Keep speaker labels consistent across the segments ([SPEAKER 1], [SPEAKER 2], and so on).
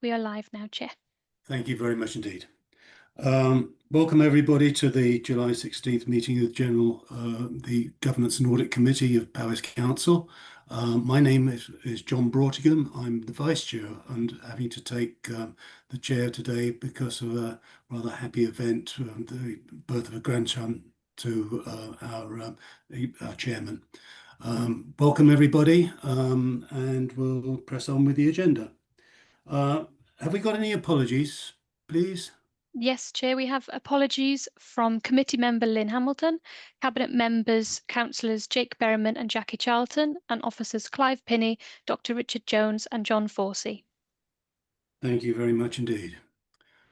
[SPEAKER 1] We are live now, Chair.
[SPEAKER 2] Thank you very much indeed. Welcome everybody to the July 16th meeting of the Governance and Audit Committee of Powys Council. My name is John Broughtingham. I'm the Vice Chair and having to take the chair today because of a rather happy event, the birth of a grandson to our chairman. Welcome everybody, and we'll press on with the agenda. Have we got any apologies, please?
[SPEAKER 1] Yes, Chair, we have apologies from Committee Member Lynn Hamilton, Cabinet Members, Councillors Jake Berriman and Jackie Charlton, and Officers Clive Pinney, Dr. Richard Jones and John Forsey.
[SPEAKER 2] Thank you very much indeed.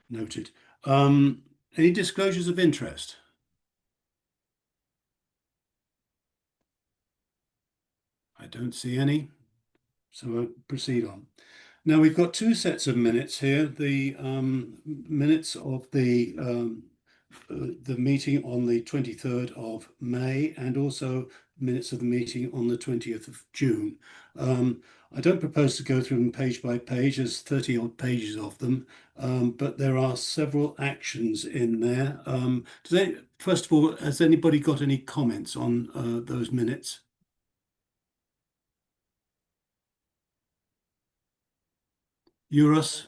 [SPEAKER 2] Noted. Any disclosures of interest? I don't see any, so I'll proceed on. Now we've got two sets of minutes here. The minutes of the meeting on the 23rd of May and also minutes of the meeting on the 20th of June. I don't propose to go through them page by page. There's 30 odd pages of them, but there are several actions in there. First of all, has anybody got any comments on those minutes? Euros?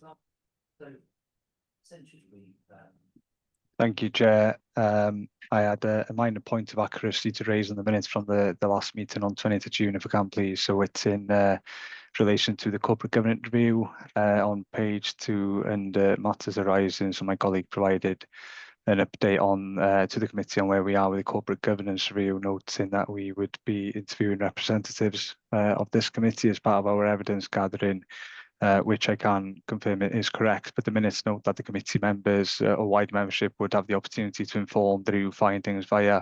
[SPEAKER 3] Thank you, Chair. I had a minor point of accuracy to raise on the minutes from the last meeting on 20th of June, if I can please. So it's in relation to the corporate governance review on page 2 and matters arising. So my colleague provided an update on to the committee on where we are with the corporate governance review, noting that we would be interviewing representatives of this committee as part of our evidence gathering, which I can confirm it is correct, but the minutes note that the committee members or wider membership would have the opportunity to inform the review findings via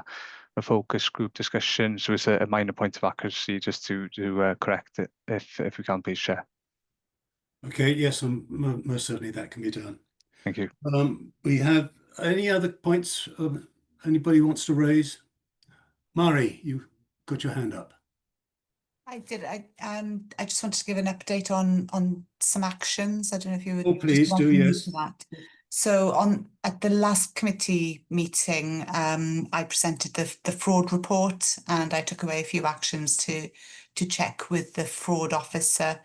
[SPEAKER 3] a focus group discussion. So it's a minor point of accuracy just to correct it, if we can please, Chair.
[SPEAKER 2] Okay, yes, most certainly that can be done.
[SPEAKER 3] Thank you.
[SPEAKER 2] We have any other points anybody wants to raise? Mari, you got your hand up.
[SPEAKER 4] I did. I just wanted to give an update on some actions. I don't know if you would.
[SPEAKER 2] Oh, please do. Yes.
[SPEAKER 4] That. So at the last committee meeting, I presented the fraud report, and I took away a few actions to check with the fraud officer.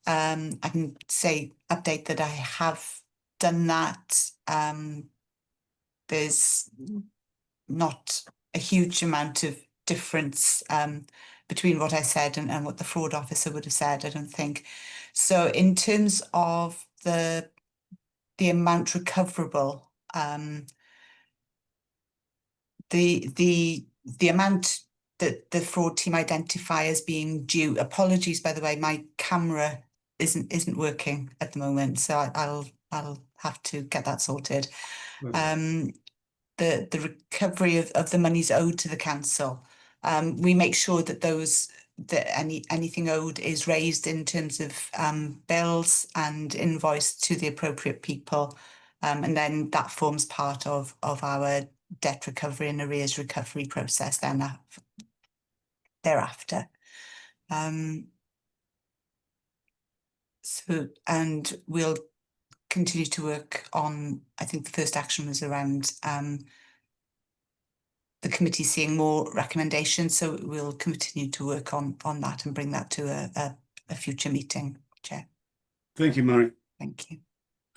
[SPEAKER 4] I can update that I have done that. There's not a huge amount of difference between what I said and what the fraud officer would have said, I don't think. So in terms of the amount recoverable, the amount that the fraud team identify as being due, apologies by the way, my camera isn't working at the moment, so I'll have to get that sorted. Right. The recovery of the monies owed to the council. We make sure that anything owed is raised in terms of bills and invoiced to the appropriate people, and then that forms part of our debt recovery and arrears recovery process then thereafter. And we'll continue to work on, I think the first action was around the committee seeing more recommendations, so we'll continue to work on that and bring that to a future meeting, Chair.
[SPEAKER 2] Thank you, Mari.
[SPEAKER 4] Thank you.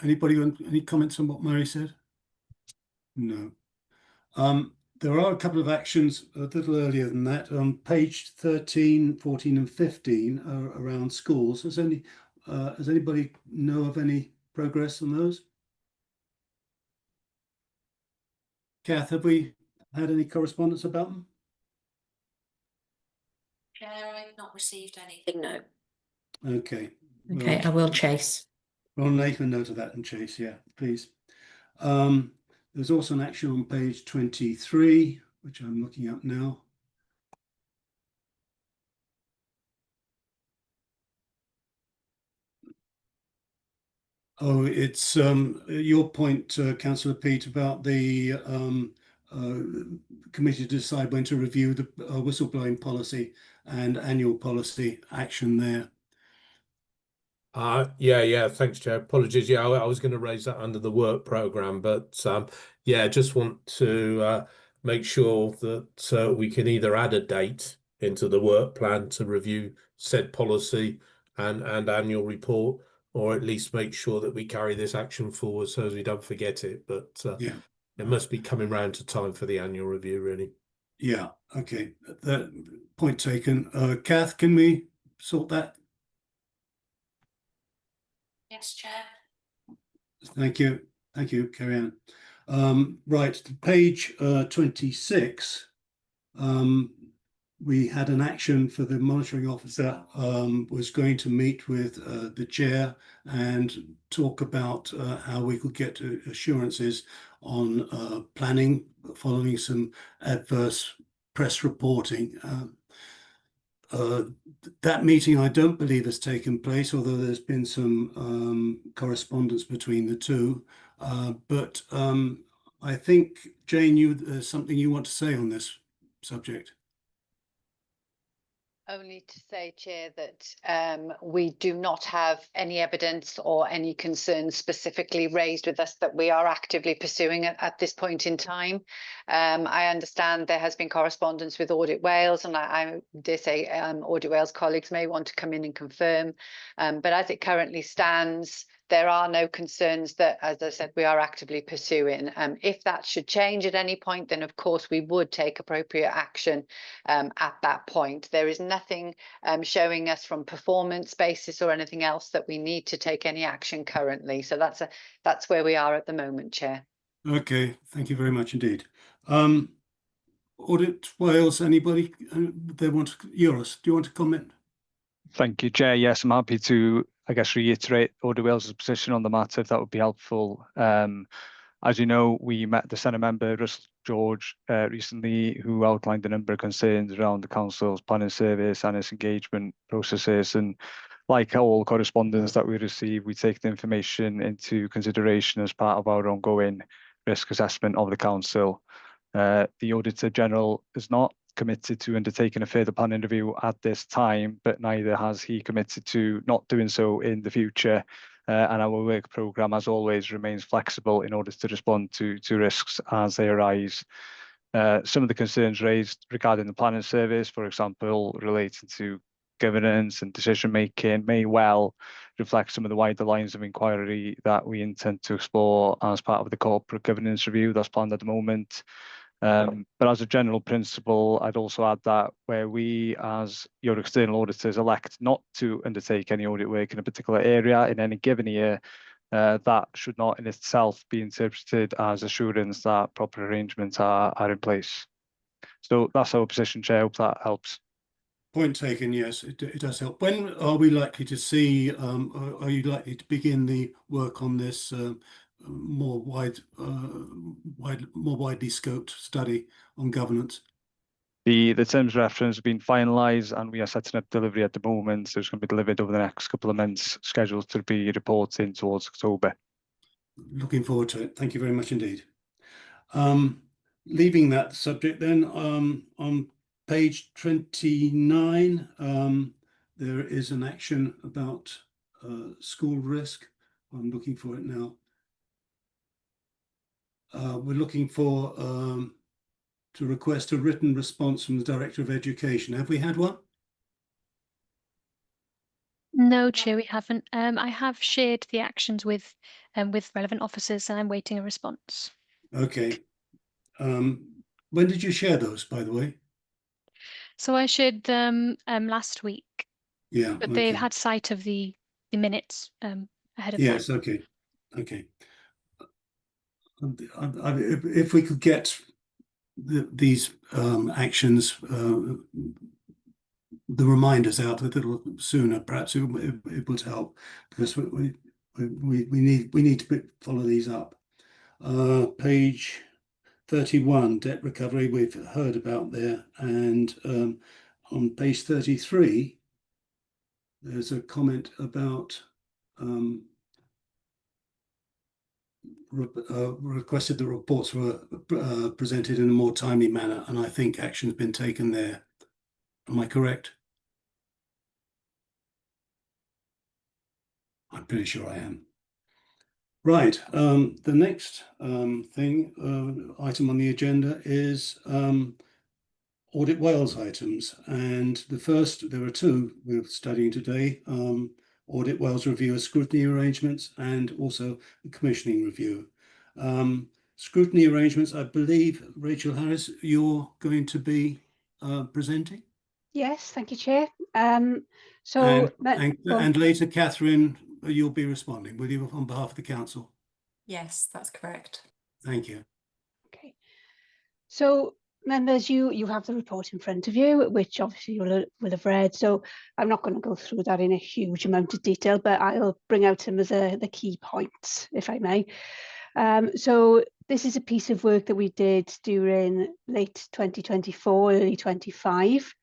[SPEAKER 2] Anybody want any comments on what Mari said? No. There are a couple of actions a little earlier than that on page 13, 14 and 15 around schools. Does anybody know of any progress on those? Kath, have we had any correspondence about them?
[SPEAKER 5] Chair, I've not received anything, no.
[SPEAKER 2] Okay.
[SPEAKER 5] Okay, well, I will chase.
[SPEAKER 2] Well, make a note of that and chase, yeah, please. There's also an action on page 23, which I'm looking at now. Oh, it's your point, Councillor Pete, about the committee to decide when to review the whistleblowing policy and annual policy action there.
[SPEAKER 6] Yeah, thanks, Chair. Apologies. Yeah, I was going to raise that under the work programme, but yeah, just want to make sure that we can either add a date into the work plan to review said policy and annual report, or at least make sure that we carry this action forward so as we don't forget it. But
[SPEAKER 2] Yeah.
[SPEAKER 6] it must be coming round to time for the annual review, really.
[SPEAKER 2] Yeah, okay. That point taken. Kath, can we sort that?
[SPEAKER 5] Yes, Chair.
[SPEAKER 2] Thank you. Thank you. Carry on. Right, page 26. We had an action for the monitoring officer was going to meet with the chair and talk about how we could get assurances on planning following some adverse press reporting. That meeting I don't believe has taken place, although there's been some correspondence between the two. But I think, Jane, there's something you want to say on this subject.
[SPEAKER 7] Only to say, Chair, that we do not have any evidence or any concerns specifically raised with us that we are actively pursuing at this point in time. I understand there has been correspondence with Audit Wales, and I dare say Audit Wales colleagues may want to come in and confirm. But as it currently stands, there are no concerns that, as I said, we are actively pursuing. If that should change at any point, then of course we would take appropriate action at that point. There is nothing showing us from performance basis or anything else that we need to take any action currently. So that's where we are at the moment, Chair.
[SPEAKER 2] Okay, thank you very much indeed. Audit Wales, anybody? Euros, do you want to comment?
[SPEAKER 3] Thank you, Chair. Yes, I'm happy to, I guess, reiterate Audit Wales's position on the matter, if that would be helpful. As you know, we met the Senate member, Russell George, recently, who outlined a number of concerns around the Council's planning service and its engagement processes. And like all correspondence that we receive, we take the information into consideration as part of our ongoing risk assessment of the Council. The Auditor General is not committed to undertaking a further planning review at this time, but neither has he committed to not doing so in the future. And our work programme, as always, remains flexible in order to respond to risks as they arise. Some of the concerns raised regarding the planning service, for example, relating to governance and decision making, may well reflect some of the wider lines of inquiry that we intend to explore as part of the corporate governance review that's planned at the moment. But as a general principle, I'd also add that where we, as your external auditors, elect not to undertake any audit work in a particular area in any given year, that should not in itself be interpreted as assurance that proper arrangements are in place. So that's our position, Chair. I hope that helps.
[SPEAKER 2] Point taken, yes, it does help. When are we likely to see, are you likely to begin the work on this more widely scoped study on governance?
[SPEAKER 3] The terms of reference have been finalised and we are setting up delivery at the moment. So it's going to be delivered over the next couple of months, scheduled to be reporting towards October.
[SPEAKER 2] Looking forward to it. Thank you very much indeed. Leaving that subject then, on page 29, there is an action about school risk. I'm looking for it now. We're looking for to request a written response from the Director of Education. Have we had one?
[SPEAKER 1] No, Chair, we haven't. I have shared the actions with relevant officers, and I'm waiting a response.
[SPEAKER 2] Okay. When did you share those, by the way?
[SPEAKER 1] So I shared them last week,
[SPEAKER 2] Yeah,
[SPEAKER 1] but
[SPEAKER 2] okay.
[SPEAKER 1] they've had sight of the minutes ahead of
[SPEAKER 2] Yes,
[SPEAKER 1] time.
[SPEAKER 2] okay, okay. If we could get these actions, the reminders out a little sooner, perhaps it would help, because we need to follow these up. Page 31, debt recovery, we've heard about there, and on page 33, there's a comment about requested the reports were presented in a more timely manner, and I think action's been taken there. Am I correct? pretty sure I am. Right. The next item on the agenda is Audit Wales items. And there are two we're studying today. Audit Wales review of scrutiny arrangements and also the commissioning review. Scrutiny arrangements, I believe, Rachel Harris, you're going to be presenting?
[SPEAKER 8] Yes, thank you, Chair.
[SPEAKER 2] And later, Catherine, you'll be responding, will you, on behalf of the council?
[SPEAKER 5] Yes, that's correct.
[SPEAKER 2] Thank you.
[SPEAKER 8] Okay. So, members, you have the report in front of you, which obviously you will have read. So I'm not going to go through that in a huge amount of detail, but I'll bring out some of the key points, if I may. So this is a piece of work that we did during late 2024, early 25.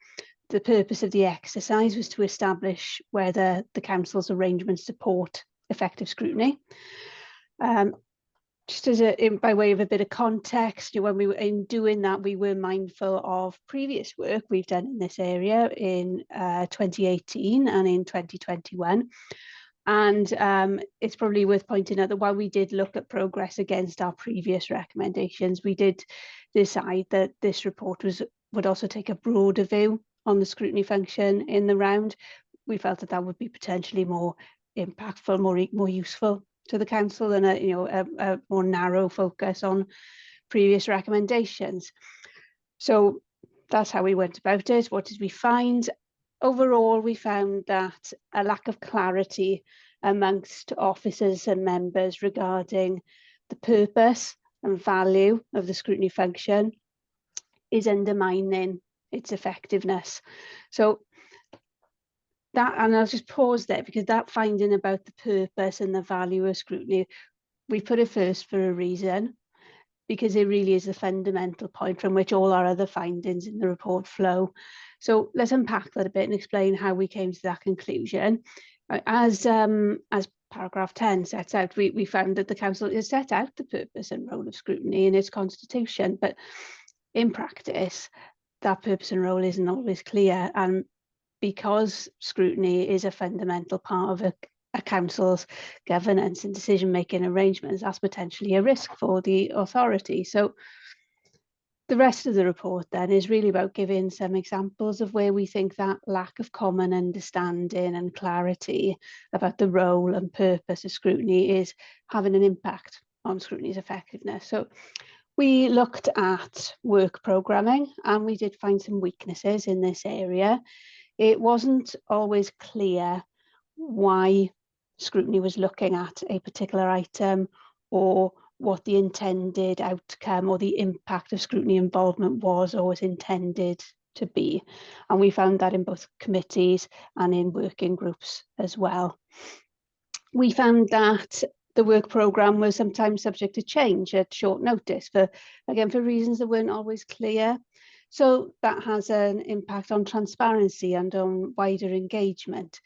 [SPEAKER 8] The purpose of the exercise was to establish whether the council's arrangements support effective scrutiny. Just as by way of a bit of context, when we were in doing that, we were mindful of previous work we've done in this area in 2018 and in 2021. And it's probably worth pointing out that while we did look at progress against our previous recommendations, we did decide that this report would also take a broader view on the scrutiny function in the round. We felt that that would be potentially more impactful, more useful to the council than a more narrow focus on previous recommendations. So that's how we went about it. What did we find? Overall, we found that a lack of clarity amongst officers and members regarding the purpose and value of the scrutiny function is undermining its effectiveness. So that, and I'll just pause there, because that finding about the purpose and the value of scrutiny, we put it first for a reason, because it really is the fundamental point from which all our other findings in the report flow. So let's unpack that a bit and explain how we came to that conclusion. As paragraph 10 sets out, we found that the council has set out the purpose and role of scrutiny in its constitution, but in practice, that purpose and role isn't always clear. And because scrutiny is a fundamental part of a council's governance and decision-making arrangements, that's potentially a risk for the authority. So the rest of the report then is really about giving some examples of where we think that lack of common understanding and clarity about the role and purpose of scrutiny is having an impact on scrutiny's effectiveness. So we looked at work programming, and we did find some weaknesses in this area. It wasn't always clear why scrutiny was looking at a particular item, or what the intended outcome or the impact of scrutiny involvement was or was intended to be. And we found that in both committees and in working groups as well. We found that the work programme was sometimes subject to change at short notice, for reasons that weren't always clear. So that has an impact on transparency and on wider engagement.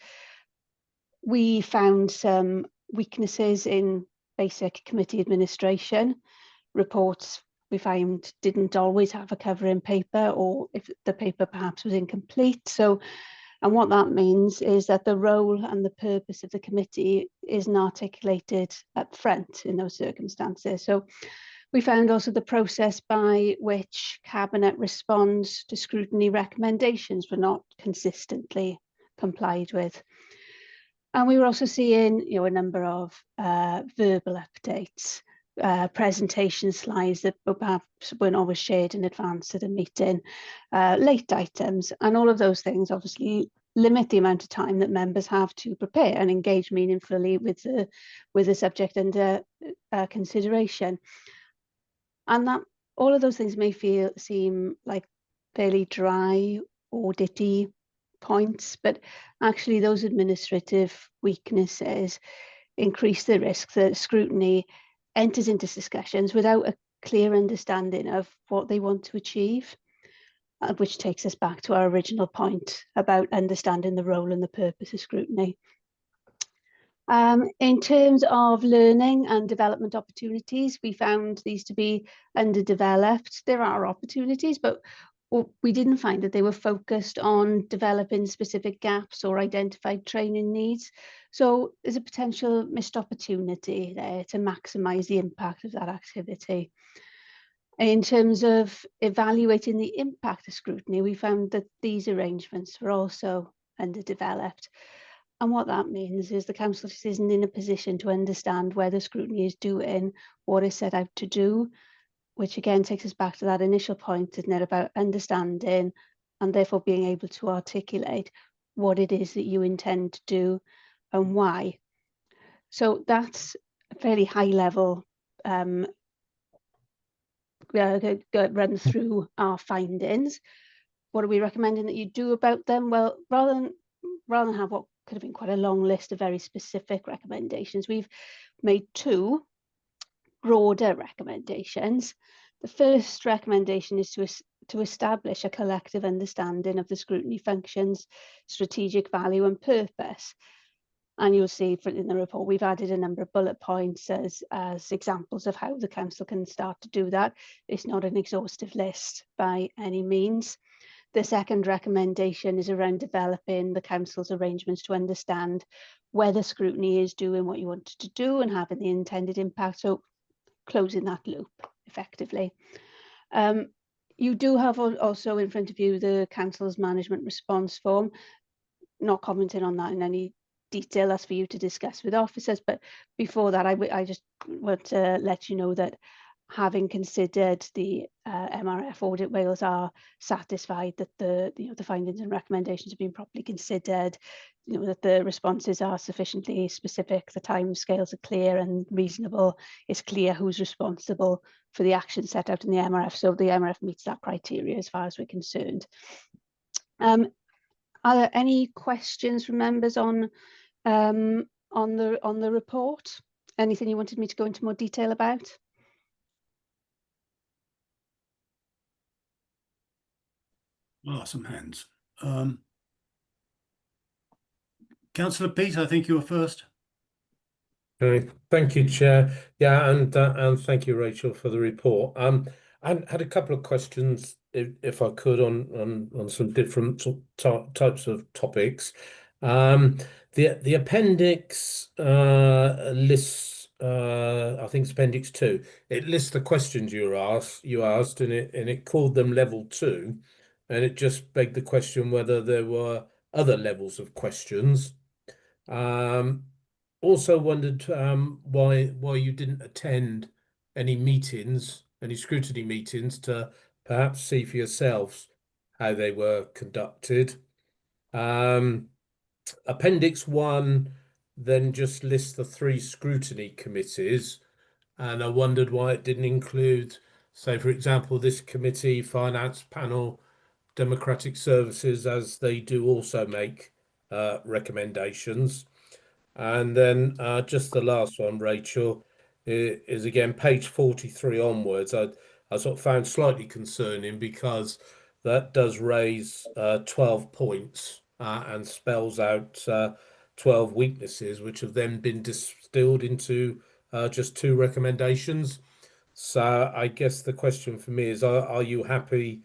[SPEAKER 8] We found some weaknesses in basic committee administration. Reports we found didn't always have a covering paper, or if the paper perhaps was incomplete. And what that means is that the role and the purpose of the committee isn't articulated up front in those circumstances. So we found also the process by which Cabinet responds to scrutiny recommendations were not consistently complied with. And we were also seeing, a number of verbal updates, presentation slides that perhaps weren't always shared in advance of the meeting, late items, and all of those things obviously limit the amount of time that members have to prepare and engage meaningfully with the subject under consideration. And that all of those things may seem like fairly dry, audity points, but actually those administrative weaknesses increase the risk that scrutiny enters into discussions without a clear understanding of what they want to achieve, which takes us back to our original point about understanding the role and the purpose of scrutiny. In terms of learning and development opportunities, we found these to be underdeveloped. There are opportunities, but Well, we didn't find that they were focused on developing specific gaps or identified training needs. So there's a potential missed opportunity there to maximise the impact of that activity. In terms of evaluating the impact of scrutiny, we found that these arrangements were also underdeveloped. And what that means is the council just isn't in a position to understand whether scrutiny is doing what it's set out to do, which again takes us back to that initial point, isn't it, about understanding and therefore being able to articulate what it is that you intend to do and why. So that's a fairly high level run through our findings. What are we recommending that you do about them? Well, rather than have what could have been quite a long list of very specific recommendations, we've made two broader recommendations. The first recommendation is to establish a collective understanding of the scrutiny functions, strategic value and purpose. And you'll see in the report, we've added a number of bullet points as examples of how the council can start to do that. It's not an exhaustive list by any means. The second recommendation is around developing the council's arrangements to understand whether scrutiny is doing what you want it to do and having the intended impact. So closing that loop effectively. You do have also in front of you the council's management response form. Not commenting on that in any detail, that's for you to discuss with officers, but before that I just want to let you know that having considered the MRF Audit Wales are satisfied that the findings and recommendations have been properly considered, that the responses are sufficiently specific, the timescales are clear and reasonable, it's clear who's responsible for the action set out in the MRF, so the MRF meets that criteria as far as we're concerned. Are there any questions from members on the report? Anything you wanted me to go into more detail about?
[SPEAKER 2] Some hands. Councillor Peat, I think you were first.
[SPEAKER 6] Okay, thank you, Chair. Yeah, and thank you, Rachel, for the report. I had a couple of questions, if I could, on some different types of topics. The appendix lists, I think it's appendix 2. It lists the questions you asked, and it called them level 2, and it just begged the question whether there were other levels of questions. Also wondered why you didn't attend any meetings, any scrutiny meetings, to perhaps see for yourselves how they were conducted. Appendix 1 then just lists the 3 scrutiny committees, and I wondered why it didn't include, say, for example, this committee, finance panel, democratic services, as they do also make recommendations. And then just the last one, Rachel, is again page 43 onwards. I sort of found slightly concerning because that does raise 12 points and spells out 12 weaknesses, which have then been distilled into just 2 recommendations. So I guess the question for me is, are you happy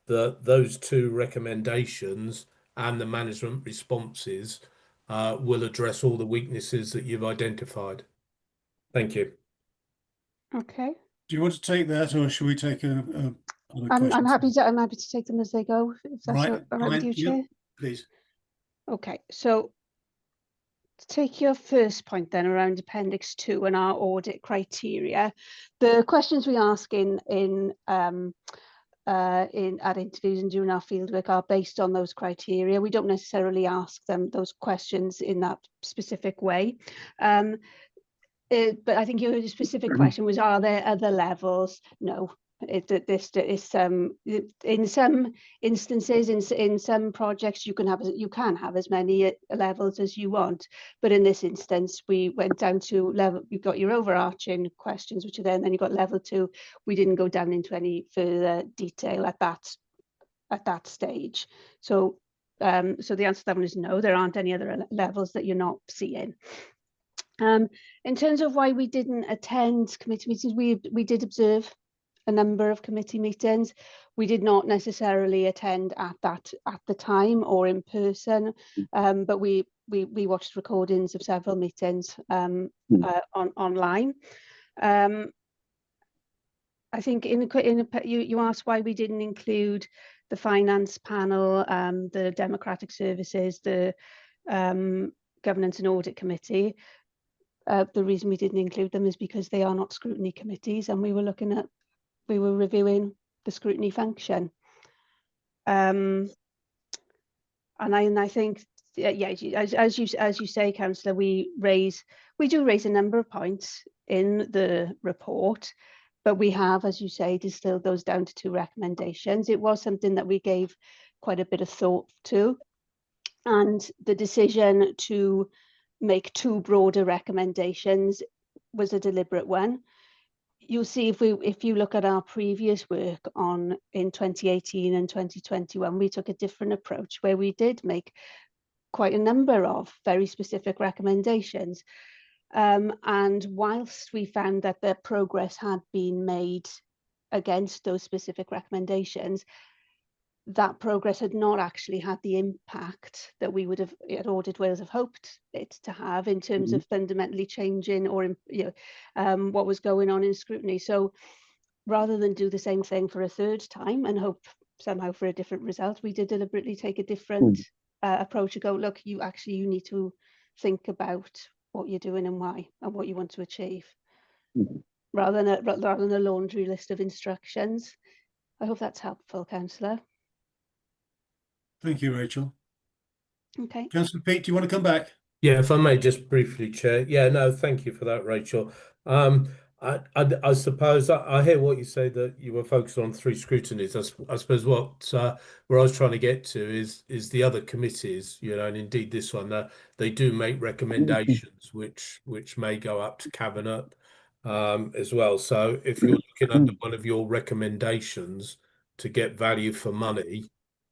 [SPEAKER 6] that those 2 recommendations and the management responses will address all the weaknesses that you've identified? Thank you.
[SPEAKER 8] Okay.
[SPEAKER 2] Do you want to take that, or should we take other questions?
[SPEAKER 8] I'm happy to take them as they go, if that's
[SPEAKER 2] Right,
[SPEAKER 8] all right with you, Chair.
[SPEAKER 2] Please.
[SPEAKER 8] Okay, so to take your first point then around Appendix 2 and our audit criteria, the questions we ask at interviews and during our fieldwork are based on those criteria. We don't necessarily ask them those questions in that specific way. But I think your specific question was, are there other levels? No. In some instances, in some projects, you can have as many levels as you want, but in this instance we went down to level. You've got your overarching questions, which are there, and then you've got level 2. We didn't go down into any further detail at that stage. So so the answer to that one is no, there aren't any other levels that you're not seeing. In terms of why we didn't attend committee meetings, we did observe a number of committee meetings. We did not necessarily attend at the time or in person, but we watched recordings of several meetings online. I think you asked why we didn't include the finance panel, the democratic services, the governance and audit committee. The reason we didn't include them is because they are not scrutiny committees, and we were reviewing the scrutiny function. And I think, yeah, as you say, Councillor, we do raise a number of points in the report, but we have, as you say, distilled those down to 2 recommendations. It was something that we gave quite a bit of thought to, and the decision to make 2 broader recommendations was a deliberate one. You'll see if you look at our previous work in 2018 and 2021, we took a different approach where we did make quite a number of very specific recommendations. And whilst we found that the progress had been made against those specific recommendations, that progress had not actually had the impact that we would have at Audit Wales have hoped it to have in terms of fundamentally changing or what was going on in scrutiny. So rather than do the same thing for a 3rd time and hope somehow for a different result, we did deliberately take a different approach and go, look, you need to think about what you're doing and why and what you want to achieve, rather than a laundry list of instructions. I hope that's helpful, Councillor.
[SPEAKER 2] Thank you, Rachel.
[SPEAKER 8] Okay.
[SPEAKER 2] Councillor Peake, do you want to come back?
[SPEAKER 6] Yeah, if I may just briefly, Chair. Yeah, no, thank you for that, Rachel. I suppose I hear what you say, that you were focused on 3 scrutinies. I suppose what where I was trying to get to is the other committees, and indeed this one, they do make recommendations which may go up to Cabinet as well. So if you're looking under one of your recommendations to get value for money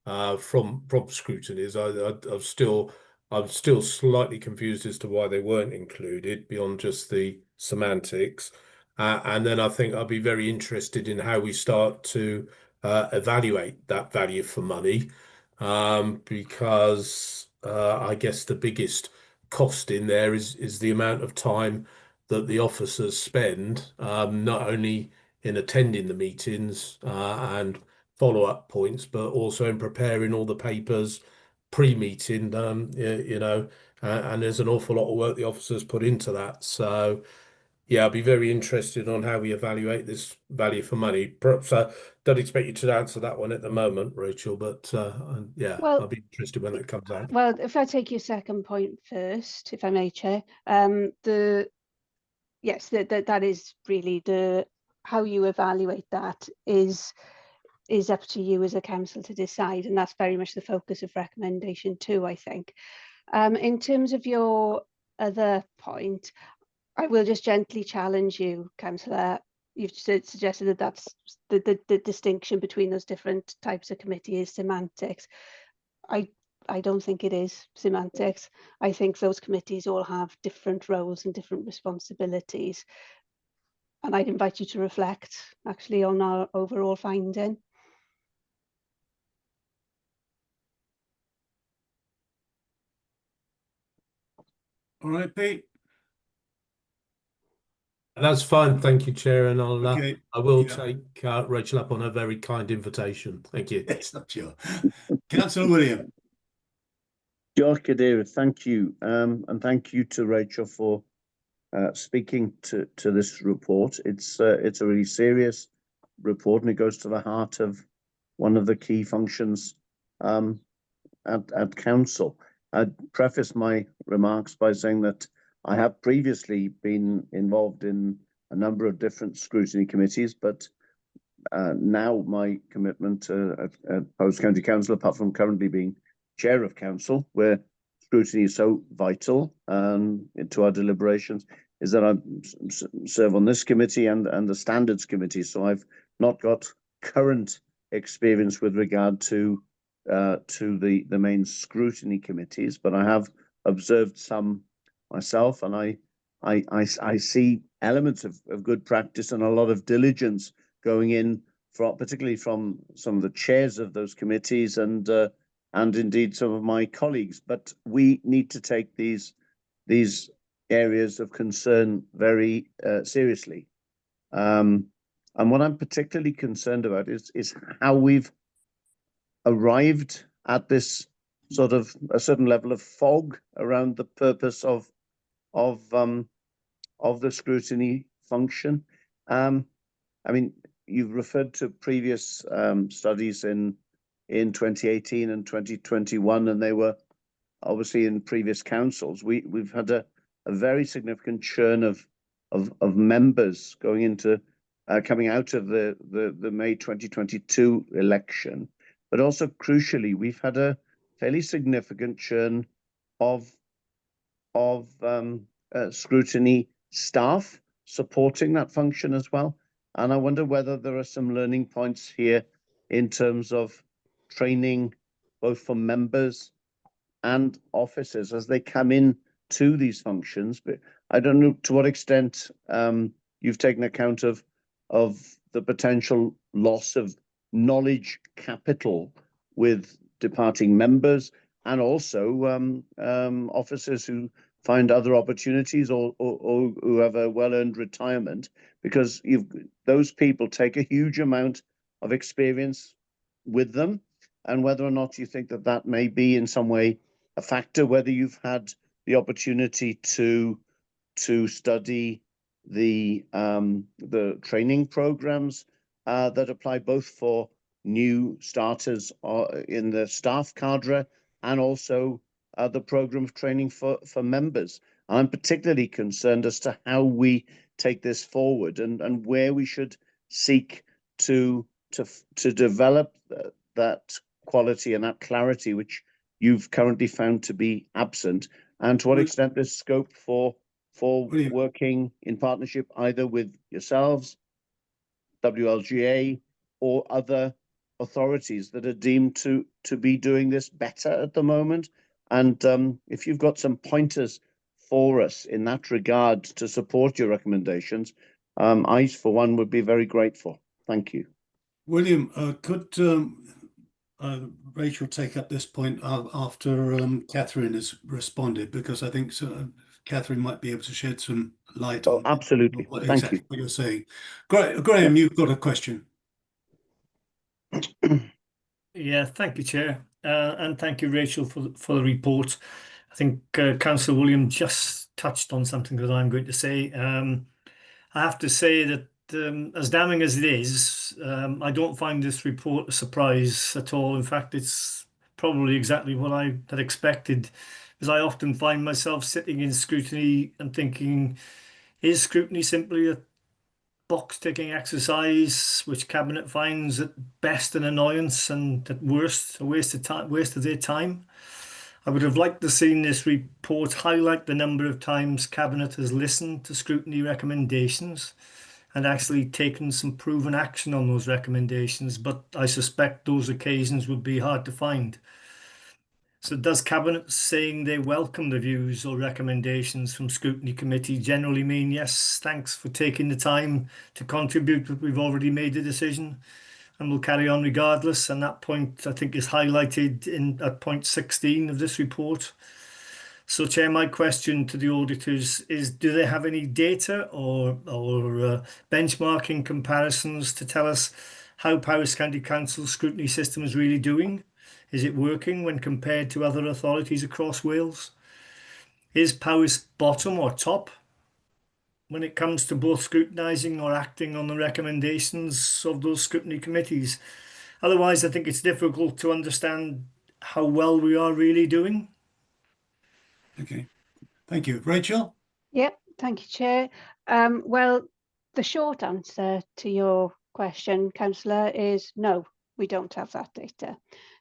[SPEAKER 6] from scrutinies, I'm still slightly confused as to why they weren't included beyond just the semantics. And then I think I'll be very interested in how we start to evaluate that value for money, because I guess the biggest cost in there is the amount of time that the officers spend, not only in attending the meetings and follow-up points, but also in preparing all the papers pre-meeting, and there's an awful lot of work the officers put into that. So yeah, I'll be very interested on how we evaluate this value for money. Perhaps I don't expect you to answer that one at the moment, Rachel, but yeah,
[SPEAKER 8] well,
[SPEAKER 6] I'll be interested when it comes out.
[SPEAKER 8] Well, if I take your second point first, if I may, Chair, yes, that is really how you evaluate that is up to you as a council to decide, and that's very much the focus of recommendation 2, I think. In terms of your other point, I will just gently challenge you, Councillor. You've suggested that that's the distinction between those different types of committee is semantics. I don't think it is semantics. I think those committees all have different roles and different responsibilities. And I'd invite you to reflect actually on our overall finding.
[SPEAKER 2] All right, Pete.
[SPEAKER 6] That's fine, thank you, Chair, and I will take Rachel up on a very kind invitation. Thank you.
[SPEAKER 2] It's not sure. Councillor William.
[SPEAKER 9] Diolch Cadeirydd, thank you, and thank you to Rachel for speaking to this report. It's a really serious report, and it goes to the heart of one of the key functions at council. I'd preface my remarks by saying that I have previously been involved in a number of different scrutiny committees, but now my commitment at Powys County Council, apart from currently being chair of council, where scrutiny is so vital to our deliberations, is that I serve on this committee and the standards committee. So I've not got current experience with regard to the main scrutiny committees, but I have observed some myself, and I see elements of good practice and a lot of diligence going in from, particularly from some of the chairs of those committees and indeed some of my colleagues. But we need to take these areas of concern very seriously. And what I'm particularly concerned about is how we've arrived at this sort of a certain level of fog around the purpose of the scrutiny function. I mean, you've referred to previous studies in 2018 and 2021, and they were obviously in previous councils. We've had a very significant churn of members going into coming out of the May 2022 election, but also crucially, we've had a fairly significant churn of scrutiny staff supporting that function as well. And I wonder whether there are some learning points here in terms of training, both for members and officers as they come in to these functions. But I don't know to what extent you've taken account of the potential loss of knowledge capital with departing members, and also officers who find other opportunities or who have a well-earned retirement, because those people take a huge amount of experience with them, and whether or not you think that may be in some way a factor, whether you've had the opportunity to study the training programs that apply both for new starters in the staff cadre and also the program of training for members. I'm particularly concerned as to how we take this forward and where we should seek to develop that quality and that clarity which you've currently found to be absent, and to what extent there's scope for working in partnership either with yourselves, WLGA, or other authorities that are deemed to be doing this better at the moment. And if you've got some pointers for us in that regard to support your recommendations, I, for one, would be very grateful. Thank you.
[SPEAKER 2] William, could Rachel take up this point after Catherine has responded? Because I think Catherine might be able to shed some light on
[SPEAKER 9] absolutely.
[SPEAKER 2] Exactly what you're saying. Graham, you've got a question.
[SPEAKER 10] Yeah, thank you, Chair, and thank you, Rachel, for the report. I think Councillor William just touched on something that I'm going to say. I have to say that as damning as it is, I don't find this report a surprise at all. In fact, it's probably exactly what I had expected, because I often find myself sitting in scrutiny and thinking, is scrutiny simply a box-ticking exercise which Cabinet finds at best an annoyance and at worst a waste of their time? I would have liked to seen this report highlight the number of times Cabinet has listened to scrutiny recommendations and actually taken some proven action on those recommendations, but I suspect those occasions would be hard to find. So does Cabinet saying they welcome the views or recommendations from Scrutiny Committee generally mean, yes, thanks for taking the time to contribute, but we've already made the decision and we'll carry on regardless? And that point, I think, is highlighted at point 16 of this report. So, Chair, my question to the auditors is, do they have any data or benchmarking comparisons to tell us how Powys County Council's scrutiny system is really doing? Is it working when compared to other authorities across Wales? Is Powys bottom or top when it comes to both scrutinising or acting on the recommendations of those scrutiny committees? Otherwise, I think it's difficult to understand how well we are really doing.
[SPEAKER 2] Okay, thank you. Rachel?
[SPEAKER 8] Yep, thank you, Chair. Well, the short answer to your question, Councillor, is no, we don't have that data.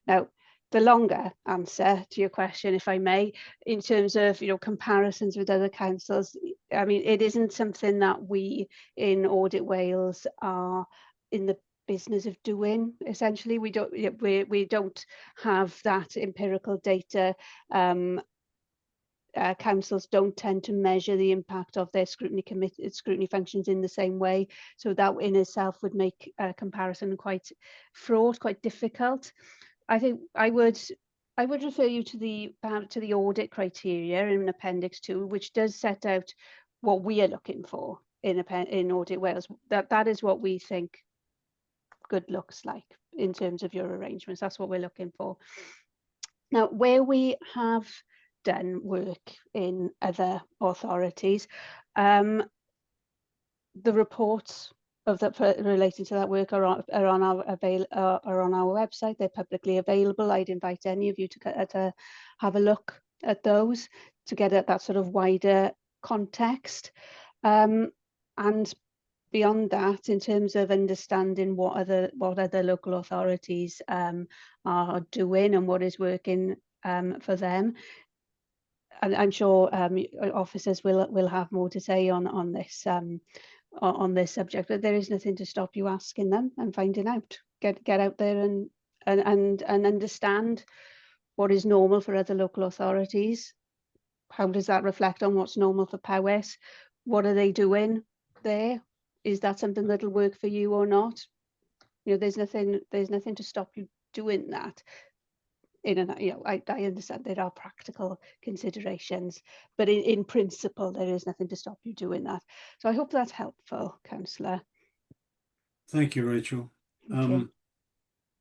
[SPEAKER 8] Now, the longer answer to your question, if I may, in terms of comparisons with other councils, I mean, it isn't something that we in Audit Wales are in the business of doing. Essentially, we don't have that empirical data councils don't tend to measure the impact of their scrutiny functions in the same way. So that in itself would make a comparison quite fraught, quite difficult. I think I would refer you to the audit criteria in Appendix 2, which does set out what we are looking for in Audit Wales. That is what we think good looks like in terms of your arrangements. That's what we're looking for. Now, where we have done work in other authorities, the reports of that relating to that work are on our website. They're publicly available. I'd invite any of you to have a look at those to get at that sort of wider context. And beyond that, in terms of understanding what other local authorities are doing and what is working for them, and I'm sure officers will have more to say on this subject, but there is nothing to stop you asking them and finding out. Get out there and understand what is normal for other local authorities. How does that reflect on what's normal for Powys? What are they doing there? Is that something that'll work for you or not? You know, there's nothing to stop you doing that. I understand there are practical considerations, but in principle, there is nothing to stop you doing that. So I hope that's helpful, Councillor.
[SPEAKER 2] Thank you, Rachel.
[SPEAKER 8] Thank you.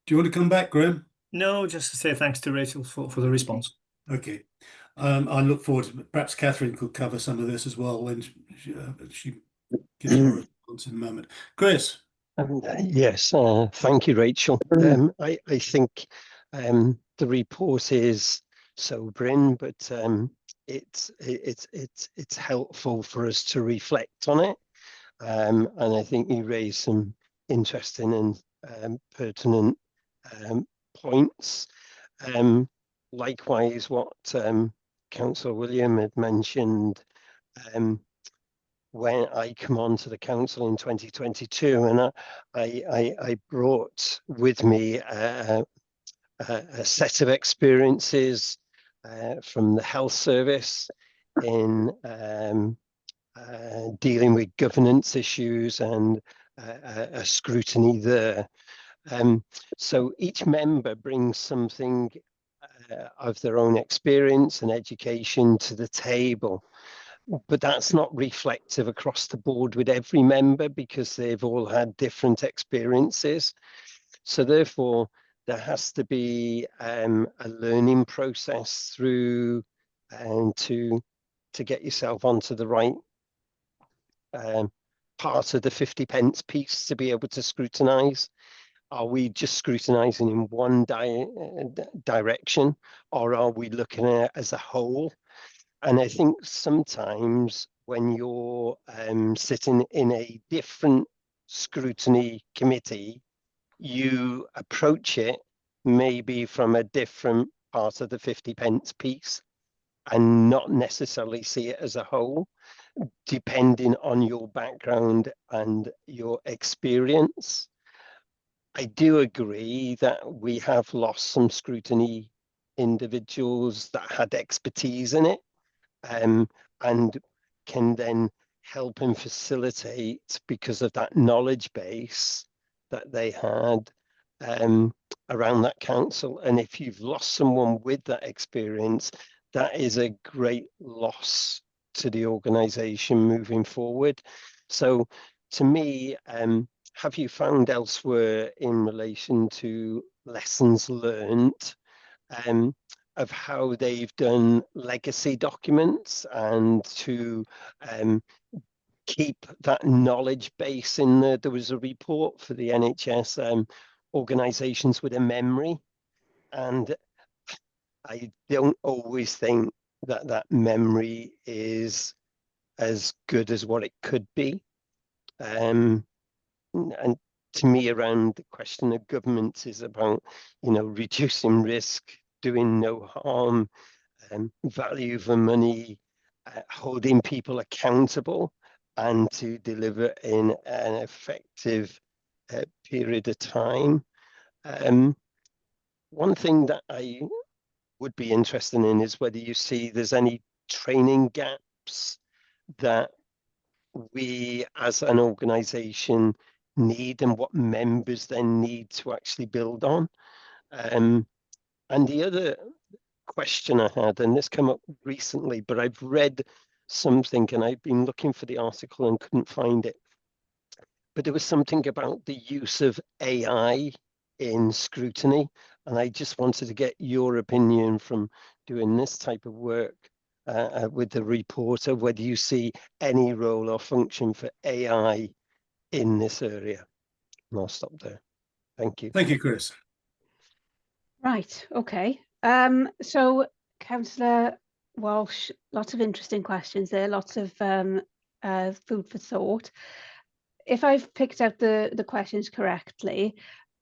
[SPEAKER 2] Do you want to come back, Graham?
[SPEAKER 10] No, just to say thanks to Rachel for the response.
[SPEAKER 2] Okay. I look forward to perhaps Catherine could cover some of this as well when she gives her response in a moment. Chris.
[SPEAKER 11] Yes, thank you, Rachel. I think the report is sobering, but it's helpful for us to reflect on it. And I think you raised some interesting and pertinent points. Likewise, what Councillor William had mentioned when I come on to the council in 2022, and I brought with me a set of experiences from the health service in dealing with governance issues and a scrutiny there. So each member brings something of their own experience and education to the table. But that's not reflective across the board with every member because they've all had different experiences. So therefore, there has to be a learning process through and to get yourself onto the right part of the 50 pence piece to be able to scrutinise. Are we just scrutinising in one direction, or are we looking at it as a whole? And I think sometimes when you're sitting in a different scrutiny committee, you approach it maybe from a different part of the 50 pence piece and not necessarily see it as a whole, depending on your background and your experience. I do agree that we have lost some scrutiny individuals that had expertise in it. And can then help and facilitate because of that knowledge base that they had around that council. And if you've lost someone with that experience, that is a great loss to the organisation moving forward. So to me, have you found elsewhere in relation to lessons learned of how they've done legacy documents and to keep that knowledge base in there? There was a report for the NHS organisations with a memory, and I don't always think that that memory is as good as what it could be. And to me, around the question of government is about, reducing risk, doing no harm, value for money, holding people accountable, and to deliver in an effective period of time. One thing that I would be interested in is whether you see there's any training gaps that we as an organisation need and what members then need to actually build on. And the other question I had, and this came up recently, but I've read something and I've been looking for the article and couldn't find it. But there was something about the use of AI in scrutiny. And I just wanted to get your opinion from doing this type of work with the reporter, whether you see any role or function for AI in this area. And I'll stop there. Thank you.
[SPEAKER 2] Thank you, Chris.
[SPEAKER 8] Right, okay. So Councillor Walsh, lots of interesting questions there, lots of food for thought. If I've picked out the questions correctly,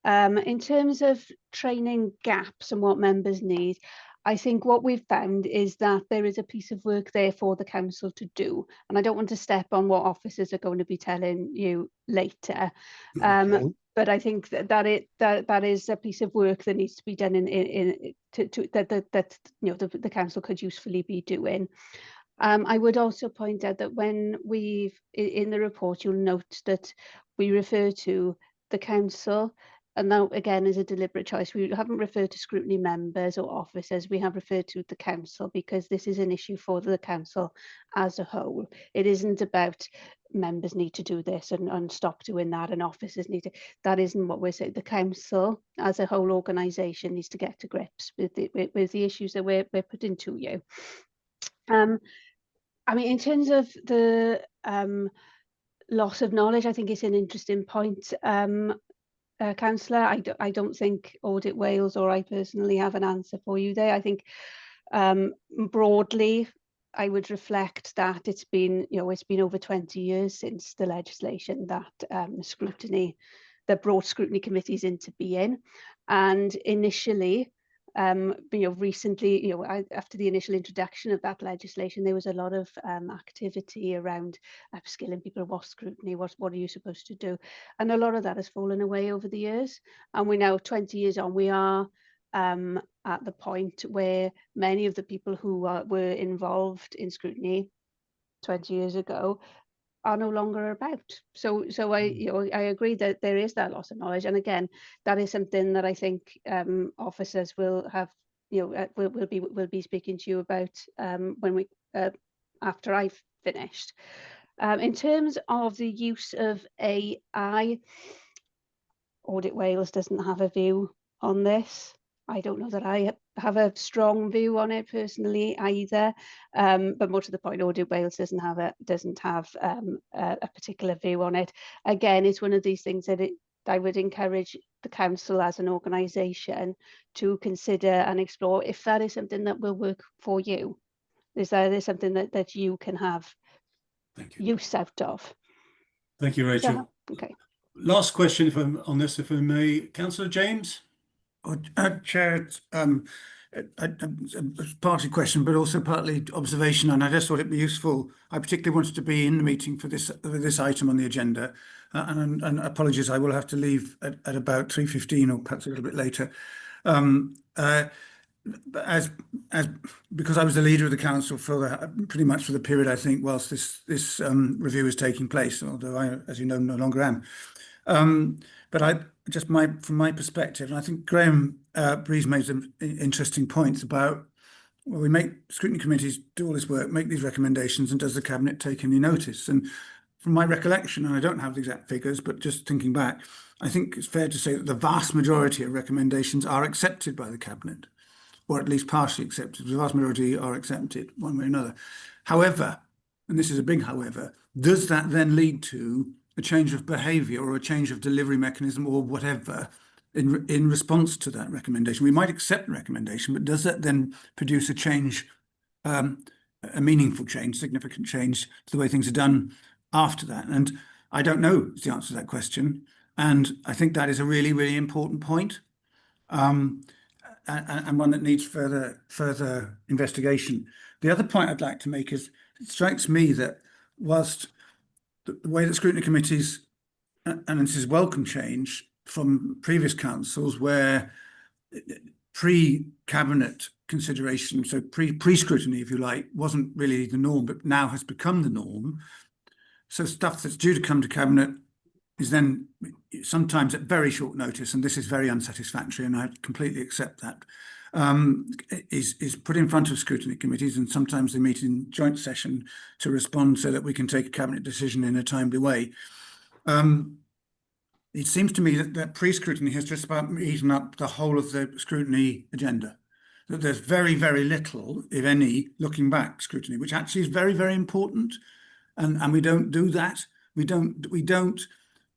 [SPEAKER 8] in terms of training gaps and what members need, I think what we've found is that there is a piece of work there for the council to do. And I don't want to step on what officers are going to be telling you later.
[SPEAKER 11] Okay.
[SPEAKER 8] But I think that is a piece of work that needs to be done that you know the council could usefully be doing. I would also point out that when in the report, you'll note that we refer to the council, and that again is a deliberate choice. We haven't referred to scrutiny members or officers, we have referred to the council because this is an issue for the council as a whole. It isn't about members need to do this and stop doing that and officers need to, that isn't what we're saying. The council as a whole organisation needs to get to grips with the issues that we're putting to you. I mean, in terms of the loss of knowledge, I think it's an interesting point, Councillor. I don't think Audit Wales or I personally have an answer for you there. I think broadly, I would reflect that it's been over 20 years since the legislation that brought scrutiny committees into being, and initially. Recently, after the initial introduction of that legislation, there was a lot of activity around upskilling people. What scrutiny? What are you supposed to do? And a lot of that has fallen away over the years. And we're now 20 years on. We are at the point where many of the people who were involved in scrutiny 20 years ago are no longer about. So I agree that there is that loss of knowledge, and again, that is something that I think officers will have, will be speaking to you about when we after I've finished. In terms of the use of AI, Audit Wales doesn't have a view on this. I don't know that I have a strong view on it personally either, but more to the point, Audit Wales doesn't have a particular view on it. Again, it's one of these things that I would encourage the council as an organisation to consider and explore if that is something that will work for you. Is there something that you can have use out of?
[SPEAKER 2] Thank you, Rachel.
[SPEAKER 8] Okay.
[SPEAKER 2] Last question on this, if I may, Councillor James.
[SPEAKER 12] Chair, a partly question, but also partly observation, and I just thought it'd be useful. I particularly wanted to be in the meeting for this item on the agenda, and apologies, I will have to leave at about 3:15 or perhaps a little bit later. Because I was the leader of the council for pretty much for the period, I think, whilst this review is taking place, although I, as you know, no longer am. But from my perspective, and I think Graham Breeze made some interesting points about, well, we make scrutiny committees do all this work, make these recommendations, and does the Cabinet take any notice? And from my recollection, and I don't have the exact figures, but just thinking back, I think it's fair to say that the vast majority of recommendations are accepted by the Cabinet, or at least partially accepted. The vast majority are accepted one way or another. However, and this is a big however, does that then lead to a change of behaviour or a change of delivery mechanism or whatever in response to that recommendation? We might accept the recommendation, but does that then produce a change, a meaningful change, significant change to the way things are done after that? And I don't know is the answer to that question. And I think that is a really, really important point, and one that needs further investigation. The other point I'd like to make is, it strikes me that whilst the way that scrutiny committees, and this is welcome change from previous councils where pre-Cabinet consideration, so pre-scrutiny, if you like, wasn't really the norm, but now has become the norm. So stuff that's due to come to Cabinet is then sometimes at very short notice, and this is very unsatisfactory, and I completely accept that, is put in front of scrutiny committees, and sometimes they meet in joint session to respond so that we can take a Cabinet decision in a timely way. It seems to me that pre-scrutiny has just about eaten up the whole of the scrutiny agenda. That there's very, very little, if any, looking back scrutiny, which actually is very, very important. And we don't do that. We don't.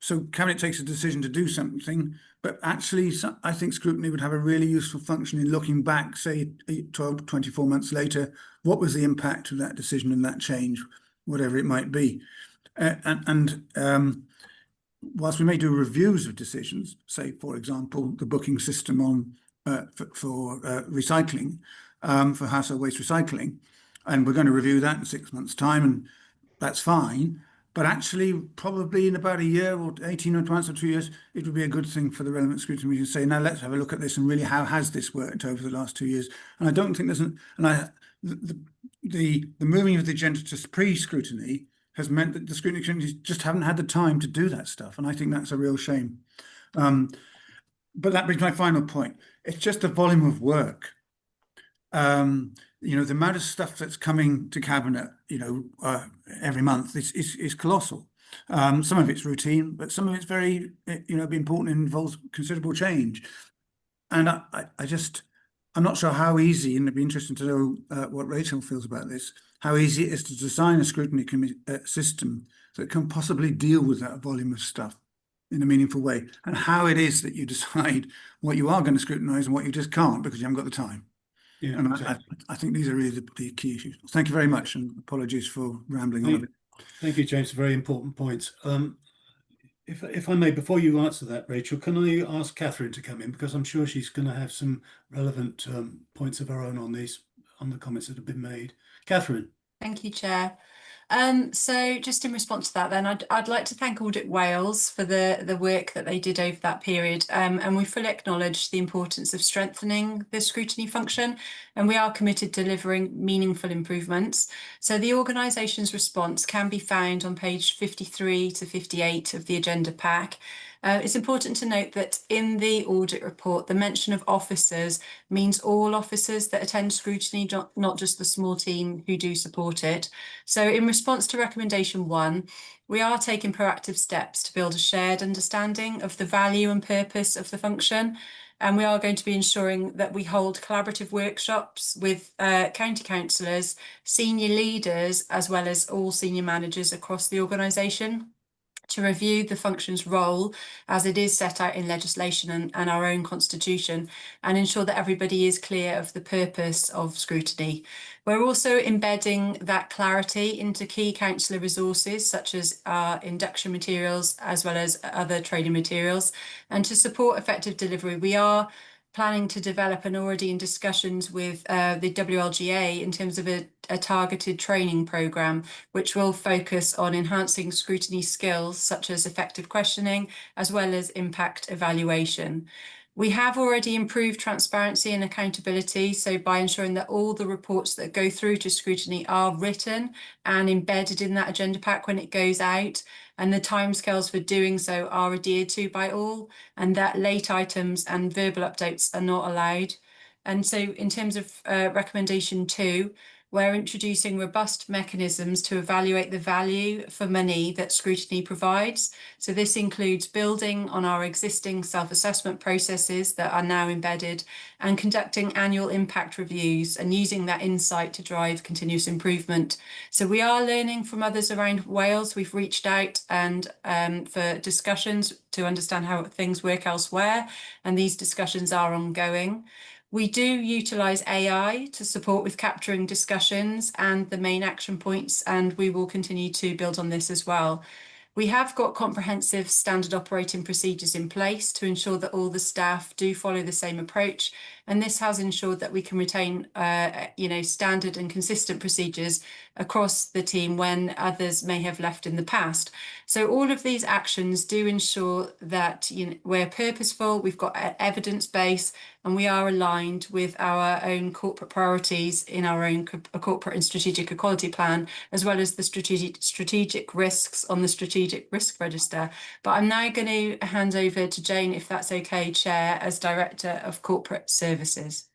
[SPEAKER 12] So Cabinet takes a decision to do something, but actually I think scrutiny would have a really useful function in looking back, say 12, 24 months later, what was the impact of that decision and that change, whatever it might be. Whilst we may do reviews of decisions, say, for example, the booking system on for recycling, for household waste recycling, and we're going to review that in 6 months' time, and that's fine. But actually, probably in about a year or 18 months or 2 years, it would be a good thing for the relevant scrutiny committee to say, now let's have a look at this and really how has this worked over the last 2 years. And I don't think the moving of the agenda to pre-scrutiny has meant that the scrutiny committees just haven't had the time to do that stuff. And I think that's a real shame. But that brings my final point. It's just the volume of work. The amount of stuff that's coming to Cabinet, every month is colossal. Some of it's routine, but some of it's very, important and involves considerable change. And I'm not sure how easy, and it'd be interesting to know what Rachel feels about this, how easy it is to design a scrutiny system that can possibly deal with that volume of stuff in a meaningful way, and how it is that you decide what you are going to scrutinise and what you just can't because you haven't got the time. Yeah, and exactly. I think these are really the key issues. Thank you very much, and apologies for rambling on a bit.
[SPEAKER 2] Thank you, James. Very important points. If I may, before you answer that, Rachel, can I ask Catherine to come in, because I'm sure she's going to have some relevant points of her own on the comments that have been made. Catherine.
[SPEAKER 5] Thank you, Chair. So just in response to that, then I'd like to thank Audit Wales for the work that they did over that period, and we fully acknowledge the importance of strengthening the scrutiny function, and we are committed to delivering meaningful improvements. So the organisation's response can be found on page 53 to 58 of the agenda pack. It's important to note that in the audit report, the mention of officers means all officers that attend scrutiny, not just the small team who do support it. So in response to recommendation 1, we are taking proactive steps to build a shared understanding of the value and purpose of the function. And we are going to be ensuring that we hold collaborative workshops with county councillors, senior leaders, as well as all senior managers across the organisation, to review the function's role as it is set out in legislation and our own constitution, and ensure that everybody is clear of the purpose of scrutiny. We're also embedding that clarity into key councillor resources, such as our induction materials, as well as other training materials. And to support effective delivery, we are planning to develop and already in discussions with the WLGA in terms of a targeted training programme, which will focus on enhancing scrutiny skills such as effective questioning, as well as impact evaluation. We have already improved transparency and accountability, so by ensuring that all the reports that go through to scrutiny are written and embedded in that agenda pack when it goes out, and the timescales for doing so are adhered to by all, and that late items and verbal updates are not allowed. And so in terms of recommendation 2, we're introducing robust mechanisms to evaluate the value for money that scrutiny provides. So this includes building on our existing self-assessment processes that are now embedded, and conducting annual impact reviews and using that insight to drive continuous improvement. So we are learning from others around Wales. We've reached out and for discussions to understand how things work elsewhere, and these discussions are ongoing. We do utilise AI to support with capturing discussions and the main action points, and we will continue to build on this as well. We have got comprehensive standard operating procedures in place to ensure that all the staff do follow the same approach, and this has ensured that we can retain standard and consistent procedures across the team when others may have left in the past. So all of these actions do ensure that we're purposeful, we've got an evidence base, and we are aligned with our own corporate priorities in our own corporate and strategic equality plan, as well as the strategic risks on the strategic risk register. But I'm now going to hand over to Jane, if that's okay, Chair, as Director of Corporate Services.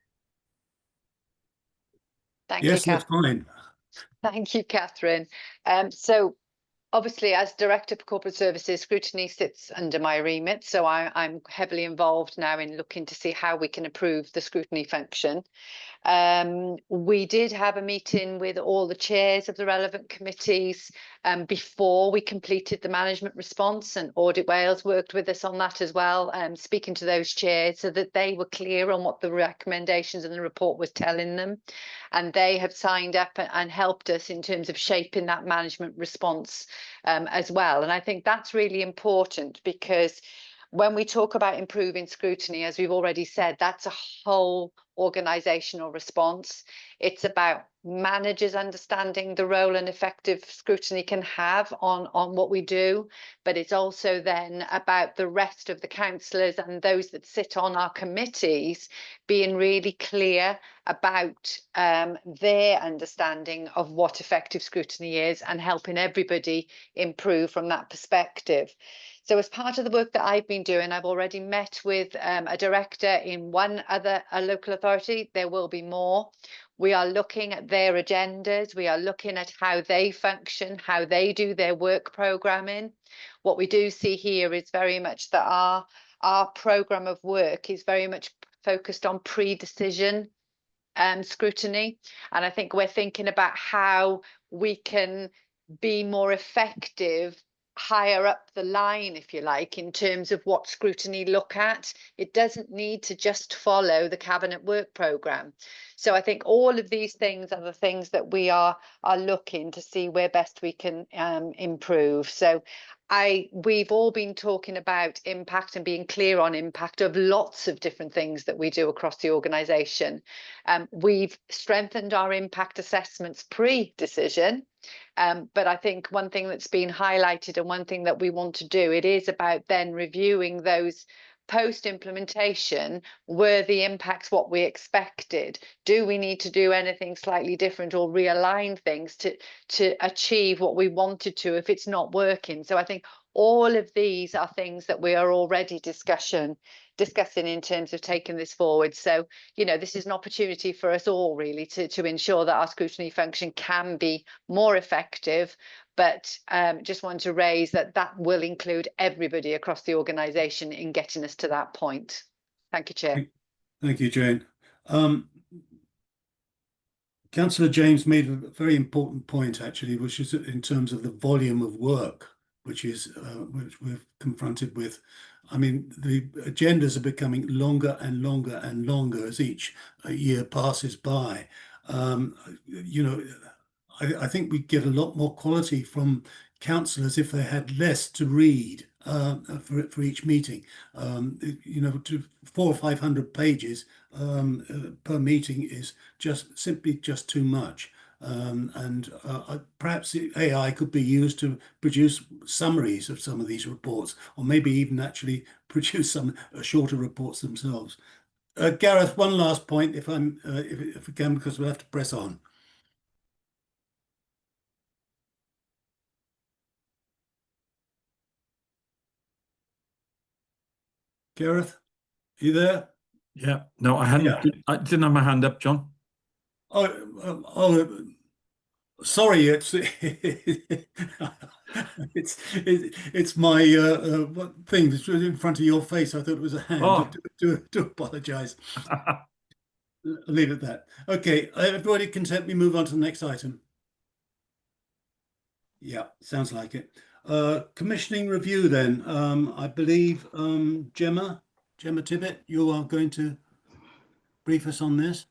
[SPEAKER 7] Thank you,
[SPEAKER 2] Yes, that's fine.
[SPEAKER 7] Thank you, Catherine. So obviously, as Director for Corporate Services, scrutiny sits under my remit. So I'm heavily involved now in looking to see how we can improve the scrutiny function. We did have a meeting with all the chairs of the relevant committees before we completed the management response, and Audit Wales worked with us on that as well, speaking to those chairs so that they were clear on what the recommendations in the report was telling them. And they have signed up and helped us in terms of shaping that management response as well. And I think that's really important, because when we talk about improving scrutiny, as we've already said, that's a whole organisational response. It's about managers understanding the role and effective scrutiny can have on what we do, but it's also then about the rest of the councillors and those that sit on our committees being really clear about their understanding of what effective scrutiny is and helping everybody improve from that perspective. So as part of the work that I've been doing, I've already met with a director in one other local authority. There will be more. We are looking at their agendas. We are looking at how they function, how they do their work programming. What we do see here is very much that our programme of work is very much focused on pre-decision scrutiny. And I think we're thinking about how we can be more effective higher up the line, if you like, in terms of what scrutiny look at. It doesn't need to just follow the cabinet work programme. So I think all of these things are the things that we are looking to see where best we can improve. So we've all been talking about impact and being clear on impact of lots of different things that we do across the organisation. We've strengthened our impact assessments pre-decision. But I think one thing that's been highlighted and one thing that we want to do, it is about then reviewing those post-implementation. Were the impacts what we expected? Do we need to do anything slightly different or realign things to achieve what we wanted to if it's not working? So I think all of these are things that we are already discussing in terms of taking this forward. So, this is an opportunity for us all really to ensure that our scrutiny function can be more effective. But just want to raise that will include everybody across the organisation in getting us to that point. Thank you, Chair.
[SPEAKER 2] Thank you, Jane. Councillor James made a very important point, actually, which is in terms of the volume of work, which we're confronted with. I mean, the agendas are becoming longer and longer and longer as each year passes by. I think we get a lot more quality from councillors if they had less to read for each meeting. To 400 or 500 pages per meeting is simply just too much. Perhaps AI could be used to produce summaries of some of these reports, or maybe even actually produce some shorter reports themselves. Gareth, one last point, if we can, because we'll have to press on. Gareth, are you there?
[SPEAKER 13] Yeah, no, I hadn't.
[SPEAKER 2] Yeah.
[SPEAKER 13] I didn't have my hand up, John.
[SPEAKER 2] Sorry, it's my thing that's in front of your face. I thought it was a hand.
[SPEAKER 13] Oh.
[SPEAKER 2] Do apologise. I'll leave it at that. Okay, everybody content? We move on to the next item. Yeah, sounds like it. Commissioning review then. I believe Gemma Tibbett, you are going to brief us on this.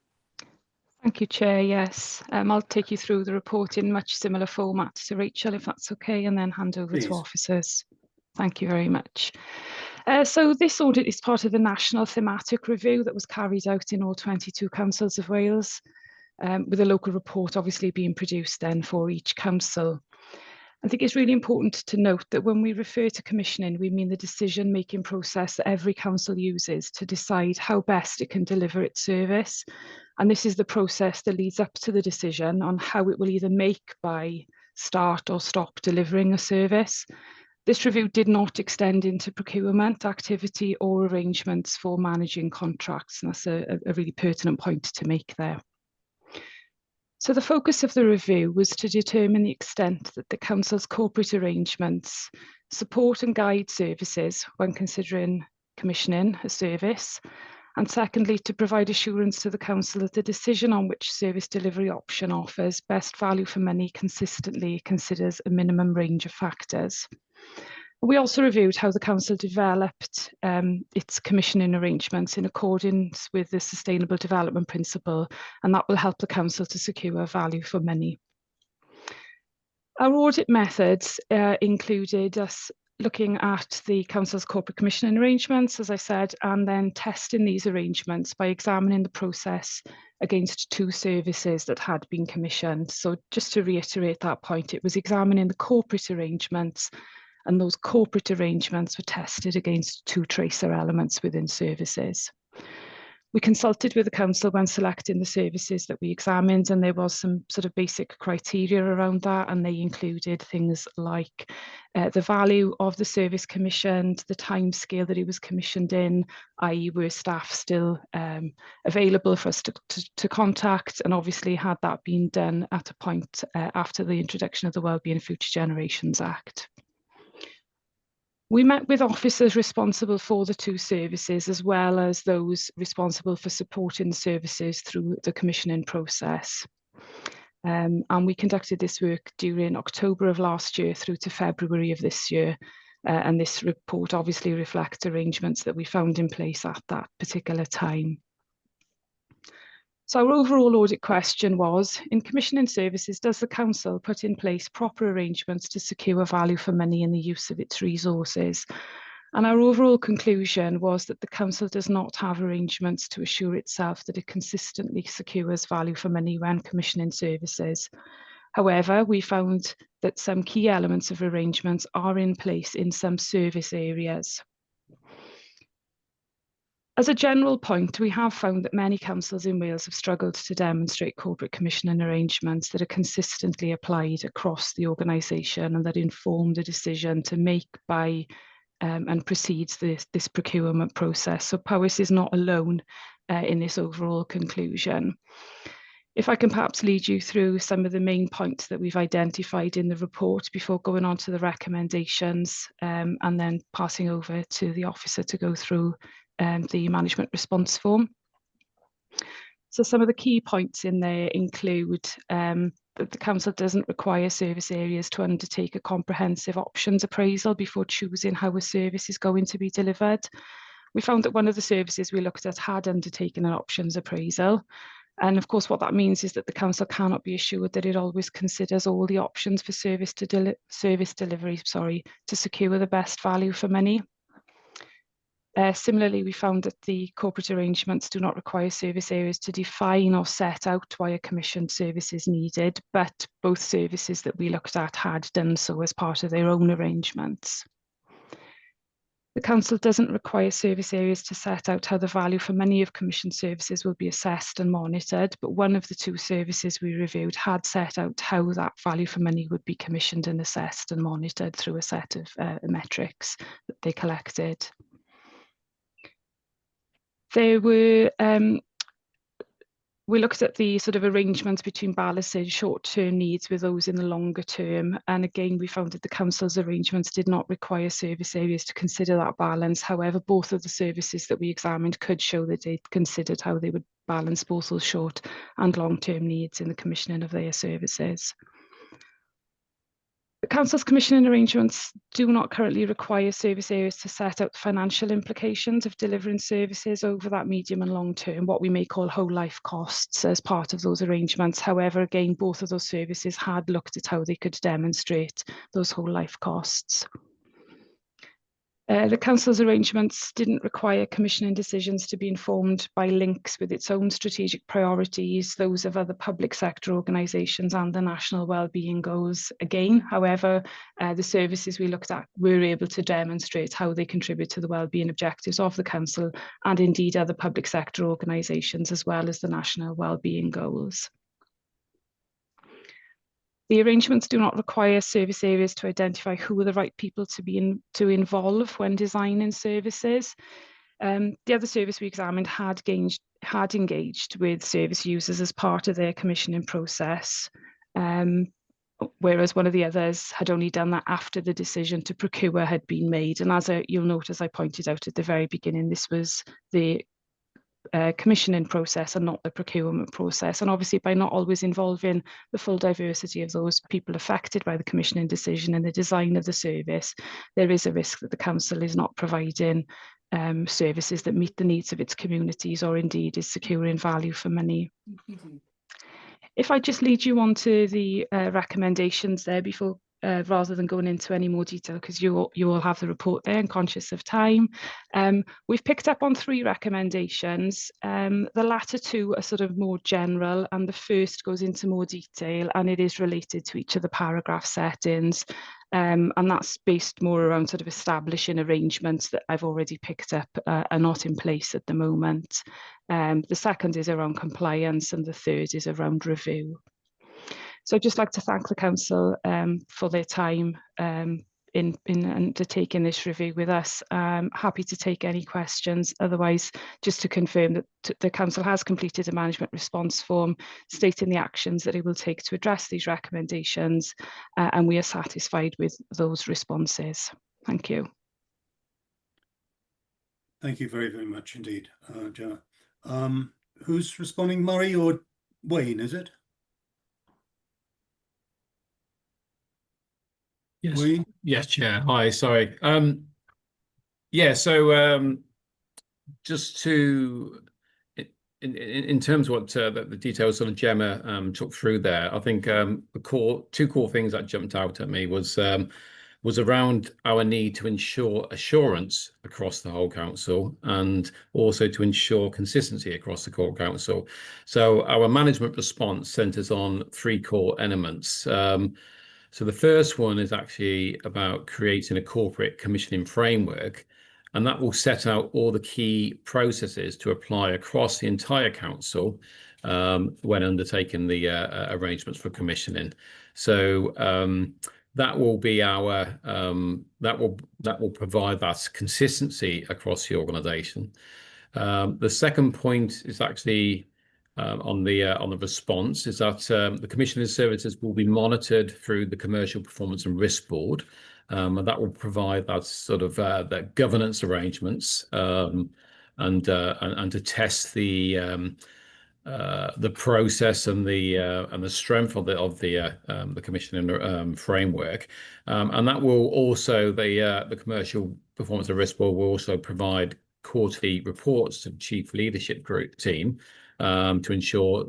[SPEAKER 14] Thank you, Chair. Yes, I'll take you through the report in much similar format to Rachel, if that's okay, and then hand over to officers. Thank you very much. So this audit is part of the national thematic review that was carried out in all 22 councils of Wales, with a local report obviously being produced then for each council. I think it's really important to note that when we refer to commissioning, we mean the decision-making process that every council uses to decide how best it can deliver its service. And this is the process that leads up to the decision on how it will either make, buy, start or stop delivering a service. This review did not extend into procurement activity or arrangements for managing contracts, and that's a really pertinent point to make there. So the focus of the review was to determine the extent that the council's corporate arrangements support and guide services when considering commissioning a service, and secondly, to provide assurance to the council that the decision on which service delivery option offers best value for money consistently considers a minimum range of factors. We also reviewed how the council developed its commissioning arrangements in accordance with the Sustainable Development Principle, and that will help the council to secure value for money. Our audit methods included us looking at the council's corporate commissioning arrangements, as I said, and then testing these arrangements by examining the process against 2 services that had been commissioned. So just to reiterate that point, it was examining the corporate arrangements, and those corporate arrangements were tested against 2 tracer elements within services. We consulted with the council when selecting the services that we examined, and there was some sort of basic criteria around that, and they included things like the value of the service commissioned, the time scale that it was commissioned in, i.e. were staff still available for us to contact, and obviously had that been done at a point after the introduction of the Wellbeing and Future Generations Act. We met with officers responsible for the 2 services, as well as those responsible for supporting the services through the commissioning process. And we conducted this work during October of last year through to February of this year. And this report obviously reflects arrangements that we found in place at that particular time. So our overall audit question was, in commissioning services, does the council put in place proper arrangements to secure value for money in the use of its resources? And our overall conclusion was that the council does not have arrangements to assure itself that it consistently secures value for money when commissioning services. However, we found that some key elements of arrangements are in place in some service areas. As a general point, we have found that many councils in Wales have struggled to demonstrate corporate commissioning arrangements that are consistently applied across the organisation and that inform the decision to make, buy and precedes this procurement process. So Powys is not alone in this overall conclusion. If I can perhaps lead you through some of the main points that we've identified in the report before going on to the recommendations, and then passing over to the officer to go through the management response form. So some of the key points in there include that the council doesn't require service areas to undertake a comprehensive options appraisal before choosing how a service is going to be delivered. We found that one of the services we looked at had undertaken an options appraisal. And of course, what that means is that the council cannot be assured that it always considers all the options for service delivery to secure the best value for money. Similarly, we found that the corporate arrangements do not require service areas to define or set out why a commissioned service is needed, but both services that we looked at had done so as part of their own arrangements. The council doesn't require service areas to set out how the value for money of commissioned services will be assessed and monitored, but one of the 2 services we reviewed had set out how that value for money would be commissioned and assessed and monitored through a set of metrics that they collected. There were, we looked at the sort of arrangements between balancing short-term needs with those in the longer term. And again, we found that the council's arrangements did not require service areas to consider that balance. However, both of the services that we examined could show that they considered how they would balance both those short and long-term needs in the commissioning of their services. The council's commissioning arrangements do not currently require service areas to set out the financial implications of delivering services over that medium and long term, what we may call whole life costs as part of those arrangements. However, again, both of those services had looked at how they could demonstrate those whole life costs. The Council's arrangements didn't require commissioning decisions to be informed by links with its own strategic priorities, those of other public sector organisations and the national wellbeing goals. Again, however, the services we looked at were able to demonstrate how they contribute to the wellbeing objectives of the Council and indeed other public sector organisations, as well as the national wellbeing goals. The arrangements do not require service areas to identify who are the right people to involve when designing services. The other service we examined had engaged with service users as part of their commissioning process, whereas one of the others had only done that after the decision to procure had been made. And as you'll note, as I pointed out at the very beginning, this was the commissioning process and not the procurement process. And obviously, by not always involving the full diversity of those people affected by the commissioning decision in the design of the service, there is a risk that the Council is not providing services that meet the needs of its communities, or indeed is securing value for money. If I just lead you on to the recommendations there before, rather than going into any more detail, because you all have the report there and conscious of time. We've picked up on 3 recommendations. The latter 2 are sort of more general, and the first goes into more detail, and it is related to each of the paragraph settings. And that's based more around sort of establishing arrangements that I've already picked up are not in place at the moment. The second is around compliance, and the third is around review. So I'd just like to thank the Council for their time in undertaking this review with us. Happy to take any questions. Otherwise, just to confirm that the Council has completed a management response form stating the actions that it will take to address these recommendations, and we are satisfied with those responses. Thank you.
[SPEAKER 2] Thank you very, very much indeed, Gemma. Who's responding, Murray or Wayne, is it?
[SPEAKER 13] Yes.
[SPEAKER 2] Wayne?
[SPEAKER 13] Yes, Chair. Hi, sorry. Yeah, so just to, in terms of what the details sort of Gemma took through there, I think the two core things that jumped out at me was around our need to ensure assurance across the whole council, and also to ensure consistency across the core council. So our management response centres on 3 core elements. So the first one is actually about creating a corporate commissioning framework, and that will set out all the key processes to apply across the entire council when undertaking the arrangements for commissioning. So that will be our that will provide that consistency across the organisation. The second point is actually on the response, is that the commissioning services will be monitored through the Commercial Performance and Risk Board, and that will provide that sort of the governance arrangements and to test the process and the strength of the commissioning framework, and that will also the Commercial Performance and Risk Board will also provide quarterly reports to the Chief Leadership Group team to ensure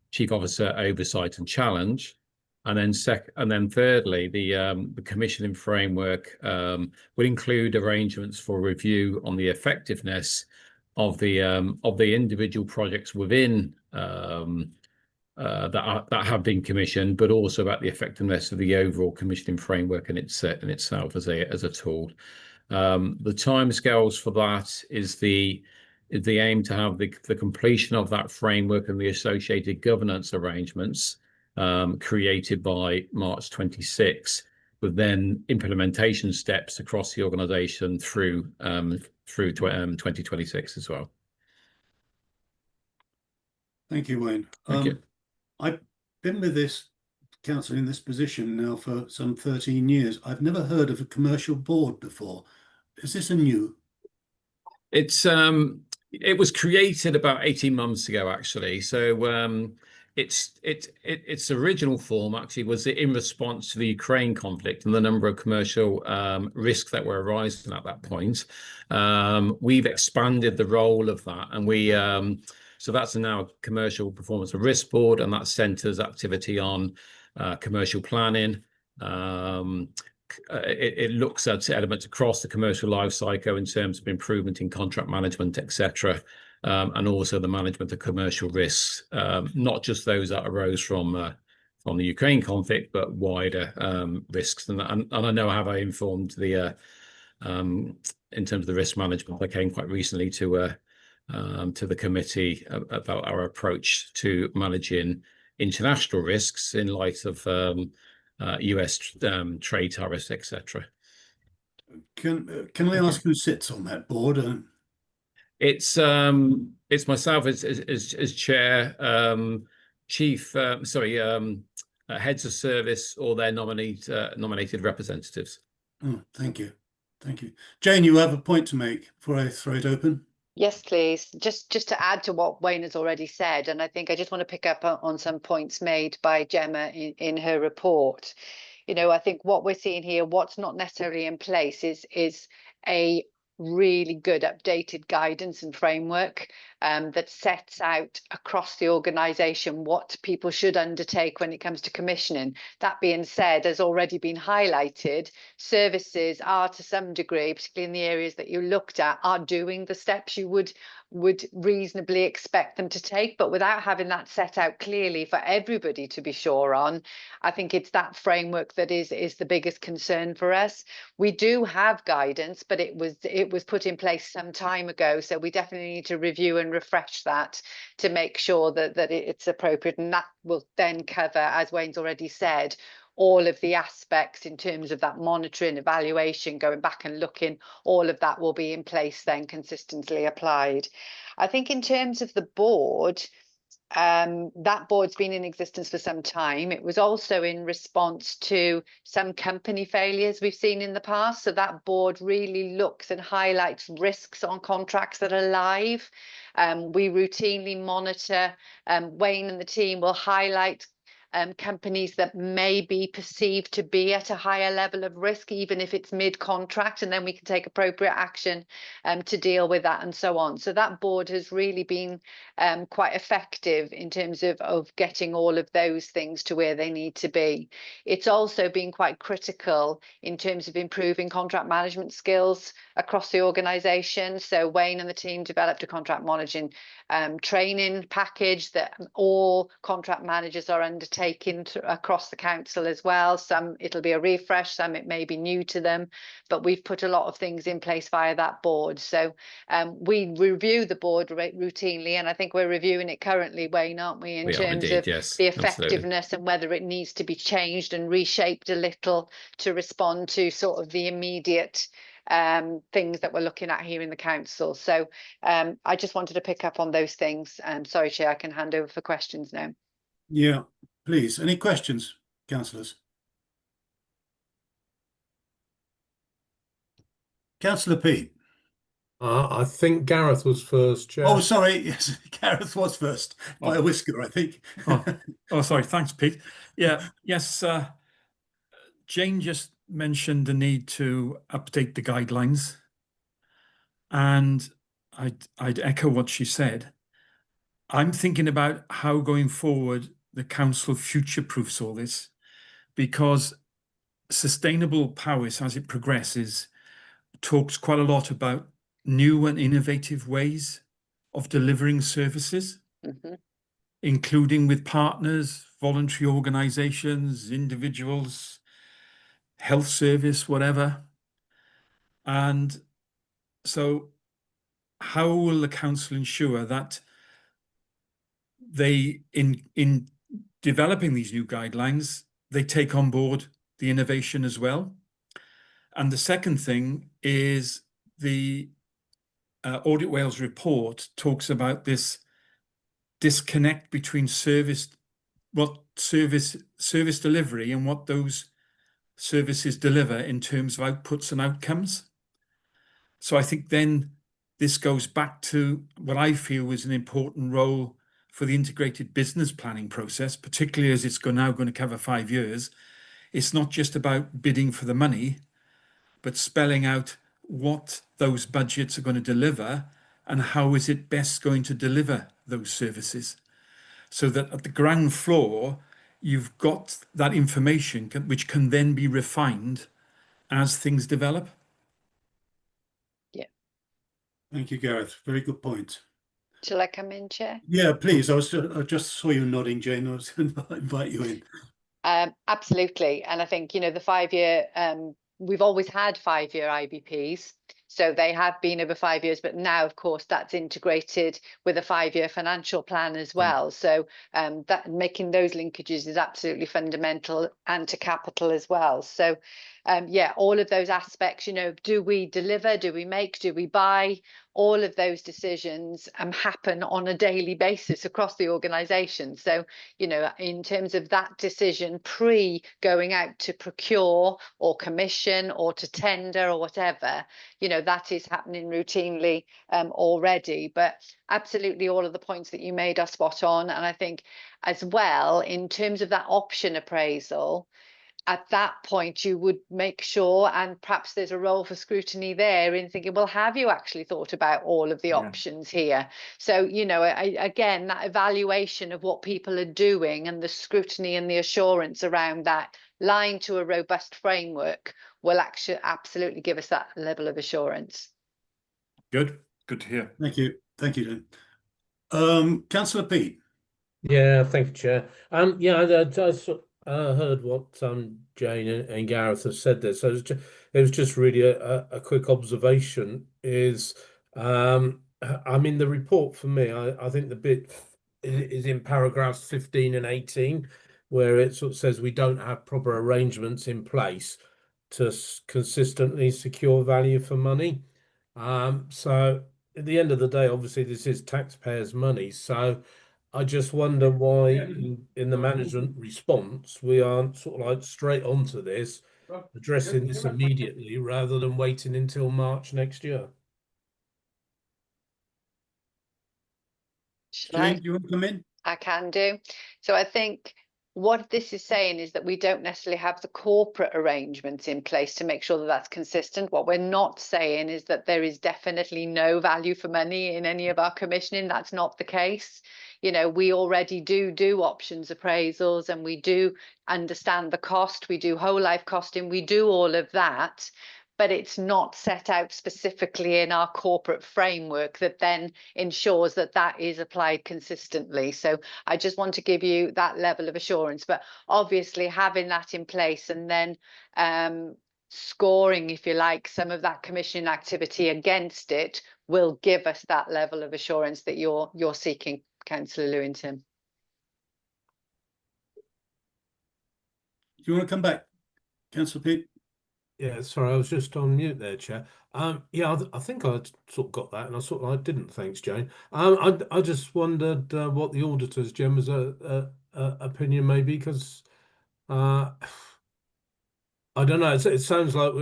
[SPEAKER 13] Chief Officer oversight and challenge. And then thirdly, the commissioning framework will include arrangements for review on the effectiveness of the individual projects within that have been commissioned, but also about the effectiveness of the overall commissioning framework in itself as a tool. The timescales for that is the aim to have the completion of that framework and the associated governance arrangements created by March 26, with then implementation steps across the organisation through 2026 as well.
[SPEAKER 2] Thank you, Wayne.
[SPEAKER 13] Thank you.
[SPEAKER 2] I've been with this council in this position now for some 13 years. I've never heard of a commercial board before. Is this a new?
[SPEAKER 13] It was created about 18 months ago, actually. So its original form actually was in response to the Ukraine conflict and the number of commercial risks that were arising at that point. We've expanded the role of that, and so that's now a Commercial Performance and Risk Board, and that centres activity on commercial planning, it looks at elements across the commercial life cycle in terms of improvement in contract management, etc., and also the management of commercial risks, not just those that arose from the Ukraine conflict, but wider risks. And I know how I informed the in terms of the risk management. I came quite recently to the committee about our approach to managing international risks in light of US trade tariffs, etc.
[SPEAKER 2] Can I ask who sits on that board?
[SPEAKER 13] It's myself as chair, chief, heads of service or their nominated representatives.
[SPEAKER 2] Oh, thank you. Thank you. Jane, you have a point to make before I throw it open?
[SPEAKER 7] Yes, please. Just to add to what Wayne has already said, and I think I just want to pick up on some points made by Gemma in her report. You know, I think what we're seeing here, what's not necessarily in place is a really good updated guidance and framework that sets out across the organisation what people should undertake when it comes to commissioning. That being said, as already been highlighted, services are to some degree, particularly in the areas that you looked at, are doing the steps you would reasonably expect them to take, but without having that set out clearly for everybody to be sure on, I think it's that framework that is the biggest concern for us. We do have guidance, but it was put in place some time ago, so we definitely need to review and refresh that to make sure that it's appropriate, and that will then cover, as Wayne's already said, all of the aspects in terms of that monitoring, evaluation, going back and looking, all of that will be in place then, consistently applied. I think in terms of the board, that board's been in existence for some time. It was also in response to some company failures we've seen in the past. So that board really looks and highlights risks on contracts that are live. We routinely monitor, Wayne and the team will highlight companies that may be perceived to be at a higher level of risk, even if it's mid-contract, and then we can take appropriate action to deal with that and so on. So that board has really been quite effective in terms of getting all of those things to where they need to be. It's also been quite critical in terms of improving contract management skills across the organisation. So Wayne and the team developed a contract managing training package that all contract managers are undertaking across the council as well. Some it'll be a refresh, some it may be new to them, but we've put a lot of things in place via that board. So we review the board routinely, and I think we're reviewing it currently, Wayne, aren't we, in terms of the effectiveness and whether it needs to be changed and reshaped a little to respond to sort of the immediate things that we're looking at here in the council. So I just wanted to pick up on those things. Sorry, Chair, I can hand over for questions now.
[SPEAKER 2] Yeah, please. Any questions, councillors? Councillor Peat.
[SPEAKER 6] I think Gareth was first, Chair.
[SPEAKER 2] Oh, sorry. Yes, Gareth was first by a whisker, I think.
[SPEAKER 15] Oh, sorry. Thanks, Pete. Yeah, yes. Jane just mentioned the need to update the guidelines, and I'd echo what she said. I'm thinking about how going forward the council future-proofs all this, because sustainable powers, as it progresses, talks quite a lot about new and innovative ways of delivering services, including with partners, voluntary organisations, individuals, health service, whatever. And so how will the council ensure that they, in developing these new guidelines, they take on board the innovation as well? And the second thing is the Audit Wales report talks about this disconnect between service delivery and what those services deliver in terms of outputs and outcomes. So I think then this goes back to what I feel was an important role for the integrated business planning process, particularly as it's now going to cover 5 years. It's not just about bidding for the money, but spelling out what those budgets are going to deliver and how is it best going to deliver those services. So that at the ground floor, you've got that information which can then be refined as things develop.
[SPEAKER 2] Thank you, Gareth. Very good point.
[SPEAKER 7] Shall I come in, Chair?
[SPEAKER 2] Yeah, please. I just saw you nodding, Jane. I was going to invite you in.
[SPEAKER 7] Absolutely. And I think, you know, the 5-year, we've always had 5-year IBPs. So they have been over 5 years, but now, of course, that's integrated with a 5-year financial plan as well. So that making those linkages is absolutely fundamental, and to capital as well. So yeah, all of those aspects, you know, do we deliver, do we make, do we buy? All of those decisions happen on a daily basis across the organisation. So, you know, in terms of that decision pre going out to procure or commission or to tender or whatever, you know, that is happening routinely already. But absolutely all of the points that you made are spot on. And I think as well, in terms of that option appraisal, at that point you would make sure, and perhaps there's a role for scrutiny there in thinking, well, have you actually thought about all of the options here? So, you know, again, that evaluation of what people are doing and the scrutiny and the assurance around that line to a robust framework will actually absolutely give us that level of assurance.
[SPEAKER 15] Good to hear.
[SPEAKER 2] Thank you. Thank you, Jane. Councillor Pete.
[SPEAKER 6] Yeah, thank you, Chair. Yeah, I heard what Jane and Gareth have said there. So it was just really a quick observation. Is I mean, the report for me, I think the bit is in paragraphs 15 and 18, where it sort of says we don't have proper arrangements in place to consistently secure value for money. So at the end of the day, obviously this is taxpayers' money. So I just wonder why in the management response, we aren't sort of like straight onto this, addressing this immediately rather than waiting until March next year.
[SPEAKER 2] Jane, do you want to come in?
[SPEAKER 7] I can do. So I think what this is saying is that we don't necessarily have the corporate arrangements in place to make sure that that's consistent. What we're not saying is that there is definitely no value for money in any of our commissioning. That's not the case. You know, we already do options appraisals, and we do understand the cost. We do whole life costing. We do all of that. But it's not set out specifically in our corporate framework that then ensures that that is applied consistently. So I just want to give you that level of assurance. But obviously having that in place and then scoring, if you like, some of that commissioning activity against it will give us that level of assurance that you're seeking, Councillor Lewington.
[SPEAKER 2] Do you want to come back, Councillor Pete?
[SPEAKER 6] Yeah, sorry, I was just on mute there, Chair. Yeah, I think I sort of got that, and I sort of like didn't. Thanks, Jane. I just wondered what the auditor's Gemma's opinion may be, because I don't know. It sounds like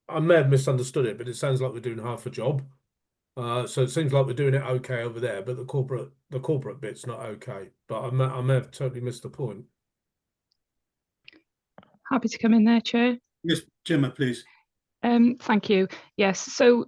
[SPEAKER 6] I may have misunderstood it, but it sounds like we're doing half a job. So it seems like we're doing it okay over there, but the corporate bit's not okay. But I may have totally missed the point.
[SPEAKER 14] Happy to come in there, Chair.
[SPEAKER 2] Yes, Gemma, please.
[SPEAKER 14] Thank you. Yes, so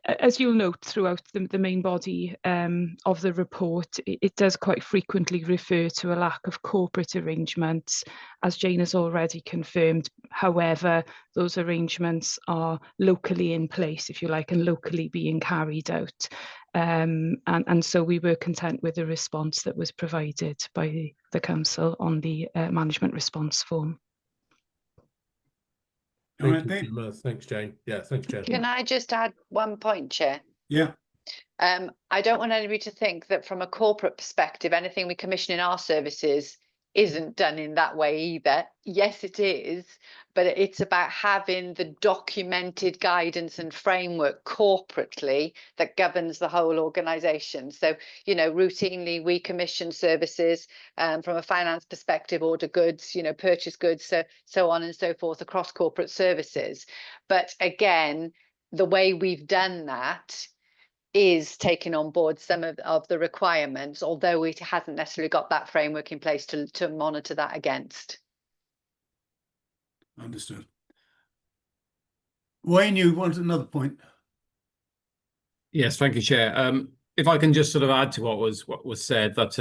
[SPEAKER 14] as you'll note throughout the main body of the report, it does quite frequently refer to a lack of corporate arrangements, as Jane has already confirmed. However, those arrangements are locally in place, if you like, and locally being carried out. And so we were content with the response that was provided by the Council on the management response form.
[SPEAKER 6] Thanks, Jane. Yeah, thanks, Chair.
[SPEAKER 7] Can I just add one point, Chair?
[SPEAKER 2] Yeah.
[SPEAKER 7] I don't want anybody to think that from a corporate perspective, anything we commission in our services isn't done in that way either. Yes, it is, but it's about having the documented guidance and framework corporately that governs the whole organisation. So, you know, routinely we commission services from a finance perspective, order goods, you know, purchase goods, so on and so forth across corporate services. But again, the way we've done that is taking on board some of the requirements, although it hasn't necessarily got that framework in place to monitor that against.
[SPEAKER 2] Understood. Wayne, you wanted another point?
[SPEAKER 13] Yes, thank you, Chair. If I can just sort of add to what was said, that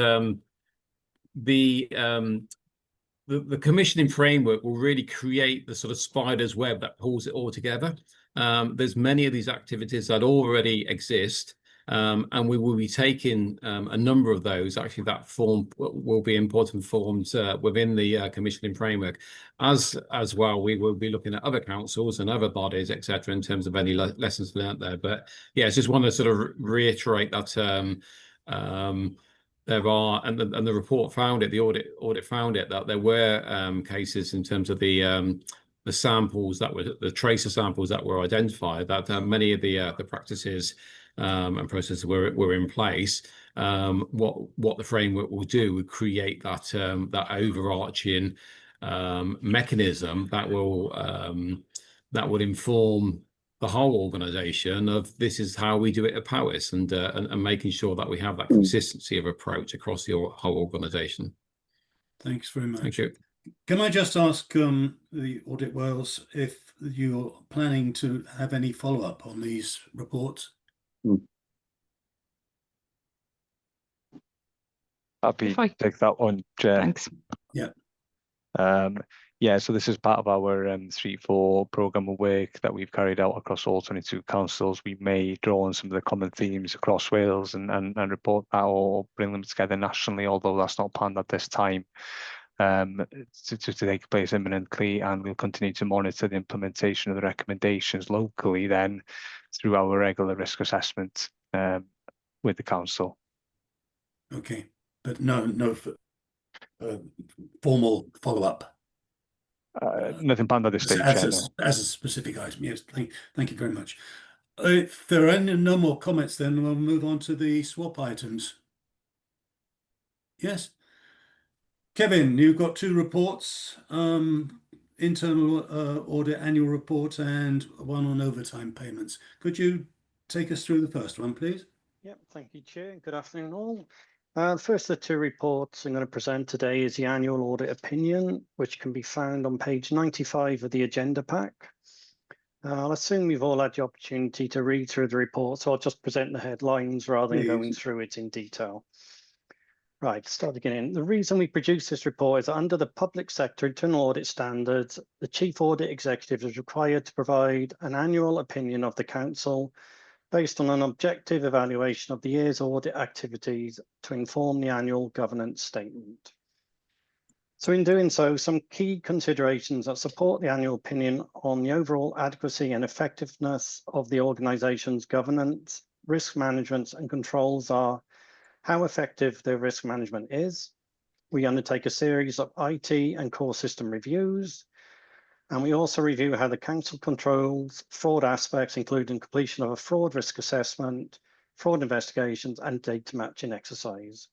[SPEAKER 13] the commissioning framework will really create the sort of spider's web that pulls it all together. There's many of these activities that already exist, and we will be taking a number of those. Actually, that form will be important forms within the commissioning framework. As well, we will be looking at other councils and other bodies, etc., in terms of any lessons learned there. But yeah, I just want to sort of reiterate that there are, and the report found it, the audit found it, that there were cases in terms of the samples that were the tracer samples that were identified, that many of the practices and processes were in place. What the framework will do would create that that overarching mechanism that would inform the whole organisation of this is how we do it at Powys, and making sure that we have that consistency of approach across the whole organisation.
[SPEAKER 2] Thanks very much.
[SPEAKER 13] Thank you.
[SPEAKER 2] Can I just ask the Audit Wales if you're planning to have any follow-up on these reports?
[SPEAKER 3] Happy to take that one, Chair.
[SPEAKER 14] Thanks.
[SPEAKER 2] Yeah.
[SPEAKER 3] Yeah, so this is part of our 3-4 programme of work that we've carried out across all 22 councils. We may draw on some of the common themes across Wales and report that, or bring them together nationally, although that's not planned at this time, to take place imminently. And we'll continue to monitor the implementation of the recommendations locally then through our regular risk assessment with the council.
[SPEAKER 2] Okay, but no formal follow-up.
[SPEAKER 3] Nothing planned at this stage.
[SPEAKER 2] As a specific item, yes. Thank you very much. If there are no more comments, then we'll move on to the swap items. Yes. Kevin, you've got 2 reports, internal audit annual report and one on overtime payments. Could you take us through the first one, please?
[SPEAKER 16] Yep, thank you, Chair. Good afternoon, all. The first of the 2 reports I'm going to present today is the annual audit opinion, which can be found on page 95 of the agenda pack. I'll assume you've all had the opportunity to read through the report, so I'll just present the headlines rather than going through it in detail. Right, start beginning. The reason we produce this report is that under the public sector internal audit standards, the Chief Audit Executive is required to provide an annual opinion of the Council based on an objective evaluation of the year's audit activities to inform the annual governance statement. So in doing so, some key considerations that support the annual opinion on the overall adequacy and effectiveness of the organisation's governance, risk management and controls are how effective their risk management is. We undertake a series of IT and core system reviews, and we also review how the Council controls fraud aspects, including completion of a fraud risk assessment, fraud investigations, and data matching exercise.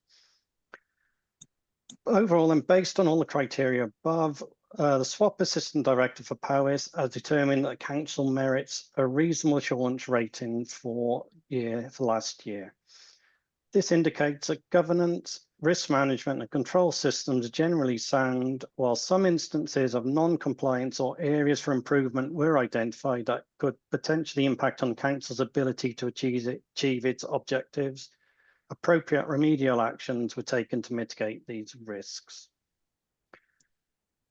[SPEAKER 16] Overall, and based on all the criteria above, the Swap Assistant Director for Powys has determined that Council merits a reasonable assurance rating for last year. This indicates that governance, risk management and control systems are generally sound, while some instances of non-compliance or areas for improvement were identified that could potentially impact on Council's ability to achieve its objectives. Appropriate remedial actions were taken to mitigate these risks.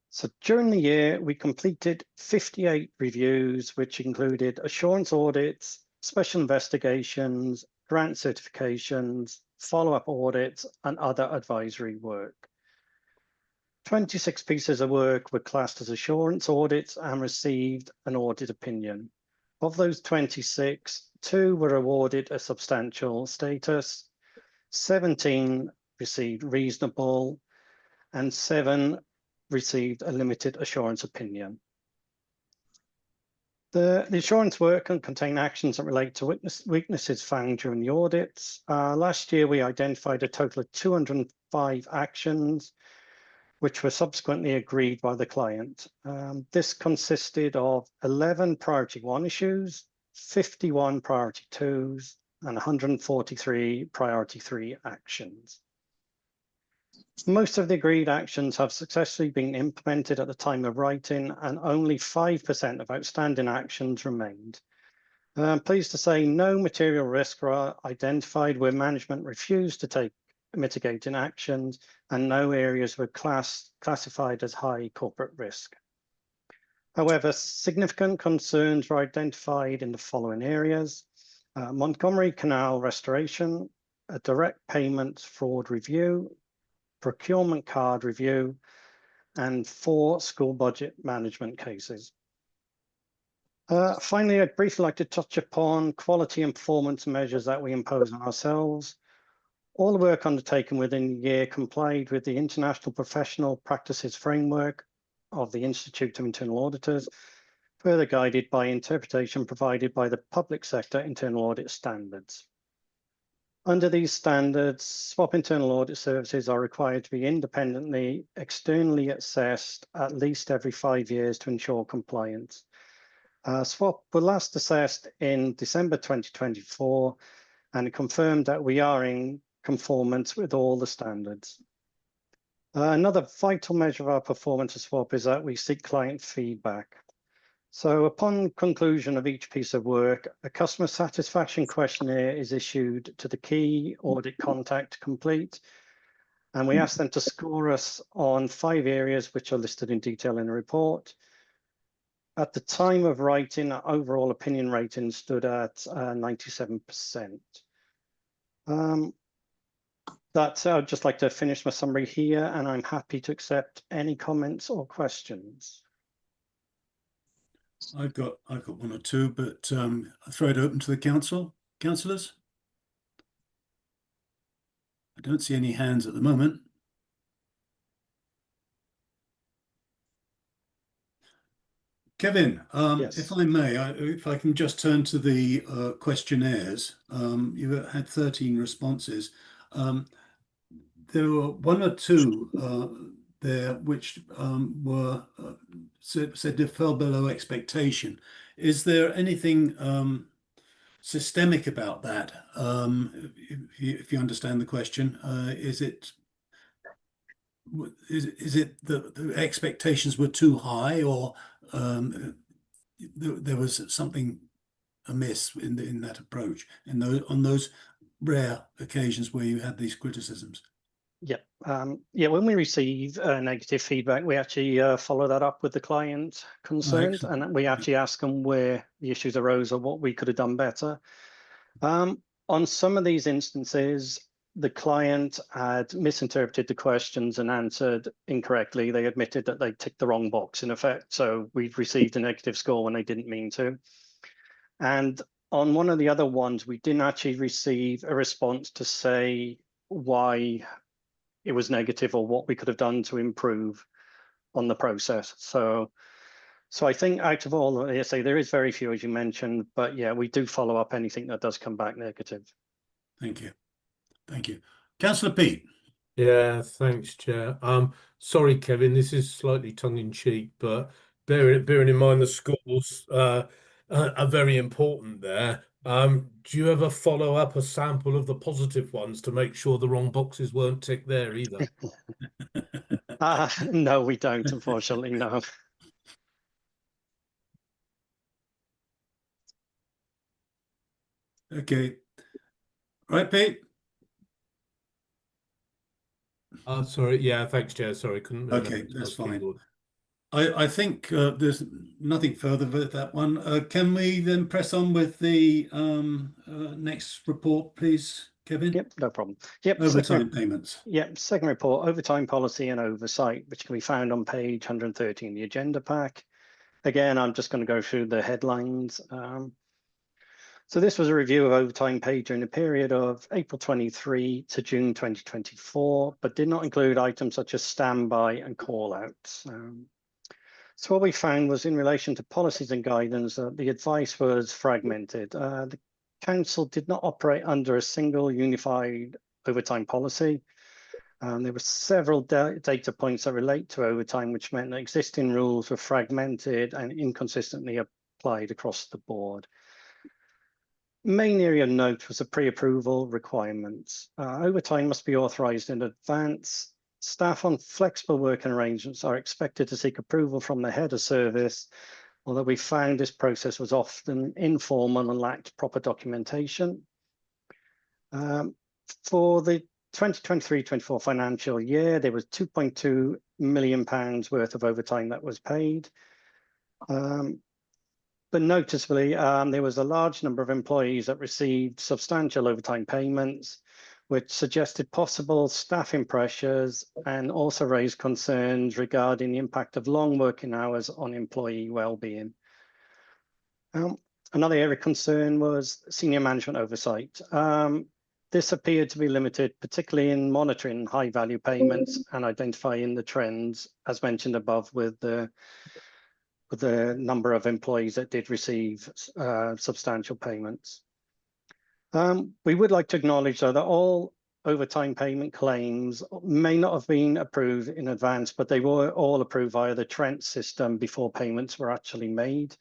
[SPEAKER 16] So during the year, we completed 58 reviews, which included assurance audits, special investigations, grant certifications, follow-up audits, and other advisory work. 26 pieces of work were classed as assurance audits and received an audit opinion. Of those 26, 2 were awarded a substantial status, 17 received reasonable, and 7 received a limited assurance opinion. The assurance work can contain actions that relate to weaknesses found during the audits. Last year, we identified a total of 205 actions, which were subsequently agreed by the client. This consisted of 11 priority 1 issues, 51 priority 2s, and 143 priority 3 actions. Most of the agreed actions have successfully been implemented at the time of writing, and only 5% of outstanding actions remained. I'm pleased to say no material risks were identified where management refused to take mitigating actions, and no areas were classified as high corporate risk. However, significant concerns were identified in the following areas: Montgomery Canal restoration, a direct payment fraud review, procurement card review, and 4 school budget management cases. Finally, I'd briefly like to touch upon quality and performance measures that we impose on ourselves. All the work undertaken within the year complied with the International Professional Practices Framework of the Institute of Internal Auditors, further guided by interpretation provided by the public sector internal audit standards. Under these standards, SWAP internal audit services are required to be independently, externally assessed at least every 5 years to ensure compliance. SWAP were last assessed in December 2024, and it confirmed that we are in conformance with all the standards. Another vital measure of our performance at SWAP is that we seek client feedback. So upon conclusion of each piece of work, a customer satisfaction questionnaire is issued to the key audit contact to complete, and we ask them to score us on 5 areas which are listed in detail in the report. At the time of writing, our overall opinion rating stood at 97%. I'd just like to finish my summary here, and I'm happy to accept any comments or questions.
[SPEAKER 2] I've got 1 or 2, but I'll throw it open to the councillors. I don't see any hands at the moment. Kevin,
[SPEAKER 16] Yes.
[SPEAKER 2] if I may, if I can just turn to the questionnaires. You had 13 responses. There were 1 or 2 there which were said they fell below expectation. Is there anything systemic about that? If you understand the question, is it that the expectations were too high, or there was something amiss in that approach, on those rare occasions where you had these criticisms?
[SPEAKER 16] Yeah, when we receive negative feedback, we actually follow that up with the client concerned, and we actually ask them where the issues arose or what we could have done better. On some of these instances, the client had misinterpreted the questions and answered incorrectly. They admitted that they ticked the wrong box, in effect. So we've received a negative score when they didn't mean to. And on one of the other ones, we didn't actually receive a response to say why it was negative or what we could have done to improve on the process. So I think out of all, I say there is very few, as you mentioned, but yeah, we do follow up anything that does come back negative.
[SPEAKER 2] Thank you. Thank you. Councillor Peat.
[SPEAKER 6] Yeah, thanks, Chair. Sorry, Kevin, this is slightly tongue-in-cheek, but bearing in mind the scores are very important there. Do you ever follow up a sample of the positive ones to make sure the wrong boxes weren't ticked there either?
[SPEAKER 16] No, we don't, unfortunately, no.
[SPEAKER 2] Okay. Right, Pete?
[SPEAKER 6] Sorry, yeah, thanks, Chair. Sorry, couldn't.
[SPEAKER 2] Okay, that's fine. I think there's nothing further with that one. Can we then press on with the next report, please, Kevin?
[SPEAKER 16] Yep, no problem. Yep,
[SPEAKER 2] overtime payments.
[SPEAKER 16] Yep, second report, overtime policy and oversight, which can be found on page 130 in the agenda pack. Again, I'm just going to go through the headlines. So this was a review of overtime paid during the period of April 23 to June 2024, but did not include items such as standby and call-outs. So what we found was, in relation to policies and guidance, the advice was fragmented. The council did not operate under a single unified overtime policy. There were several data points that relate to overtime, which meant that existing rules were fragmented and inconsistently applied across the board. Main area of note was the pre-approval requirements. Overtime must be authorised in advance. Staff on flexible working arrangements are expected to seek approval from the head of service, although we found this process was often informal and lacked proper documentation. For the 2023-24 financial year, there was £2.2 million worth of overtime that was paid. But noticeably, there was a large number of employees that received substantial overtime payments, which suggested possible staffing pressures and also raised concerns regarding the impact of long working hours on employee well-being. Another area of concern was senior management oversight. This appeared to be limited, particularly in monitoring high-value payments and identifying the trends, as mentioned above, with the number of employees that did receive substantial payments. We would like to acknowledge, though, that all overtime payment claims may not have been approved in advance, but they were all approved via the Trent system before payments were actually made.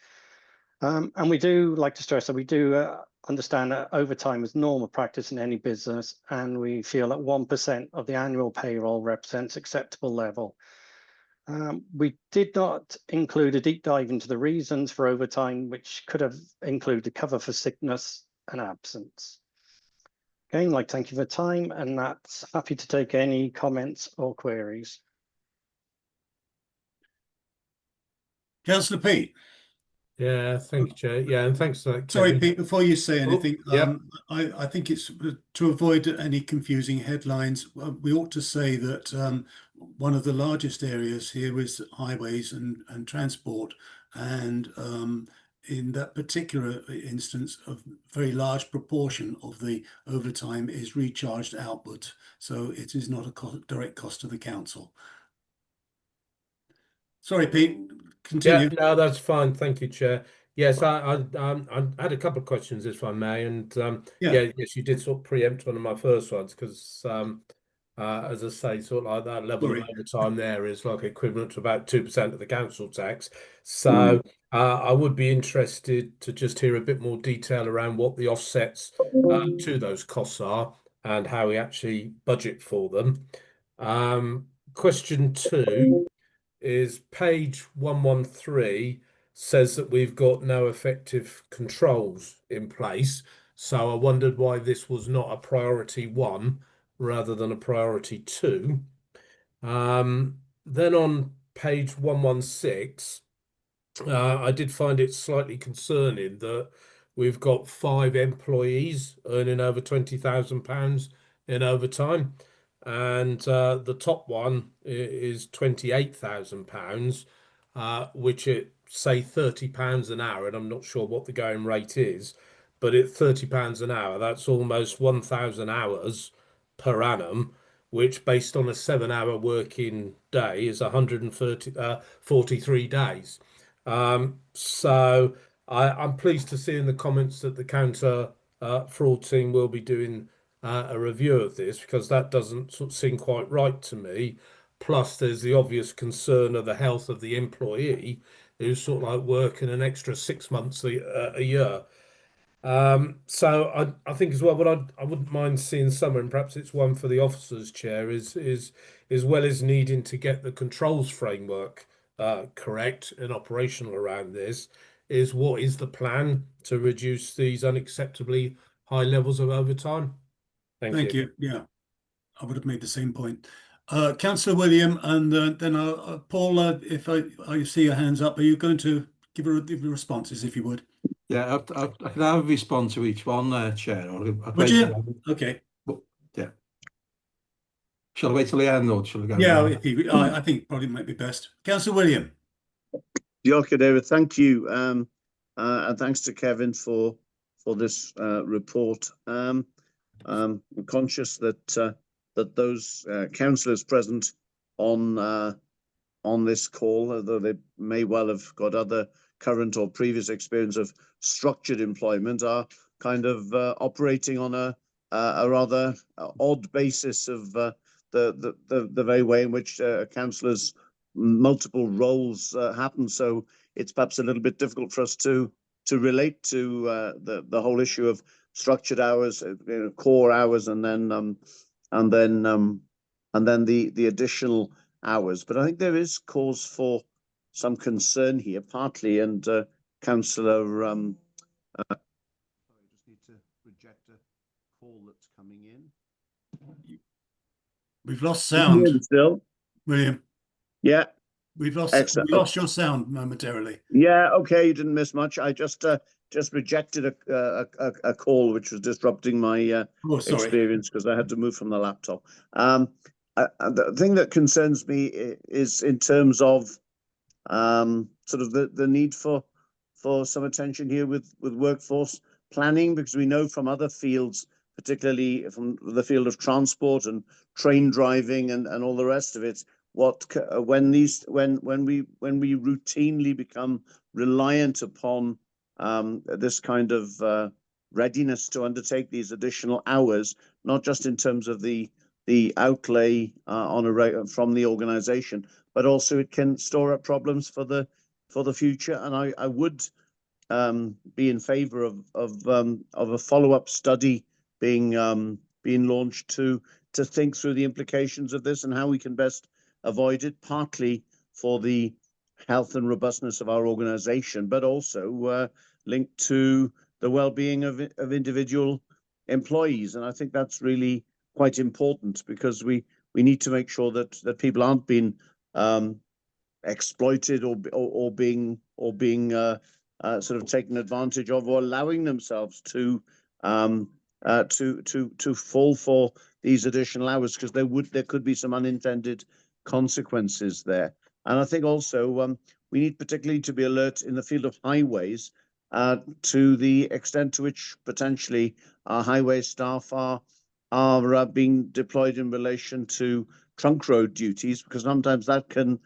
[SPEAKER 16] And we do like to stress that we do understand that overtime is normal practice in any business, and we feel that 1% of the annual payroll represents acceptable level. We did not include a deep dive into the reasons for overtime, which could have included cover for sickness and absence. Again, thank you for the time, and that's happy to take any comments or queries.
[SPEAKER 2] Councillor Pete.
[SPEAKER 6] Yeah, thank you, Chair. Yeah, and thanks for that,
[SPEAKER 2] Sorry,
[SPEAKER 6] Kevin.
[SPEAKER 2] Pete, before you say anything,
[SPEAKER 6] yeah.
[SPEAKER 2] I think it's to avoid any confusing headlines, we ought to say that one of the largest areas here is highways and transport. And in that particular instance, a very large proportion of the overtime is recharged output. So it is not a direct cost to the council. Sorry, Pete, continue.
[SPEAKER 6] Yeah, no, that's fine. Thank you, Chair. Yes, I had a couple of questions, if I may, and yes, you did sort of preempt one of my first ones because, as I say, sort of like that level of overtime there is like equivalent to about 2% of the council tax. So I would be interested to just hear a bit more detail around what the offsets to those costs are and how we actually budget for them. Question 2 is page 113 says that we've got no effective controls in place. So I wondered why this was not a priority 1 rather than a priority 2. Then on page 116, I did find it slightly concerning that we've got 5 employees earning over £20,000 in overtime. And the top one is £28,000, which at say £30 an hour, and I'm not sure what the going rate is, but at £30 an hour, that's almost 1,000 hours per annum, which based on a 7-hour working day is 143 days. So I'm pleased to see in the comments that the counter fraud team will be doing a review of this, because that doesn't sort of seem quite right to me. Plus, there's the obvious concern of the health of the employee who's sort of like working an extra 6 months a year. So I think as well, but I wouldn't mind seeing some, and perhaps it's one for the officers, Chair, is as well as needing to get the controls framework correct and operational around this, is what is the plan to reduce these unacceptably high levels of overtime? Thank you.
[SPEAKER 2] Yeah, I would have made the same point. Councillor William, and then Paul, if I see your hands up, are you going to give responses, if you would?
[SPEAKER 17] Yeah, I can have a response to each one, Chair.
[SPEAKER 2] Would you? Okay.
[SPEAKER 17] Yeah. Shall I wait till the end, or shall I go?
[SPEAKER 2] Yeah, I think probably might be best. Councillor William.
[SPEAKER 9] Diolch, David. Thank you, and thanks to Kevin for this report. I'm conscious that those councillors present on this call, although they may well have got other current or previous experience of structured employment, are kind of operating on a rather odd basis of the very way in which councillors' multiple roles happen. So it's perhaps a little bit difficult for us to relate to the whole issue of structured hours, core hours, and then the additional hours. But I think there is cause for some concern here, partly, and Councillor, sorry, I just need to reject a call that's coming in.
[SPEAKER 2] We've lost
[SPEAKER 9] Can you hear
[SPEAKER 2] sound,
[SPEAKER 9] me still?
[SPEAKER 2] William.
[SPEAKER 9] Yeah,
[SPEAKER 2] We've
[SPEAKER 9] excellent.
[SPEAKER 2] lost your sound momentarily.
[SPEAKER 9] Yeah, okay, you didn't miss much. I just rejected a call which was disrupting my
[SPEAKER 2] Oh, sorry.
[SPEAKER 9] experience because I had to move from the laptop. The thing that concerns me is in terms of sort of the need for some attention here with workforce planning, because we know from other fields, particularly from the field of transport and train driving and all the rest of it, when we routinely become reliant upon this kind of readiness to undertake these additional hours, not just in terms of the outlay from the organization, but also it can store up problems for the future. And I would be in favour of a follow-up study being launched to think through the implications of this and how we can best avoid it, partly for the health and robustness of our organisation, but also linked to the well-being of individual employees. And I think that's really quite important, because we need to make sure that people aren't being exploited or being sort of taken advantage of, or allowing themselves to fall for these additional hours, because there could be some unintended consequences there. And I think also we need particularly to be alert in the field of highways to the extent to which potentially our highway staff are being deployed in relation to trunk road duties, because sometimes that can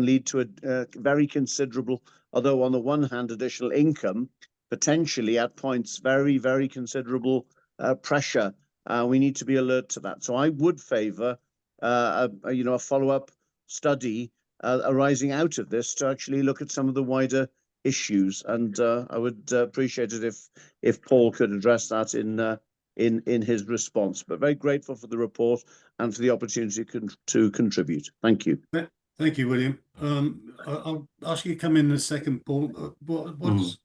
[SPEAKER 9] lead to a very considerable, although on the one hand additional income, potentially at points very, very considerable pressure. We need to be alert to that. So I would favour a follow-up study arising out of this to actually look at some of the wider issues, and I would appreciate it if Paul could address that in his response. But very grateful for the report and for the opportunity to contribute. Thank you.
[SPEAKER 2] Thank you, William. I'll ask you to come in a second, Paul. What's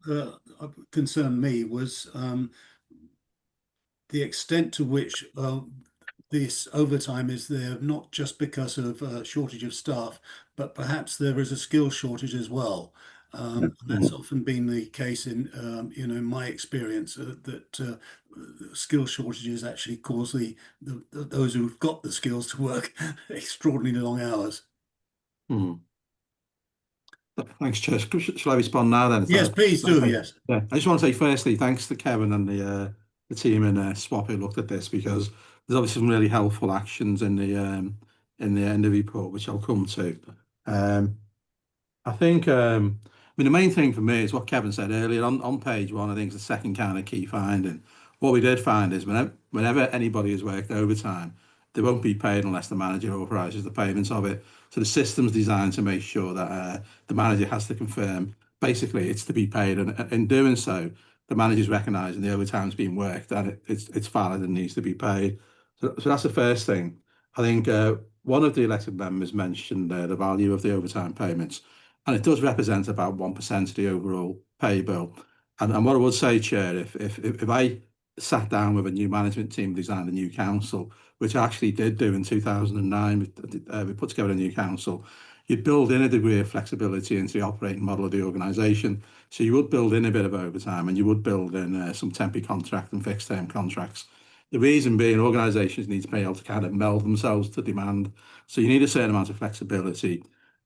[SPEAKER 2] concerned me was the extent to which this overtime is there, not just because of shortage of staff, but perhaps there is a skill shortage as well. And that's often been the case in my experience, that skill shortages actually cause those who've got the skills to work extraordinarily long hours.
[SPEAKER 17] Thanks, Chair. Shall I respond now then?
[SPEAKER 2] Yes, please do.
[SPEAKER 17] Okay.
[SPEAKER 2] Yes.
[SPEAKER 17] Yeah, I just want to say firstly, thanks to Kevin and the team in SWAP who looked at this, because there's obviously some really helpful actions in the report, which I'll come to. I think the main thing for me is what Kevin said earlier on page 1. I think is the second kind of key finding. What we did find is whenever anybody has worked overtime, they won't be paid unless the manager authorises the payments of it. So the system's designed to make sure that the manager has to confirm, basically it's to be paid, and in doing so, the manager's recognising the overtime's being worked and it's valid and needs to be paid. So that's the first thing. I think one of the elected members mentioned the value of the overtime payments, and it does represent about 1% of the overall pay bill. And what I would say, Chair, if I sat down with a new management team, designed a new council, which I actually did do in 2009, we put together a new council, you'd build in a degree of flexibility into the operating model of the organisation. So you would build in a bit of overtime, and you would build in some temporary contract and fixed term contracts. The reason being, organisations need to be able to kind of meld themselves to demand. So you need a certain amount of flexibility.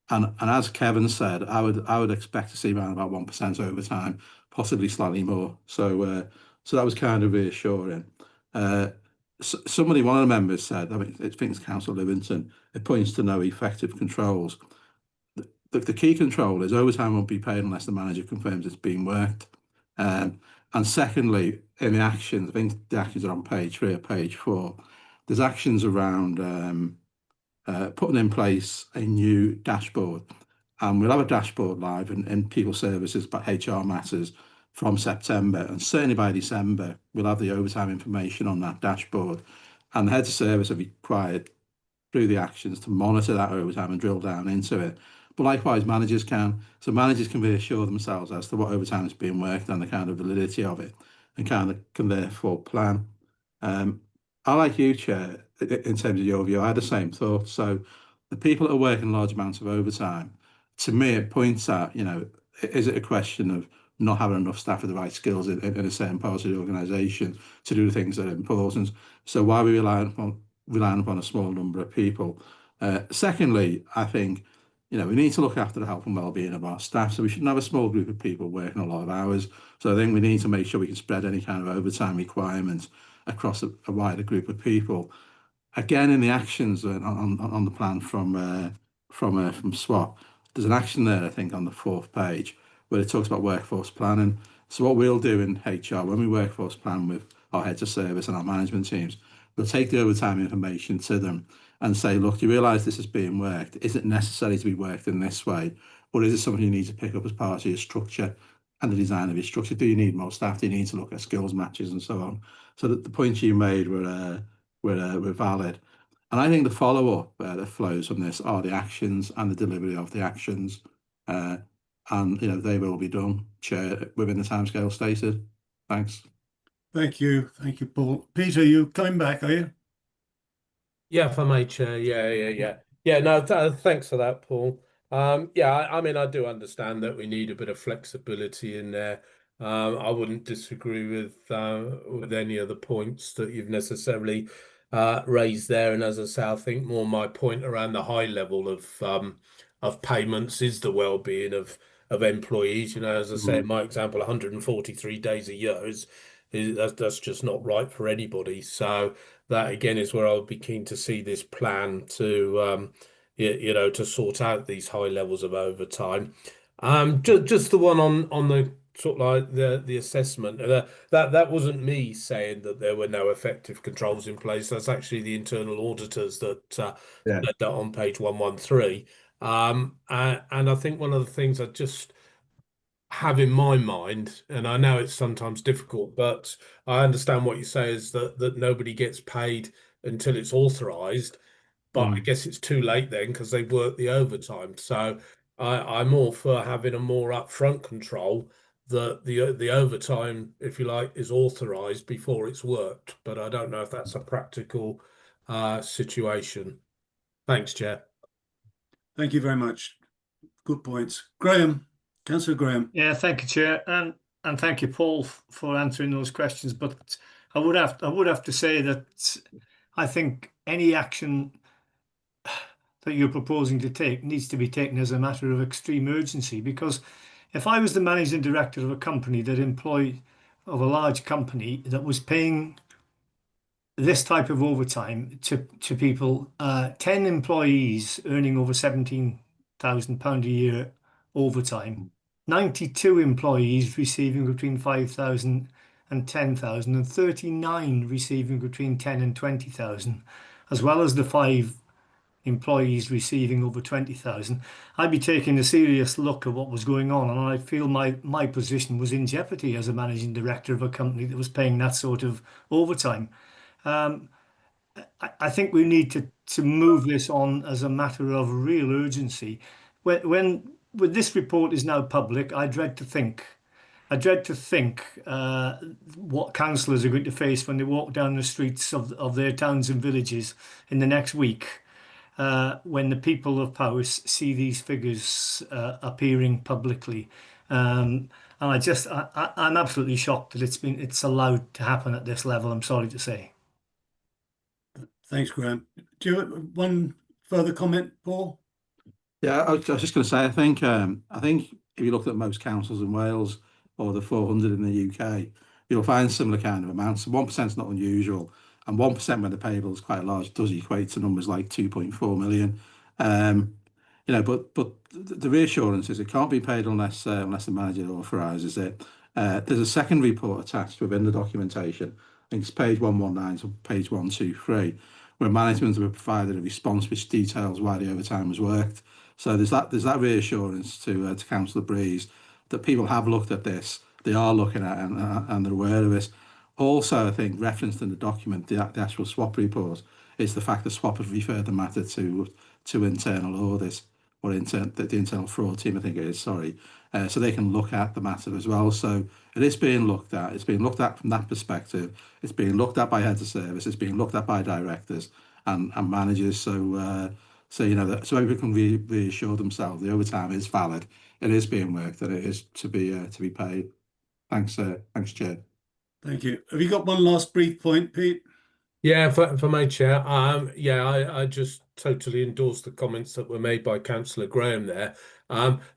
[SPEAKER 17] And as Kevin said, I would expect to see around about 1% over time, possibly slightly more. So that was kind of reassuring. One of the members said, I think it's Councillor Livington, it points to no effective controls. The key control is overtime won't be paid unless the manager confirms it's being worked. And secondly, in the actions, I think the actions are on page 3 or page 4. There's actions around putting in place a new dashboard, and we'll have a dashboard live in people services but HR matters from September, and certainly by December we'll have the overtime information on that dashboard, and the heads of service are required through the actions to monitor that overtime and drill down into it. But likewise managers can, so managers can reassure themselves as to what overtime is being worked and the kind of validity of it, and kind of can therefore plan. I, like you, Chair, in terms of your view, I had the same thought. So the people that are working large amounts of overtime, to me, it points at, is it a question of not having enough staff with the right skills in a certain part of the organisation to do the things that are important? So why are we relying upon a small number of people? Secondly, I think, we need to look after the health and well-being of our staff. So we shouldn't have a small group of people working a lot of hours. So I think we need to make sure we can spread any kind of overtime requirements across a wider group of people. Again, in the actions on the plan from SWAP, there's an action there, I think, on the 4th page where it talks about workforce planning. So what we'll do in HR when we workforce plan with our heads of service and our management teams, we'll take the overtime information to them and say, look, do you realise this is being worked? Is it necessary to be worked in this way? Or is it something you need to pick up as part of your structure and the design of your structure? Do you need more staff? Do you need to look at skills matches and so on? So the points you made were valid. And I think the follow-up that flows from this are the actions and the delivery of the actions. And they will be done, Chair, within the timescale stated. Thanks.
[SPEAKER 2] Thank you, Paul. Peter, you coming back, are you?
[SPEAKER 6] Yeah, if I may, Chair. Yeah. No, thanks for that, Paul. I mean, I do understand that we need a bit of flexibility in there. I wouldn't disagree with any of the points that you've necessarily raised there. And as I say, I think more my point around the high level of payments is the well-being of employees. As I say, in my example, 143 days a year that's just not right for anybody. So that again is where I would be keen to see this plan to to sort out these high levels of overtime. Just the one on the sort of like the assessment. That wasn't me saying that there were no effective controls in place. That's actually the internal auditors that said that on page 113. And I think one of the things I just have in my mind, and I know it's sometimes difficult, but I understand what you say is that nobody gets paid until it's authorised. But I guess it's too late then because they've worked the overtime. So I'm all for having a more upfront control that the overtime, if you like, is authorised before it's worked. But I don't know if that's a practical situation. Thanks, Chair.
[SPEAKER 2] Thank you very much. Good points. Graham, Councillor Graham.
[SPEAKER 10] Yeah, thank you, Chair, and thank you, Paul, for answering those questions. But I would have to say that I think any action that you're proposing to take needs to be taken as a matter of extreme urgency, because if I was the managing director of a company of a large company that was paying this type of overtime to people, 10 employees earning over £17,000 a year overtime, 92 employees receiving between 5,000 and 10,000, and 39 receiving between 10 and 20,000, as well as the 5 employees receiving over 20,000, I'd be taking a serious look at what was going on, and I feel my position was in jeopardy as a managing director of a company that was paying that sort of overtime. I think we need to move this on as a matter of real urgency. When this report is now public, I dread to think what councillors are going to face when they walk down the streets of their towns and villages in the next week. When the people of Powys see these figures appearing publicly, and I'm absolutely shocked that it's allowed to happen at this level. I'm sorry to say.
[SPEAKER 2] Thanks, Graham. Do you have one further comment, Paul?
[SPEAKER 17] Yeah, I was just going to say, I think if you look at most councils in Wales or the 400 in the UK, you'll find similar kind of amounts. 1% is not unusual, and 1% when the payable is quite large does equate to numbers like 2.4 million. But the reassurance is it can't be paid unless the manager authorises it. There's a second report attached within the documentation. I think it's page 119 to page 123, where management have provided a response which details why the overtime was worked. So there's that reassurance to Councillor Breeze that people have looked at this, they are looking at it, and they're aware of this. Also, I think referenced in the document, the actual SWAP report, is the fact that SWAP have referred the matter to internal audit. or the internal fraud team, I think it is, sorry. So they can look at the matter as well. So it is being looked at. It's being looked at from that perspective. It's being looked at by heads of service. It's being looked at by directors and managers. So you know that so everyone can reassure themselves the overtime is valid. It is being worked and it is to be paid. Thanks, Chair.
[SPEAKER 2] Thank you. Have you got one last brief point, Pete?
[SPEAKER 6] Yeah, for my chair, yeah, I just totally endorse the comments that were made by Councillor Graham there.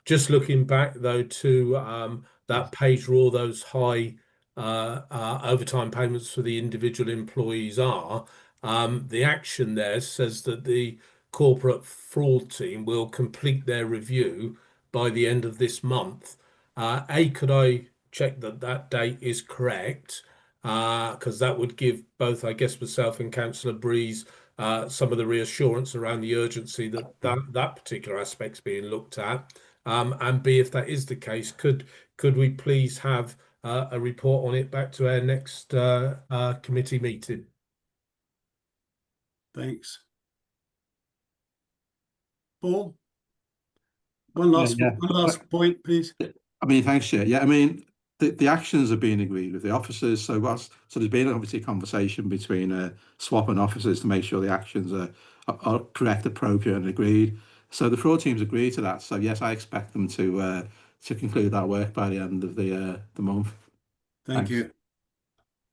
[SPEAKER 6] Just looking back though to that page where all those high overtime payments for the individual employees are, the action there says that the corporate fraud team will complete their review by the end of this month. Could I check that that date is correct? Because that would give both, I guess, myself and Councillor Breeze some of the reassurance around the urgency that particular aspect's being looked at. And B, if that is the case, could we please have a report on it back to our next committee meeting?
[SPEAKER 2] Thanks. Paul? One last point, please.
[SPEAKER 17] I mean, thanks, Chair. Yeah, I mean, the actions are being agreed with the officers. So there's been obviously a conversation between SWAP and officers to make sure the actions are correct, appropriate, and agreed. So the fraud teams agreed to that. So yes, I expect them to conclude that work by the end of the month.
[SPEAKER 2] Thank you.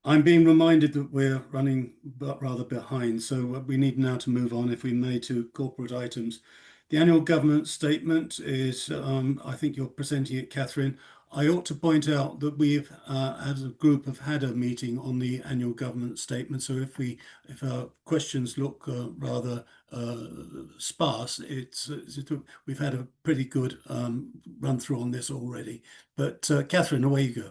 [SPEAKER 2] I'm being reminded that we're running rather behind, so we need now to move on, if we may, to corporate items. The annual governance statement is, I think you're presenting it, Catherine. I ought to point out that we've, as a group, have had a meeting on the annual governance statement. So if our questions look rather sparse, we've had a pretty good run through on this already. But Catherine, away you go.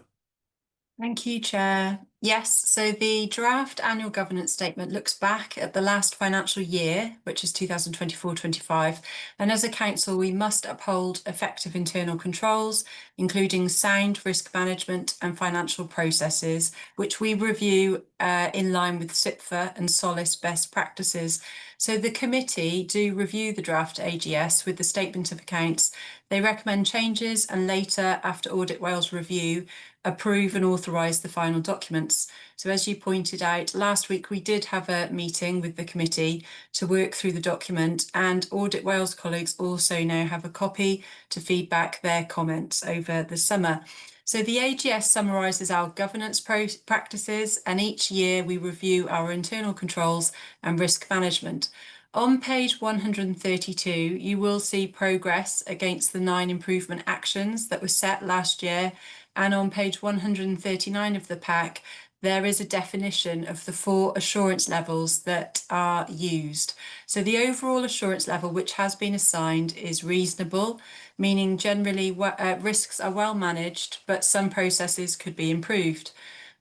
[SPEAKER 5] Thank you, Chair. Yes, so the draft annual governance statement looks back at the last financial year, which is 2024-25, and as a council we must uphold effective internal controls, including sound risk management and financial processes, which we review in line with SIPFA and SOLIS best practices. So the committee do review the draft AGS with the statement of accounts. They recommend changes and later, after Audit Wales review, approve and authorise the final documents. So as you pointed out, last week we did have a meeting with the committee to work through the document, and Audit Wales colleagues also now have a copy to feedback their comments over the summer. So the AGS summarises our governance practices, and each year we review our internal controls and risk management. On page 132, you will see progress against the 9 improvement actions that were set last year. And on page 139 of the pack, there is a definition of the 4 assurance levels that are used. So the overall assurance level which has been assigned is reasonable, meaning generally risks are well managed, but some processes could be improved.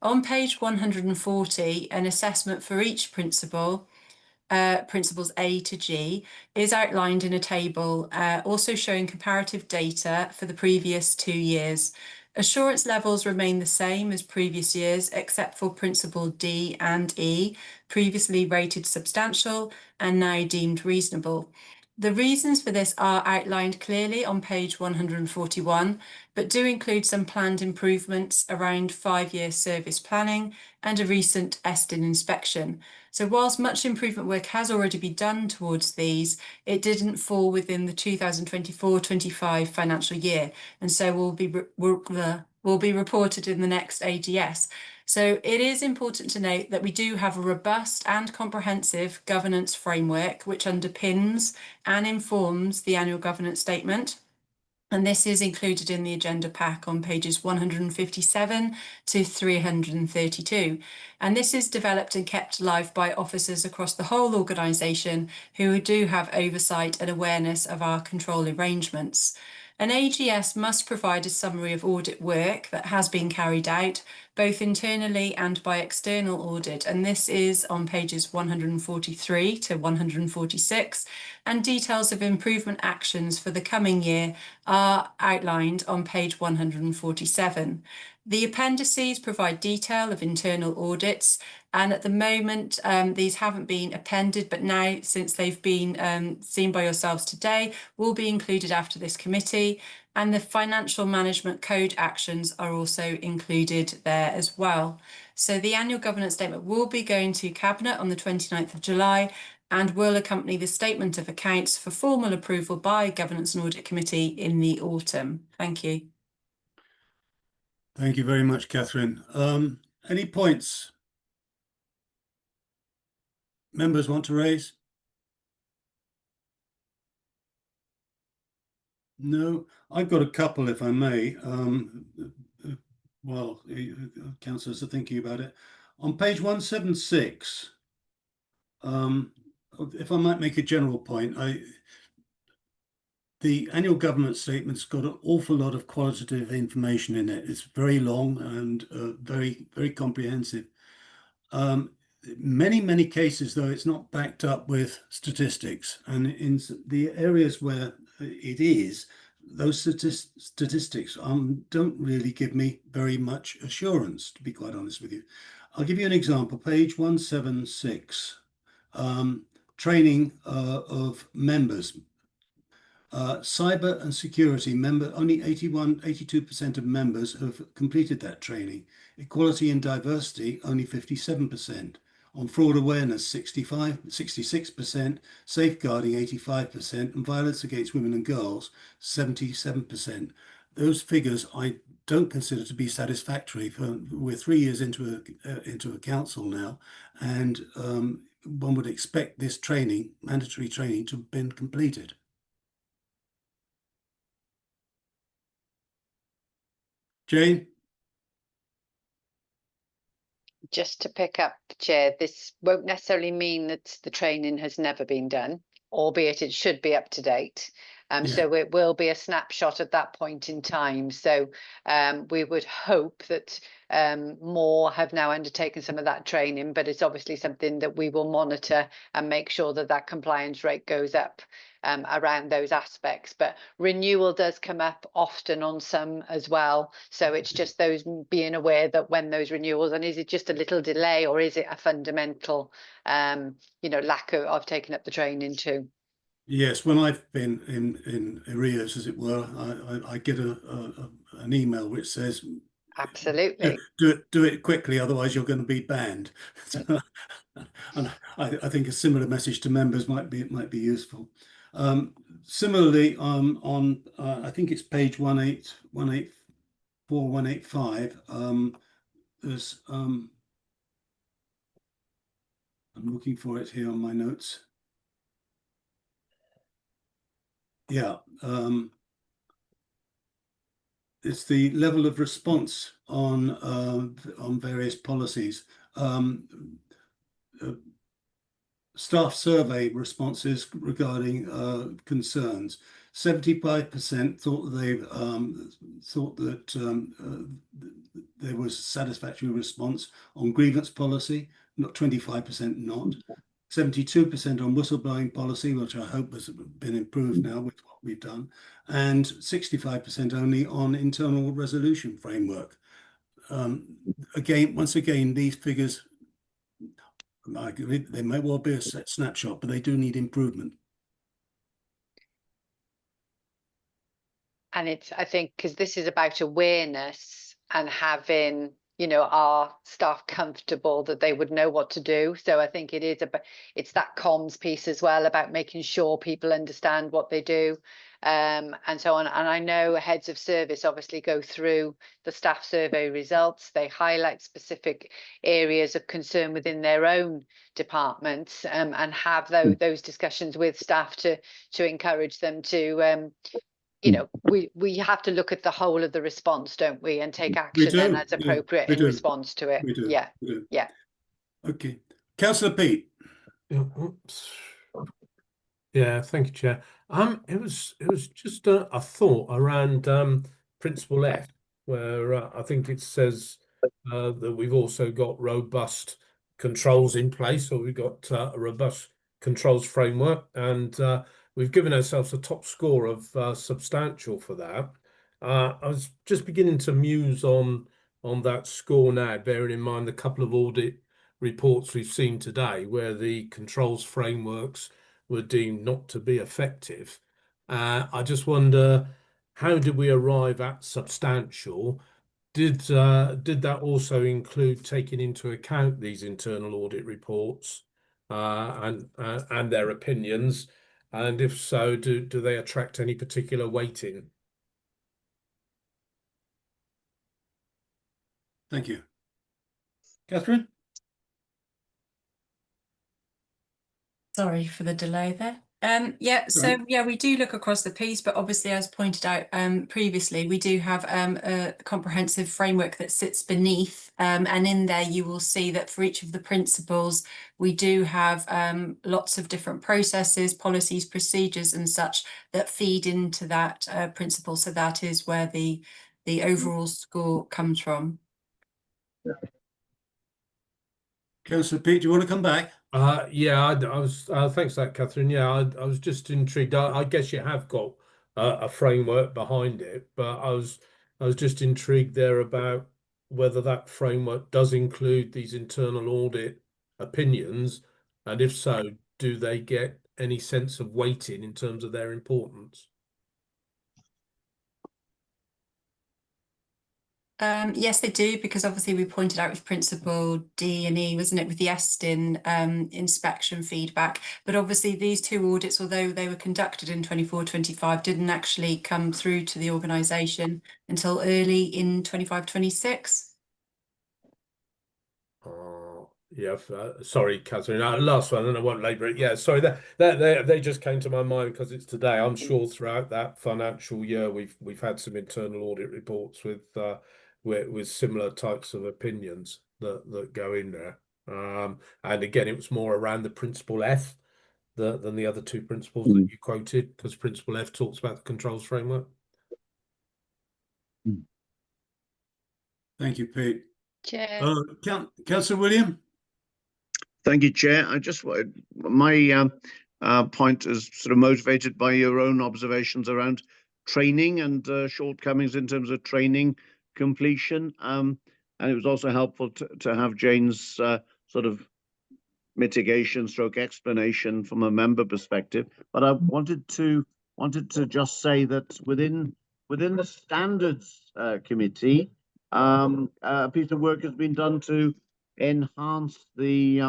[SPEAKER 5] On page 140, an assessment for each principle, principles A to G, is outlined in a table, also showing comparative data for the previous 2 years. Assurance levels remain the same as previous years, except for principle D and E, previously rated substantial and now deemed reasonable. The reasons for this are outlined clearly on page 141, but do include some planned improvements around 5-year service planning and a recent Estin inspection. So whilst much improvement work has already been done towards these, it didn't fall within the 2024-25 financial year, and so will be reported in the next AGS. So it is important to note that we do have a robust and comprehensive governance framework which underpins and informs the annual governance statement. And this is included in the agenda pack on pages 157 to 332. And this is developed and kept alive by officers across the whole organisation who do have oversight and awareness of our control arrangements. An AGS must provide a summary of audit work that has been carried out, both internally and by external audit, and this is on pages 143 to 146, and details of improvement actions for the coming year are outlined on page 147. The appendices provide detail of internal audits, and at the moment these haven't been appended, but now, since they've been seen by yourselves today, will be included after this committee, and the financial management code actions are also included there as well. So the annual governance statement will be going to Cabinet on the 29th of July and will accompany the statement of accounts for formal approval by Governance and Audit Committee in the autumn. Thank you.
[SPEAKER 2] Thank you very much, Catherine. Any points members want to raise? No, I've got a couple, if I may. Well, councillors are thinking about it. On page 176, if I might make a general point, the annual government statement's got an awful lot of qualitative information in it. It's very long and very, very comprehensive. Many cases, though, it's not backed up with statistics. And in the areas where it is, those statistics don't really give me very much assurance, to be quite honest with you. I'll give you an example. Page 176, training of members. Cyber and security only 82% of members have completed that training. Equality and diversity, only 57%. On fraud awareness, 66%, safeguarding, 85%, and violence against women and girls, 77%. Those figures I don't consider to be satisfactory. We're 3 years into a council now, and one would expect this training, mandatory training, to have been completed. Jane?
[SPEAKER 7] Just to pick up, Chair, this won't necessarily mean that the training has never been done, albeit it should be up to date. So it will be a snapshot at that point in time. So we would hope that more have now undertaken some of that training, but it's obviously something that we will monitor and make sure that that compliance rate goes up around those aspects. But renewal does come up often on some as well. So it's just those being aware that when those renewals, and is it just a little delay or is it a fundamental, lack of taking up the training too?
[SPEAKER 2] Yes, when I've been in arrears, as it were, I get an email which says,
[SPEAKER 7] absolutely,
[SPEAKER 2] do it quickly, otherwise you're going to be banned. And I think a similar message to members might be useful. Similarly, on I think it's page 184, 185. There's I'm looking for it here on my notes. Yeah, it's the level of response on various policies. Staff survey responses regarding concerns. 75% thought that there was satisfactory response on grievance policy, not 25% not. 72% on whistleblowing policy, which I hope has been improved now with what we've done, and 65% only on internal resolution framework. Once again, these figures, they may well be a snapshot, but they do need improvement.
[SPEAKER 7] And I think, because this is about awareness and having our staff comfortable that they would know what to do. So I think it's that comms piece as well, about making sure people understand what they do, and so on. And I know heads of service obviously go through the staff survey results. They highlight specific areas of concern within their own departments, and have those discussions with staff to encourage them to we have to look at the whole of the response, don't we, and take action then as appropriate in response to it.
[SPEAKER 2] We do.
[SPEAKER 7] Yeah.
[SPEAKER 2] We do.
[SPEAKER 7] Yeah.
[SPEAKER 2] Okay. Councillor Pete.
[SPEAKER 6] Yeah, thank you, Chair. It was just a thought around Principle F, where I think it says that we've also got robust controls in place, or we've got a robust controls framework, and we've given ourselves a top score of substantial for that. I was just beginning to muse on on that score now, bearing in mind the couple of audit reports we've seen today where the controls frameworks were deemed not to be effective. I just wonder, how did we arrive at substantial? Did that also include taking into account these internal audit reports and their opinions? And if so, do they attract any particular weighting?
[SPEAKER 2] Thank you. Catherine?
[SPEAKER 5] Sorry for the delay there. Yeah, so yeah, we do look across the piece, but obviously, as pointed out previously, we do have a comprehensive framework that sits beneath, and in there you will see that for each of the principles, we do have lots of different processes, policies, procedures, and such that feed into that principle. So that is where the overall score comes from.
[SPEAKER 2] Councillor Peake, do you want to come back?
[SPEAKER 6] Yeah, I was. Thanks for that, Catherine. Yeah, I was just intrigued. I guess you have got a framework behind it, but I was just intrigued there about whether that framework does include these internal audit opinions, and if so, do they get any sense of weighting in terms of their importance?
[SPEAKER 5] Yes, they do, because obviously we pointed out with principle D and E, wasn't it, with the Estin inspection feedback. But obviously these two audits, although they were conducted in 24-25, didn't actually come through to the organisation until early in 25-26.
[SPEAKER 6] Yeah, sorry, Catherine. Last one, and I won't labour it. Yeah, sorry. They just came to my mind because it's today. I'm sure throughout that financial year we've had some internal audit reports with similar types of opinions that go in there. And again, it was more around the principle F than the other two principles that you quoted, because principle F talks about the controls framework.
[SPEAKER 2] Thank you, Pete.
[SPEAKER 7] Chair.
[SPEAKER 2] Councillor William?
[SPEAKER 9] Thank you, Chair. I just my point is sort of motivated by your own observations around training and shortcomings in terms of training completion. And it was also helpful to have Jane's sort of mitigation stroke explanation from a member perspective. But I wanted to just say that within the standards committee, a piece of work has been done to enhance the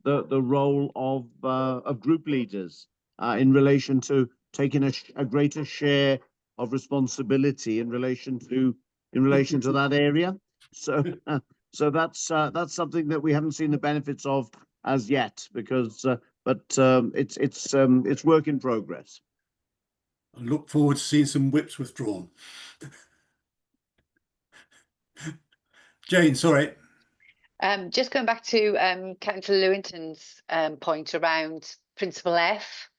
[SPEAKER 9] role of group leaders in relation to taking a greater share of responsibility in relation to that area. So so that's something that we haven't seen the benefits of as yet, because but it's work in progress.
[SPEAKER 2] I look forward to seeing some whips withdrawn. Jane, sorry.
[SPEAKER 7] Just going back to Councillor Lewington's point around Principle F.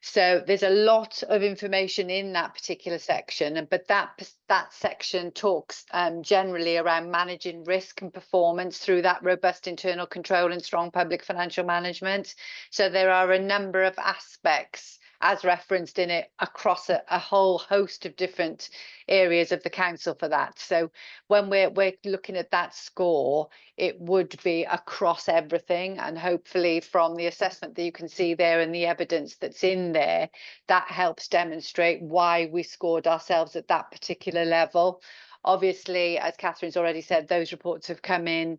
[SPEAKER 7] So there's a lot of information in that particular section, but that section talks generally around managing risk and performance through that robust internal control and strong public financial management. So there are a number of aspects as referenced in it across a whole host of different areas of the council for that. So when we're looking at that score, it would be across everything, and hopefully from the assessment that you can see there and the evidence that's in there, that helps demonstrate why we scored ourselves at that particular level. Obviously, as Catherine's already said, those reports have come in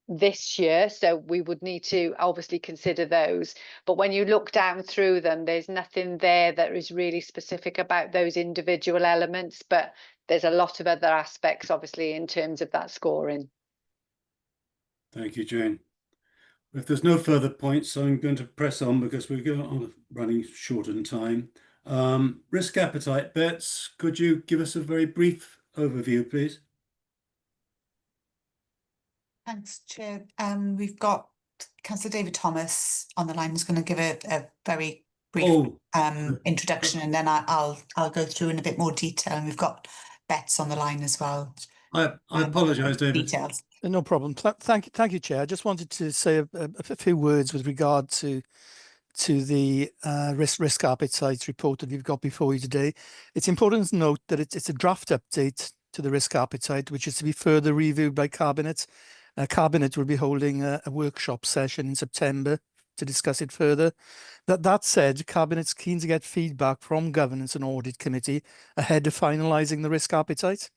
[SPEAKER 7] this year, so we would need to obviously consider those. But when you look down through them, there's nothing there that is really specific about those individual elements, but there's a lot of other aspects, obviously, in terms of that scoring.
[SPEAKER 2] Thank you, Jane. If there's no further points, I'm going to press on because we're running short on time. Risk appetite, Bets, could you give us a very brief overview, please?
[SPEAKER 4] Thanks, Chair. We've got Councillor David Thomas on the line, who's going to give a very brief introduction, and then I'll go through in a bit more detail. And we've got Bets on the line as well.
[SPEAKER 2] I apologise, David.
[SPEAKER 4] Details.
[SPEAKER 18] No problem. Thank you, Chair. I just wanted to say a few words with regard to the risk appetite report that you've got before you today. It's important to note that it's a draft update to the risk appetite, which is to be further reviewed by Cabinet. Cabinet will be holding a workshop session in September to discuss it further. That said, Cabinet's keen to get feedback from Governance and Audit Committee ahead of finalising the risk appetite.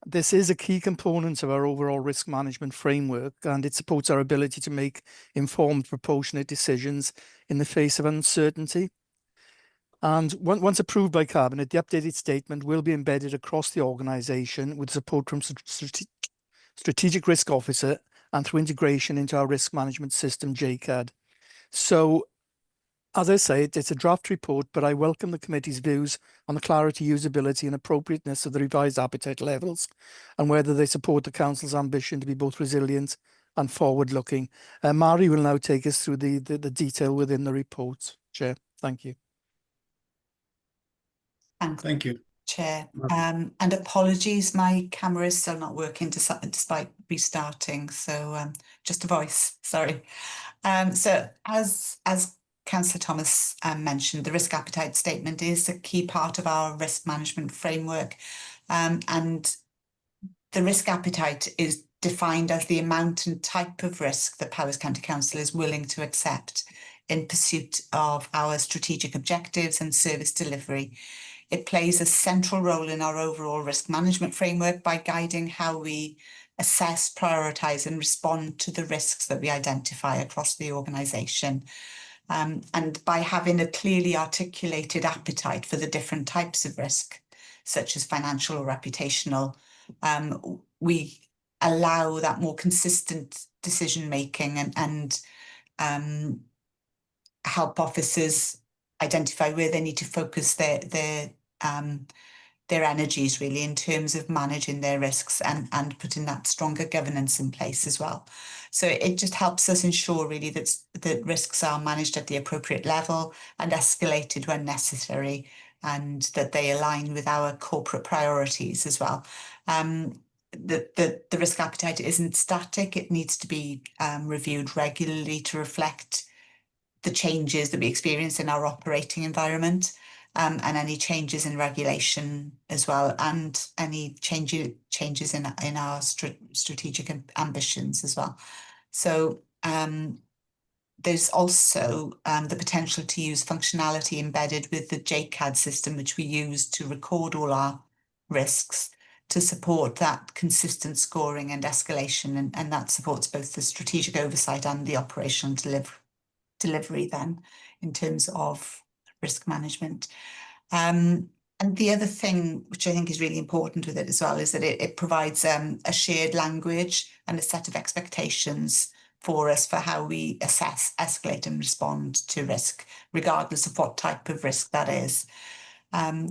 [SPEAKER 18] This is a key component of our overall risk management framework, and it supports our ability to make informed, proportionate decisions in the face of uncertainty. And once approved by Cabinet, the updated statement will be embedded across the organisation with support from Strategic Risk Officer and through integration into our risk management system, JCAD. So, as I say, it's a draft report, but I welcome the committee's views on the clarity, usability and appropriateness of the revised appetite levels and whether they support the Council's ambition to be both resilient and forward-looking. Mari will now take us through the detail within the report. Chair, thank you.
[SPEAKER 2] Thank you.
[SPEAKER 4] Chair. And apologies, my camera is still not working despite restarting, so just a voice, sorry. So as Councillor Thomas mentioned, the risk appetite statement is a key part of our risk management framework, and the risk appetite is defined as the amount and type of risk that Powys County Council is willing to accept in pursuit of our strategic objectives and service delivery. It plays a central role in our overall risk management framework by guiding how we assess, prioritise and respond to the risks that we identify across the organisation. And by having a clearly articulated appetite for the different types of risk, such as financial or reputational, we allow that more consistent decision making and help officers identify where they need to focus their energies really in terms of managing their risks and putting that stronger governance in place as well. So it just helps us ensure really that risks are managed at the appropriate level and escalated when necessary, and that they align with our corporate priorities as well. The risk appetite isn't static. It needs to be reviewed regularly to reflect the changes that we experience in our operating environment, and any changes in regulation as well, and any changes in our strategic ambitions as well. So there's also the potential to use functionality embedded with the JCAD system, which we use to record all our risks, to support that consistent scoring and escalation, and that supports both the strategic oversight and the operational delivery then in terms of risk management. And the other thing which I think is really important with it as well is that it provides a shared language and a set of expectations for us for how we assess, escalate and respond to risk, regardless of what type of risk that is.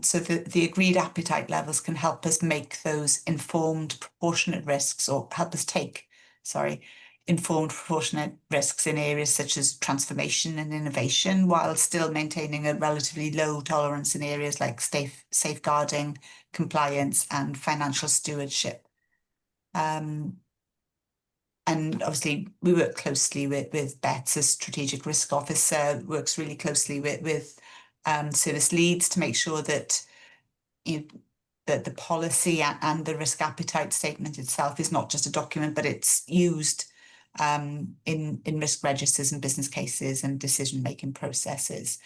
[SPEAKER 4] So the agreed appetite levels can help us make those informed proportionate risks, or help us take, informed proportionate risks in areas such as transformation and innovation, while still maintaining a relatively low tolerance in areas like safeguarding, compliance and financial stewardship. And obviously we work closely with Bets as Strategic Risk Officer, works really closely with service leads to make sure that that the policy and the risk appetite statement itself is not just a document, but it's used in risk registers and business cases and decision-making processes.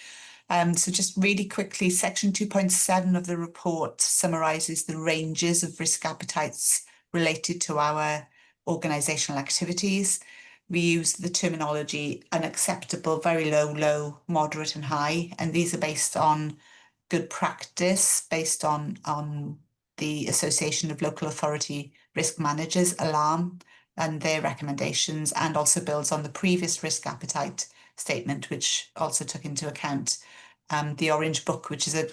[SPEAKER 4] So just really quickly, section 2.7 of the report summarises the ranges of risk appetites related to our organisational activities. We use the terminology unacceptable, very low, low, moderate and high, and these are based on good practice, based on the Association of Local Authority Risk Managers, ALARM, and their recommendations, and also builds on the previous risk appetite statement, which also took into account the Orange Book, which is a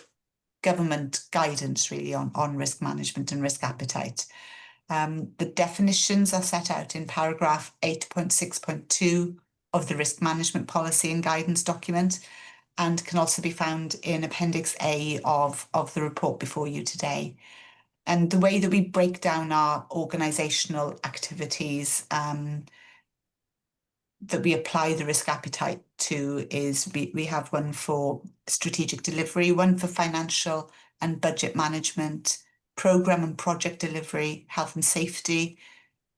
[SPEAKER 4] government guidance really on risk management and risk appetite. The definitions are set out in paragraph 8.6.2 of the risk management policy and guidance document, and can also be found in Appendix A of the report before you today. And the way that we break down our organisational activities that we apply the risk appetite to is we have one for strategic delivery, one for financial and budget management, programme and project delivery, health and safety,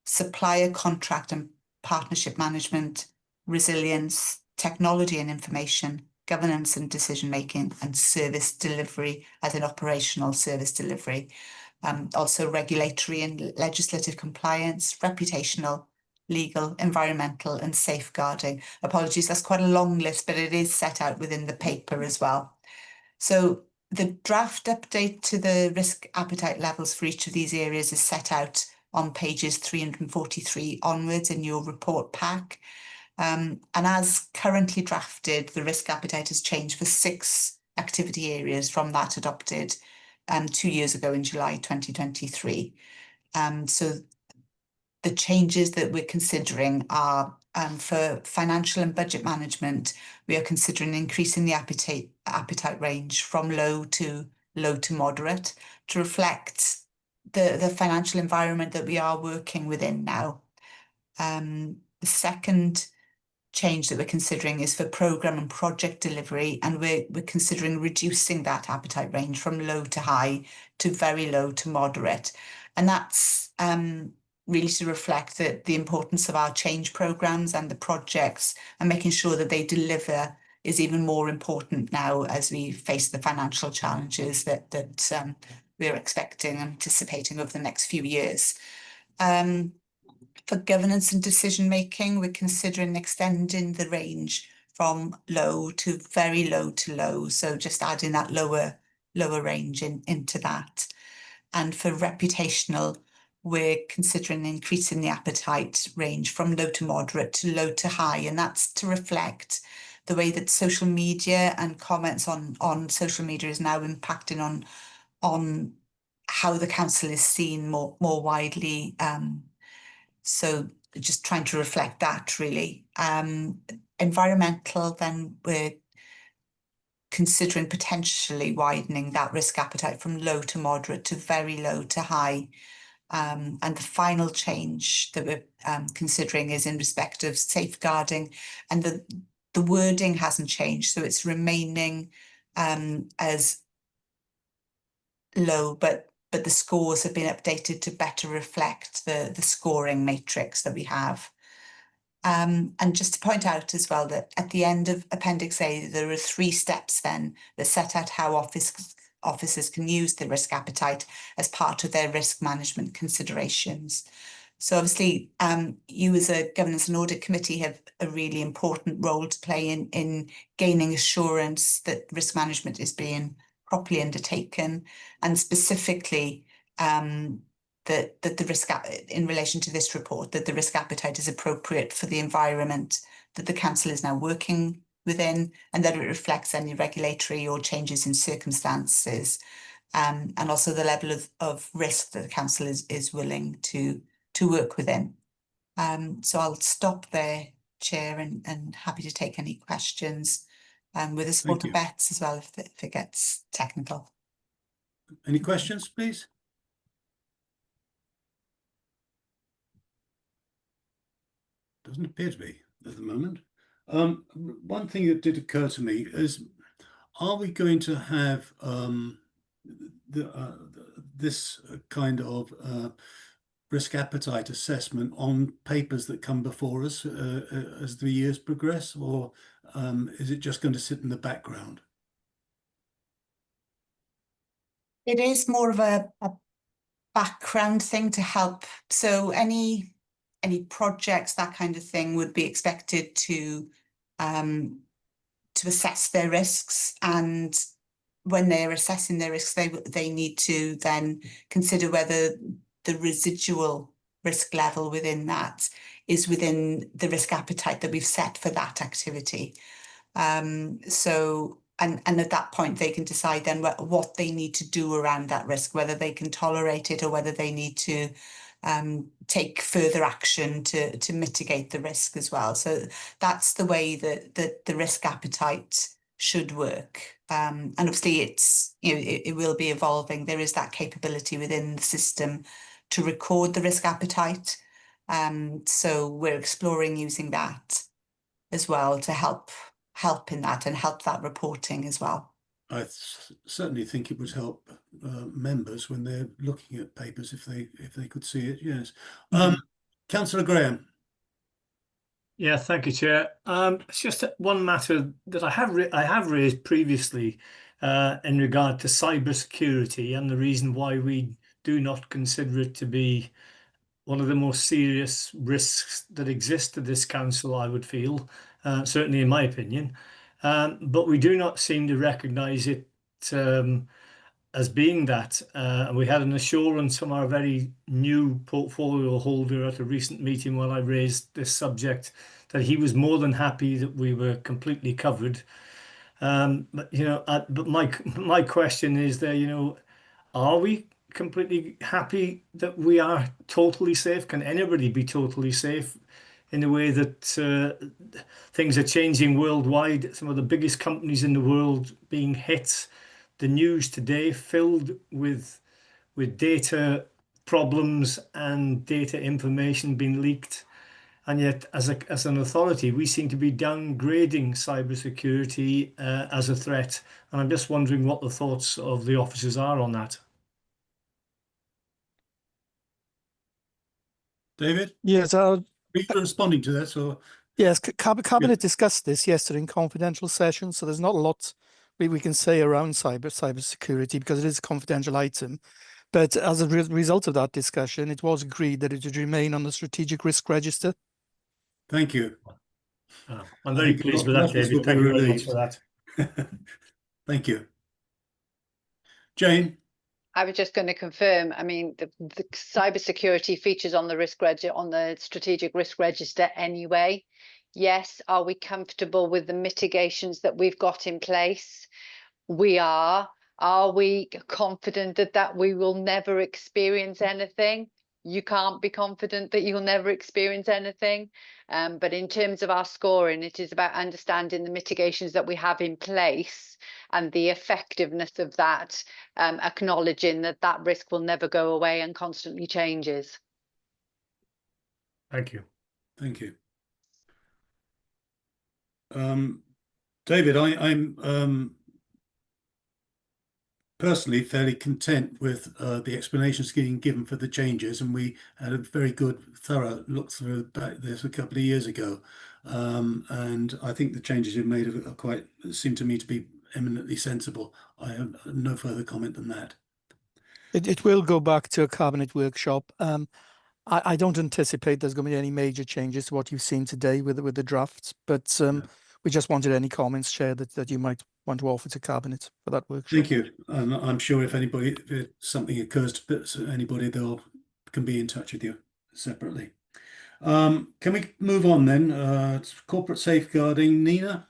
[SPEAKER 4] supplier contract and partnership management, resilience, technology and information, governance and decision making, and service delivery as in operational service delivery. Also regulatory and legislative compliance, reputational, legal, environmental and safeguarding. Apologies, that's quite a long list, but it is set out within the paper as well. So the draft update to the risk appetite levels for each of these areas is set out on pages 343 onwards in your report pack. And as currently drafted, the risk appetite has changed for 6 activity areas from that adopted 2 years ago in July 2023. So the changes that we're considering are for financial and budget management, we are considering increasing the appetite range from low to moderate to reflect the financial environment that we are working within now. The second change that we're considering is for programme and project delivery, and we're considering reducing that appetite range from low to high to very low to moderate. And that's really to reflect the importance of our change programmes and the projects, and making sure that they deliver is even more important now as we face the financial challenges that we're expecting and anticipating over the next few years. For governance and decision making, we're considering extending the range from low to very low to low, so just adding that lower range into that. And for reputational, we're considering increasing the appetite range from low to moderate to low to high, and that's to reflect the way that social media and comments on social media is now impacting on how the council is seen more widely. So just trying to reflect that really. Environmental, then we're considering potentially widening that risk appetite from low to moderate to very low to high. And the final change that we're considering is in respect of safeguarding, and the wording hasn't changed, so it's remaining as low, but the scores have been updated to better reflect the scoring matrix that we have. And just to point out as well that at the end of Appendix A, there are 3 steps then that set out how officers can use the risk appetite as part of their risk management considerations. So obviously, you as a Governance and Audit Committee have a really important role to play in gaining assurance that risk management is being properly undertaken, and specifically that the risk in relation to this report, that the risk appetite is appropriate for the environment that the council is now working within, and that it reflects any regulatory or changes in circumstances, and also the level of risk that the council is willing to work within. So I'll stop there, Chair, and happy to take any questions with the support of Bets as well if it gets technical.
[SPEAKER 2] Any questions, please? Doesn't appear to be at the moment. One thing that did occur to me is, are we going to have this kind of risk appetite assessment on papers that come before us as the years progress, or is it just going to sit in the background?
[SPEAKER 4] It is more of a background thing to help. So any projects, that kind of thing, would be expected to assess their risks, and when they're assessing their risks, they need to then consider whether the residual risk level within that is within the risk appetite that we've set for that activity. So at that point they can decide then what they need to do around that risk, whether they can tolerate it or whether they need to take further action to mitigate the risk as well. So that's the way that the risk appetite should work. And obviously it will be evolving. There is that capability within the system to record the risk appetite. So we're exploring using that as well to help in that and help that reporting as well.
[SPEAKER 2] I certainly think it would help members when they're looking at papers if they could see it. Yes. Councillor Graham.
[SPEAKER 10] Yeah, thank you, Chair. It's just one matter that I have raised previously in regard to cybersecurity and the reason why we do not consider it to be one of the most serious risks that exist to this council, I would feel, certainly in my opinion. But we do not seem to recognise it as being that. We had an assurance from our very new portfolio holder at a recent meeting when I raised this subject that he was more than happy that we were completely covered. But my question is there, are we completely happy that we are totally safe? Can anybody be totally safe in the way that things are changing worldwide? Some of the biggest companies in the world being hit. The news today filled with data problems and data information being leaked. And yet, as an authority, we seem to be downgrading cybersecurity as a threat. And I'm just wondering what the thoughts of the officers are on that.
[SPEAKER 2] David?
[SPEAKER 18] Yes,
[SPEAKER 2] are you responding to that? Or
[SPEAKER 18] yes, Cabinet discussed this yesterday in confidential session, so there's not a lot we can say around cybersecurity because it is a confidential item. But as a result of that discussion, it was agreed that it would remain on the strategic risk register.
[SPEAKER 2] Thank you.
[SPEAKER 10] I'm very pleased with that, David. Thank you very much for that.
[SPEAKER 2] Thank you. Jane?
[SPEAKER 7] I was just going to confirm, I mean, the cybersecurity features on the strategic risk register anyway. Yes, are we comfortable with the mitigations that we've got in place? We are. Are we confident that we will never experience anything? You can't be confident that you'll never experience anything. But in terms of our scoring, it is about understanding the mitigations that we have in place and the effectiveness of that, acknowledging that risk will never go away and constantly changes.
[SPEAKER 10] Thank you.
[SPEAKER 2] Thank you. David, I'm personally fairly content with the explanations being given for the changes, and we had a very good, thorough look through this a couple of years ago. And I think the changes you've made seem to me to be eminently sensible. I have no further comment than that.
[SPEAKER 18] It will go back to a cabinet workshop. I don't anticipate there's going to be any major changes to what you've seen today with the drafts, but we just wanted any comments, Chair, that you might want to offer to cabinet for that workshop.
[SPEAKER 2] Thank you. I'm sure if something occurs to anybody, they can be in touch with you separately. Can we move on then? Corporate safeguarding, Nina?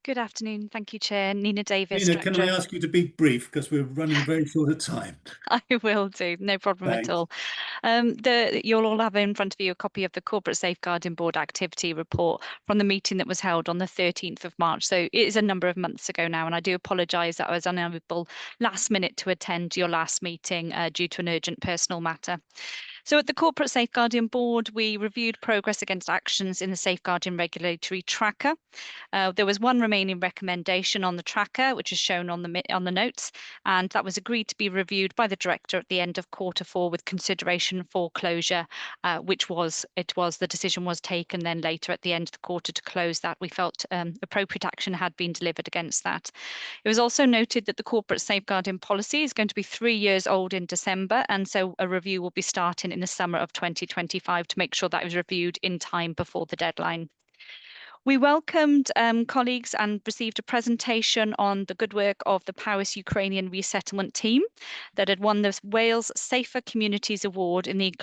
[SPEAKER 19] Good afternoon. Thank you, Chair. Nina Davis.
[SPEAKER 2] Nina, can I ask you to be brief because we're running very short of time?
[SPEAKER 19] I will do. No problem
[SPEAKER 2] Thanks.
[SPEAKER 19] at all. You'll all have in front of you a copy of the Corporate Safeguarding Board activity report from the meeting that was held on the 13th of March. So it is a number of months ago now, and I do apologise that I was unable last minute to attend your last meeting due to an urgent personal matter. So at the Corporate Safeguarding Board, we reviewed progress against actions in the Safeguarding Regulatory Tracker. There was one remaining recommendation on the tracker, which is shown on the notes, and that was agreed to be reviewed by the Director at the end of Q4 with consideration for closure, the decision was taken then later at the end of the quarter to close that. We felt appropriate action had been delivered against that. It was also noted that the corporate safeguarding policy is going to be 3 years old in December, and so a review will be starting in the summer of 2025 to make sure that was reviewed in time before the deadline. We welcomed colleagues and received a presentation on the good work of the Paris Ukrainian resettlement team that had won the Wales Safer Communities Award in the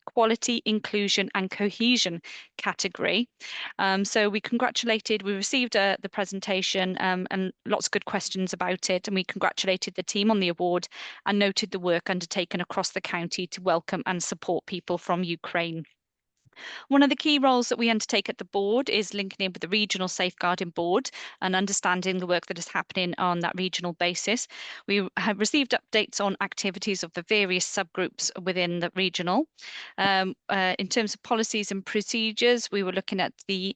[SPEAKER 19] Equality, Inclusion and Cohesion category. So we received the presentation and lots of good questions about it, and we congratulated the team on the award and noted the work undertaken across the county to welcome and support people from Ukraine. One of the key roles that we undertake at the board is linking in with the regional safeguarding board and understanding the work that is happening on that regional basis. We have received updates on activities of the various subgroups within the regional. In terms of policies and procedures, we were looking at the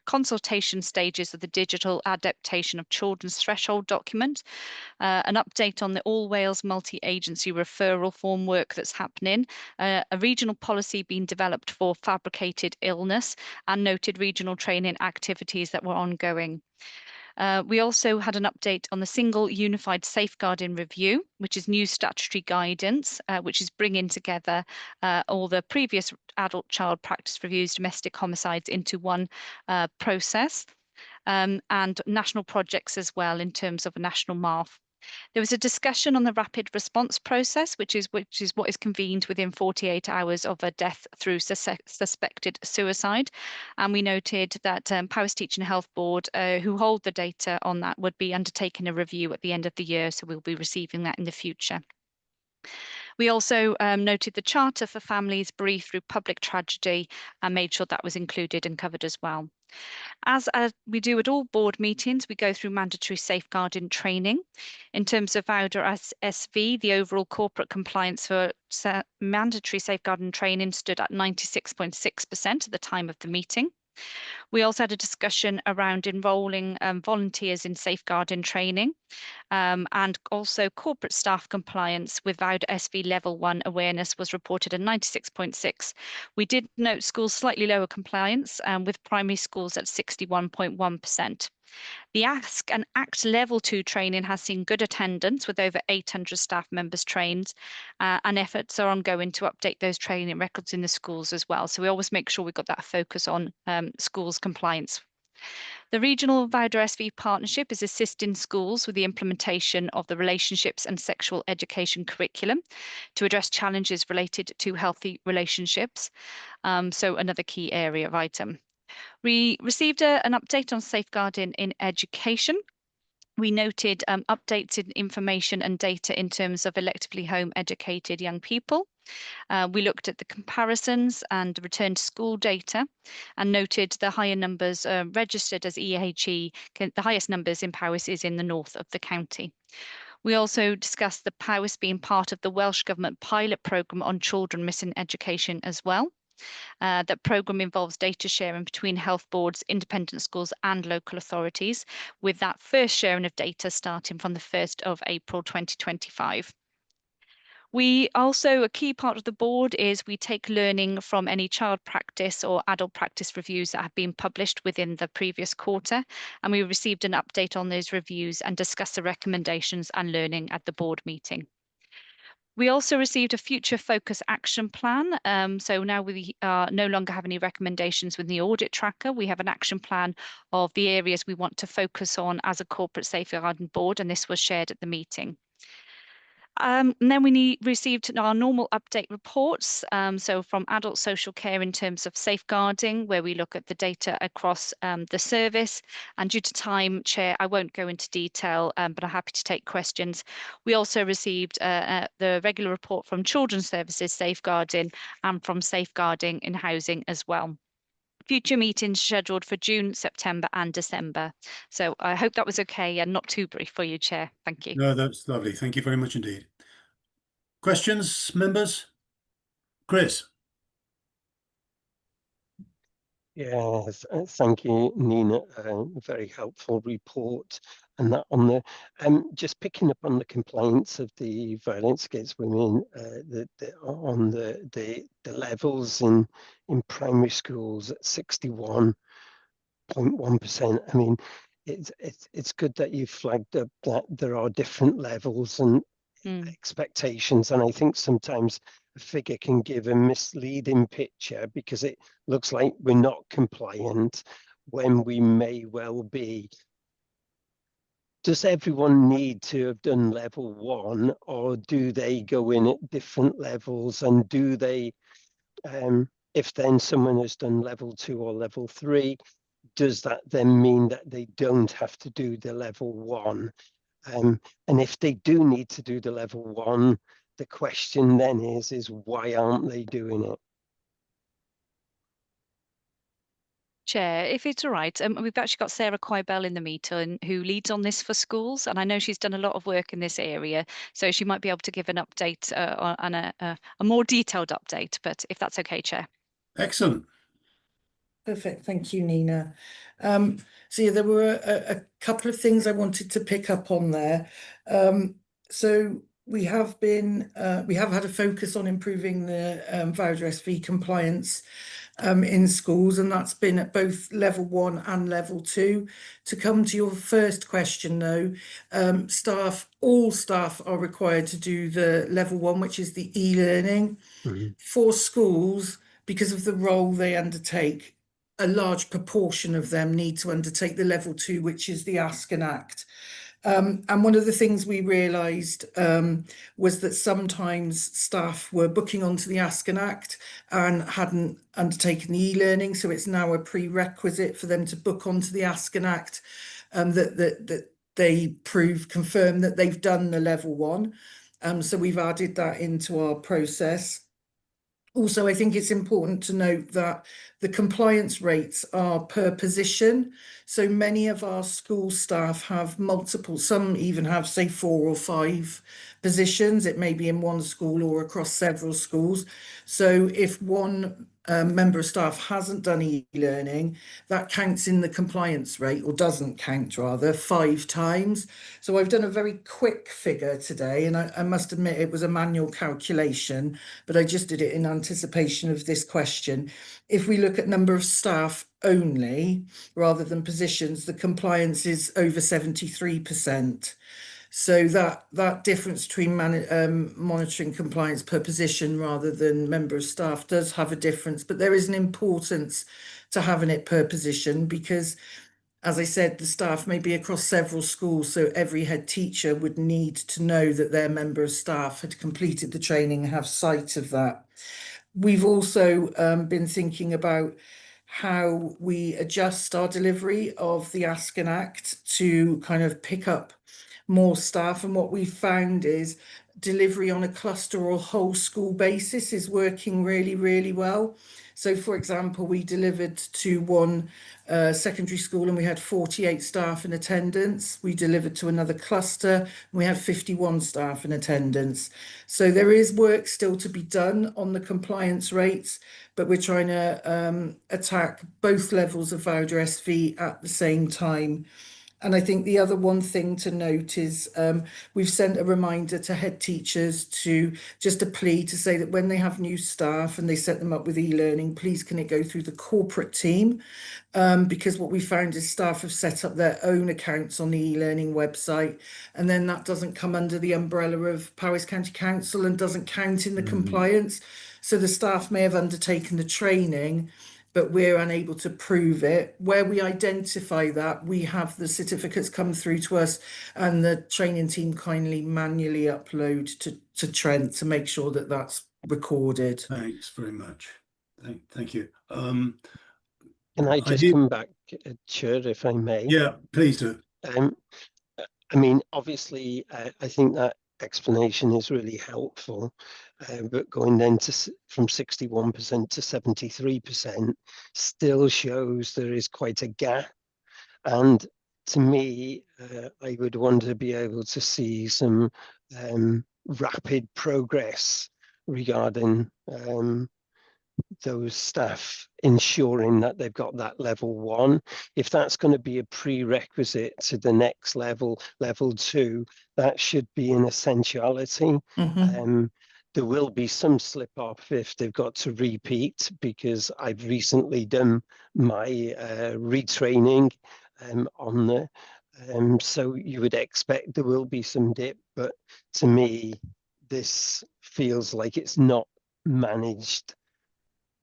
[SPEAKER 19] consultation stages of the digital adaptation of children's threshold document, an update on the All Wales multi-agency referral form work that's happening, a regional policy being developed for fabricated illness, and noted regional training activities that were ongoing. We also had an update on the single unified safeguarding review, which is new statutory guidance, which is bringing together all the previous adult child practice reviews, domestic homicides into one process, and national projects as well in terms of a national MARF. There was a discussion on the rapid response process, which is what is convened within 48 hours of a death through suspected suicide. And we noted that Powys Teaching and Health Board, who hold the data on that, would be undertaking a review at the end of the year, so we'll be receiving that in the future. We also noted the Charter for Families bereaved through public tragedy and made sure that was included and covered as well. As we do at all board meetings, we go through mandatory safeguarding training. In terms of VAUDA SV, the overall corporate compliance for mandatory safeguarding training stood at 96.6% at the time of the meeting. We also had a discussion around enrolling volunteers in safeguarding training, and also corporate staff compliance with VAUDA SV Level 1 awareness was reported at 96.6. We did note schools slightly lower compliance, with primary schools at 61.1%. The Ask and Act Level 2 training has seen good attendance with over 800 staff members trained, and efforts are ongoing to update those training records in the schools as well. So we always make sure we've got that focus on schools compliance. The Regional VAUDA SV partnership is assisting schools with the implementation of the relationships and sexual education curriculum to address challenges related to healthy relationships. So another key area of item. We received an update on safeguarding in education. We noted updates in information and data in terms of electively home educated young people. We looked at the comparisons and return to school data and noted the higher numbers registered as EHE. The highest numbers in Powys is in the north of the county. We also discussed the Powys being part of the Welsh Government pilot programme on children missing education as well. That programme involves data sharing between health boards, independent schools and local authorities, with that first sharing of data starting from the 1st of April 2025. We also, a key part of the board is we take learning from any child practice or adult practice reviews that have been published within the previous quarter, and we received an update on those reviews and discussed the recommendations and learning at the board meeting. We also received a future focus action plan. So now we no longer have any recommendations with the audit tracker. We have an action plan of the areas we want to focus on as a corporate safeguarding board, and this was shared at the meeting. And then we received our normal update reports. So from adult social care in terms of safeguarding, where we look at the data across the service. And due to time, Chair, I won't go into detail, but I'm happy to take questions. We also received the regular report from Children's Services Safeguarding and from Safeguarding in Housing as well. Future meetings scheduled for June, September and December. So I hope that was okay and not too brief for you, Chair. Thank you.
[SPEAKER 2] No, that's lovely. Thank you very much indeed. Questions, members? Chris?
[SPEAKER 11] Yes, thank you, Nina. Very helpful report. And that on the just picking up on the complaints of the violence against women, on the levels in primary schools at 61.1%. I mean, it's good that you flagged up that there are different levels and expectations, and I think sometimes a figure can give a misleading picture because it looks like we're not compliant when we may well be. Does everyone need to have done level 1, or do they go in at different levels, and do they, if then someone has done level 2 or level 3, does that then mean that they don't have to do the level 1? And if they do need to do the level 1, the question then is why aren't they doing it?
[SPEAKER 19] Chair, if it's all right, we've actually got Sarah Quibell in the meeting who leads on this for schools, and I know she's done a lot of work in this area, so she might be able to give an update and a more detailed update, but if that's okay, Chair.
[SPEAKER 2] Excellent.
[SPEAKER 20] Perfect. Thank you, Nina. So yeah, there were a couple of things I wanted to pick up on there. So we have had a focus on improving the voucher SV compliance in schools, and that's been at both level 1 and level 2. To come to your first question though, all staff are required to do the level 1, which is the e-learning. For schools, because of the role they undertake, a large proportion of them need to undertake the level 2, which is the Ask and Act. And one of the things we realised was that sometimes staff were booking onto the Ask and Act and hadn't undertaken the e-learning, so it's now a prerequisite for them to book onto the Ask and Act, that they confirm that they've done the level 1. So we've added that into our process. Also, I think it's important to note that the compliance rates are per position. So many of our school staff have multiple, some even have, say, 4 or 5 positions. It may be in one school or across several schools. So if one member of staff hasn't done e-learning, that counts in the compliance rate, or doesn't count rather, 5 times. So I've done a very quick figure today, and I must admit it was a manual calculation, but I just did it in anticipation of this question. If we look at number of staff only, rather than positions, the compliance is over 73%. So that difference between monitoring compliance per position rather than member of staff does have a difference, but there is an importance to having it per position because, as I said, the staff may be across several schools, so every head teacher would need to know that their member of staff had completed the training and have sight of that. We've also been thinking about how we adjust our delivery of the Ask and Act to kind of pick up more staff, and what we found is delivery on a cluster or whole school basis is working really, really well. So for example, we delivered to one secondary school and we had 48 staff in attendance. We delivered to another cluster and we had 51 staff in attendance. So there is work still to be done on the compliance rates, but we're trying to attack both levels of voucher SV at the same time. And I think the other one thing to note is we've sent a reminder to head teachers to just a plea to say that when they have new staff and they set them up with e-learning, please can it go through the corporate team? Because what we found is staff have set up their own accounts on the e-learning website, and then that doesn't come under the umbrella of Powys County Council and doesn't count in the compliance. So the staff may have undertaken the training, but we're unable to prove it. Where we identify that, we have the certificates come through to us and the training team kindly manually upload to Trent to make sure that that's recorded.
[SPEAKER 2] Thanks very much. Thank you.
[SPEAKER 11] Can I just come back, Chair, if I may?
[SPEAKER 2] Yeah, please do.
[SPEAKER 11] I mean, obviously, I think that explanation is really helpful, but going then from 61% to 73% still shows there is quite a gap. And to me, I would want to be able to see some rapid progress regarding those staff ensuring that they've got that level 1. If that's going to be a prerequisite to the next level, level 2, that should be an essentiality. There will be some slip off if they've got to repeat, because I've recently done my retraining on the so you would expect there will be some dip, but to me this feels like it's not managed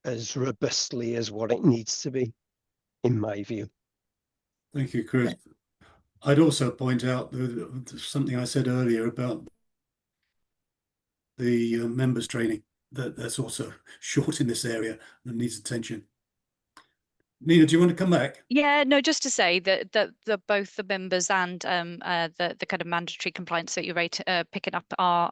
[SPEAKER 11] as robustly as what it needs to be, in my view.
[SPEAKER 2] Thank you, Chris. I'd also point out something I said earlier about the members training, that's also short in this area and needs attention. Nina, do you want to come back?
[SPEAKER 19] Yeah, no, just to say that both the members and the kind of mandatory compliance that you're picking up are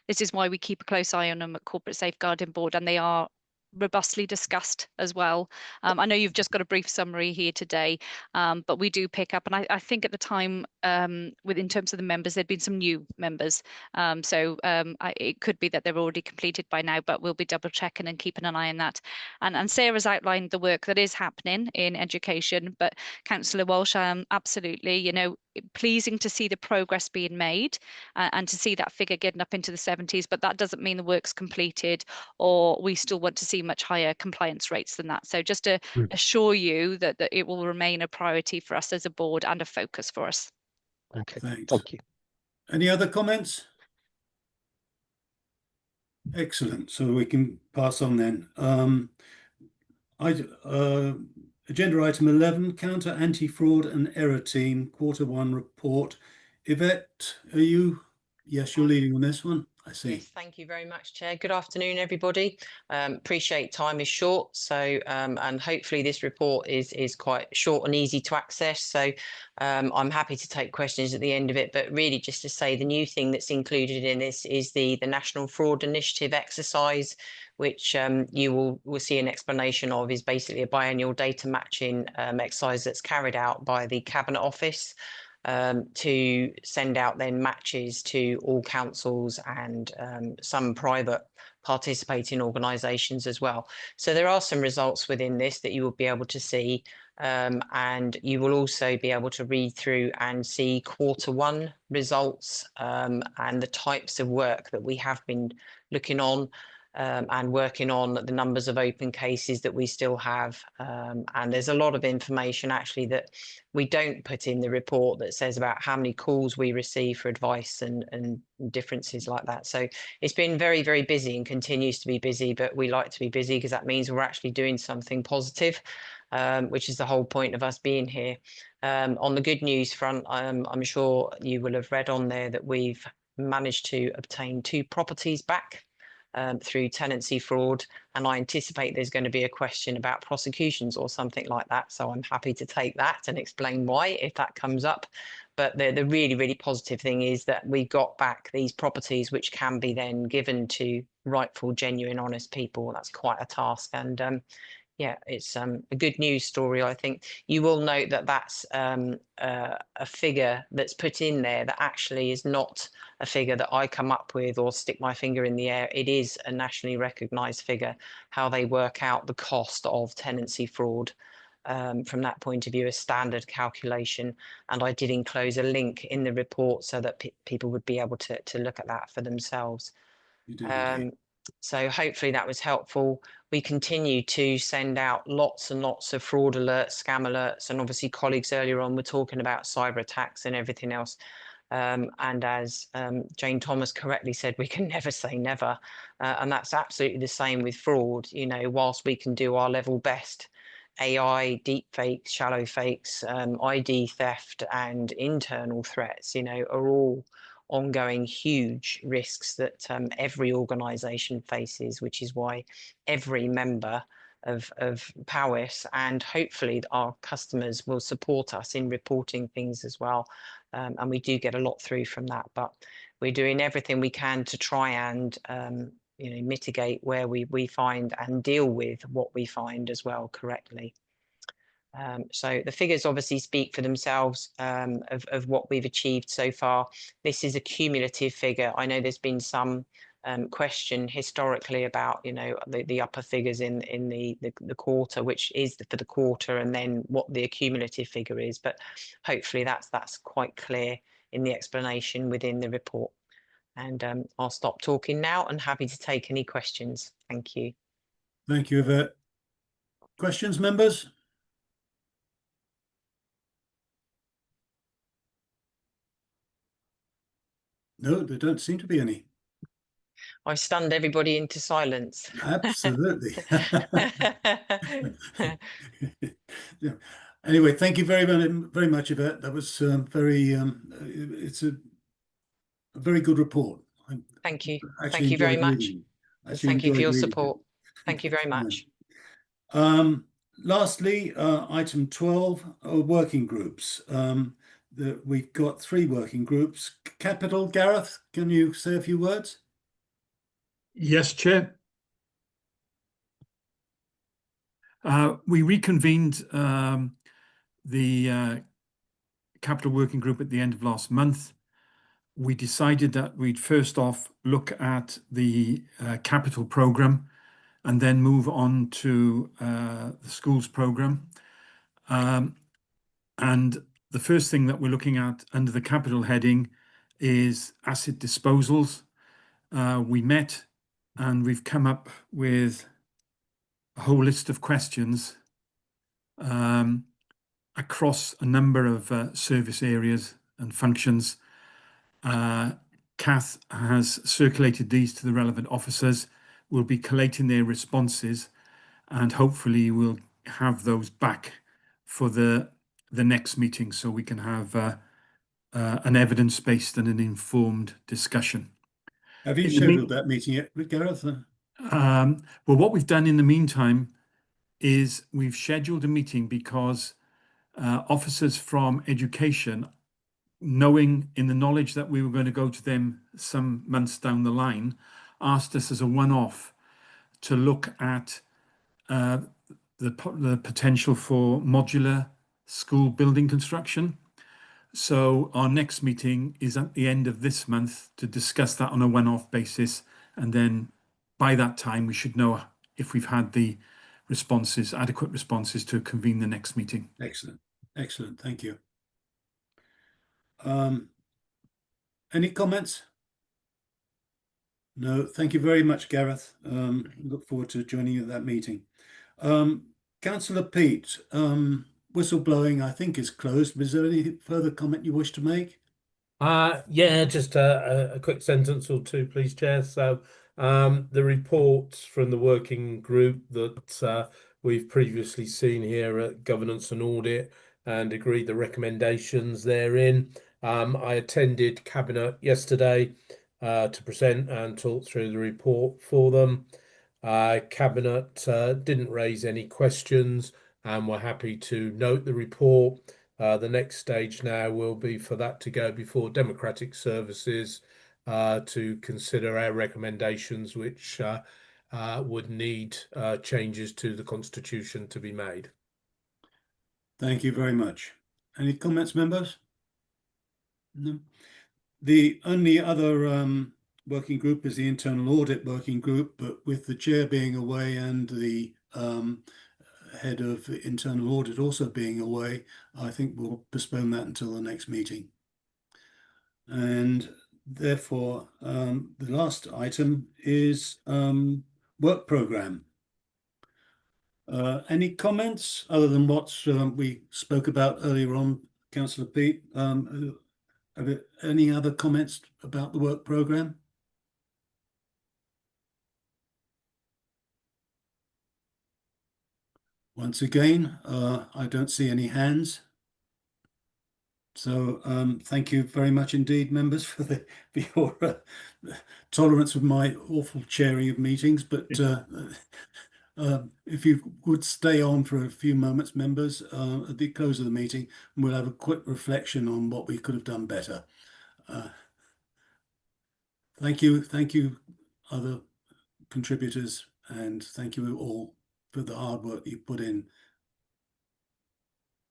[SPEAKER 19] this is why we keep a close eye on them at Corporate Safeguarding Board, and they are robustly discussed as well. I know you've just got a brief summary here today, but we do pick up, and I think at the time, in terms of the members, there'd been some new members, it could be that they're already completed by now, but we'll be double checking and keeping an eye on that. And Sarah's outlined the work that is happening in education, but Councillor Walsh, absolutely, you know, pleasing to see the progress being made and to see that figure getting up into the 70s, but that doesn't mean the work's completed, or we still want to see much higher compliance rates than that. So just to assure you that it will remain a priority for us as a board and a focus for us.
[SPEAKER 11] Okay,
[SPEAKER 2] thanks.
[SPEAKER 11] thank you.
[SPEAKER 2] Any other comments? Excellent. So we can pass on then. Agenda item 11, Counter Anti-Fraud and Error Team Q1 report. Yvette, are you? Yes, you're leading on this one. I see.
[SPEAKER 21] Yes, thank you very much, Chair. Good afternoon, everybody. Appreciate time is short, so and hopefully this report is quite short and easy to access. So I'm happy to take questions at the end of it. But really, just to say, the new thing that's included in this is the National Fraud Initiative exercise, which you will see an explanation of, is basically a biannual data matching exercise that's carried out by the Cabinet Office to send out then matches to all councils and some private participating organisations as well. So there are some results within this that you will be able to see, and you will also be able to read through and see Q1 results and the types of work that we have been looking on and working on, the numbers of open cases that we still have. And there's a lot of information actually that we don't put in the report that says about how many calls we receive for advice and differences like that. So it's been very, very busy and continues to be busy, but we like to be busy because that means we're actually doing something positive, which is the whole point of us being here. On the good news front, I'm sure you will have read on there that we've managed to obtain 2 properties back through tenancy fraud, and I anticipate there's going to be a question about prosecutions or something like that, so I'm happy to take that and explain why if that comes up. But the really, really positive thing is that we got back these properties which can be then given to rightful, genuine, honest people. That's quite a task, and yeah, it's a good news story. I think you will note that that's a figure that's put in there that actually is not a figure that I come up with or stick my finger in the air. It is a nationally recognised figure, how they work out the cost of tenancy fraud. From that point of view, a standard calculation, and I did enclose a link in the report so that people would be able to look at that for themselves. So hopefully that was helpful. We continue to send out lots and lots of fraud alerts, scam alerts, and obviously colleagues earlier on were talking about cyber attacks and everything else. And as Jane Thomas correctly said, we can never say never. And that's absolutely the same with fraud. You know, whilst we can do our level best, AI, deep fakes, shallow fakes, ID theft and internal threats, you know, are all ongoing huge risks that every organisation faces, which is why every member of POWIS and hopefully our customers will support us in reporting things as well. And we do get a lot through from that, but we're doing everything we can to try and you know, mitigate where we find and deal with what we find as well correctly. So the figures obviously speak for themselves of what we've achieved so far. This is a cumulative figure. I know there's been some question historically about, you know, the upper figures in the quarter, which is for the quarter, and then what the accumulative figure is. But hopefully that's quite clear in the explanation within the report. And I'll stop talking now and happy to take any questions. Thank you.
[SPEAKER 2] Thank you, Yvette. Questions, members? No, there don't seem to be any.
[SPEAKER 21] I stunned everybody into silence.
[SPEAKER 2] Absolutely. Yeah. Anyway, thank you very much, Yvette. That was it's a very good report.
[SPEAKER 21] Thank you.
[SPEAKER 2] Actually
[SPEAKER 21] Thank you very much. Thank you for your
[SPEAKER 2] reading
[SPEAKER 21] support. Thank you very much.
[SPEAKER 2] Lastly, item 12, working groups. We've got 3 working groups. Capital, Gareth, can you say a few words?
[SPEAKER 15] Yes, Chair. We reconvened the capital working group at the end of last month. We decided that we'd first off look at the capital programme and then move on to the schools programme. And the first thing that we're looking at under the capital heading is asset disposals. We met and we've come up with a whole list of questions across a number of service areas and functions. Kath has circulated these to the relevant officers. We'll be collating their responses and hopefully we'll have those back for the next meeting so we can have an evidence-based and an informed discussion.
[SPEAKER 2] Have you scheduled that meeting yet, Gareth?
[SPEAKER 15] Well, what we've done in the meantime is we've scheduled a meeting because officers from education, knowing in the knowledge that we were going to go to them some months down the line, asked us as a one-off to look at the potential for modular school building construction. So our next meeting is at the end of this month to discuss that on a one-off basis. And then by that time, we should know if we've had the responses, adequate responses to convene the next meeting.
[SPEAKER 2] Excellent. Excellent. Thank you. Any comments? No, thank you very much, Gareth. Look forward to joining you at that meeting. Councillor Pete, whistleblowing, I think, is closed. Is there any further comment you wish to make?
[SPEAKER 6] Yeah, just a quick sentence or two, please, Chair. So the report from the working group that we've previously seen here at Governance and Audit and agreed the recommendations therein. I attended Cabinet yesterday to present and talk through the report for them. Cabinet didn't raise any questions and we're happy to note the report. The next stage now will be for that to go before Democratic Services to consider our recommendations, which would need changes to the Constitution to be made.
[SPEAKER 2] Thank you very much. Any comments, members? No. The only other working group is the internal audit working group, but with the chair being away and the head of internal audit also being away, I think we'll postpone that until the next meeting. And therefore, the last item is work programme. Any comments other than what we spoke about earlier on, Councillor Pete? Any other comments about the work programme? Once again, I don't see any hands. So thank you very much indeed, members, for your tolerance of my awful chairing of meetings. But if you would stay on for a few moments, members, at the close of the meeting, we'll have a quick reflection on what we could have done better. Thank you, other contributors, and thank you all for the hard work you put in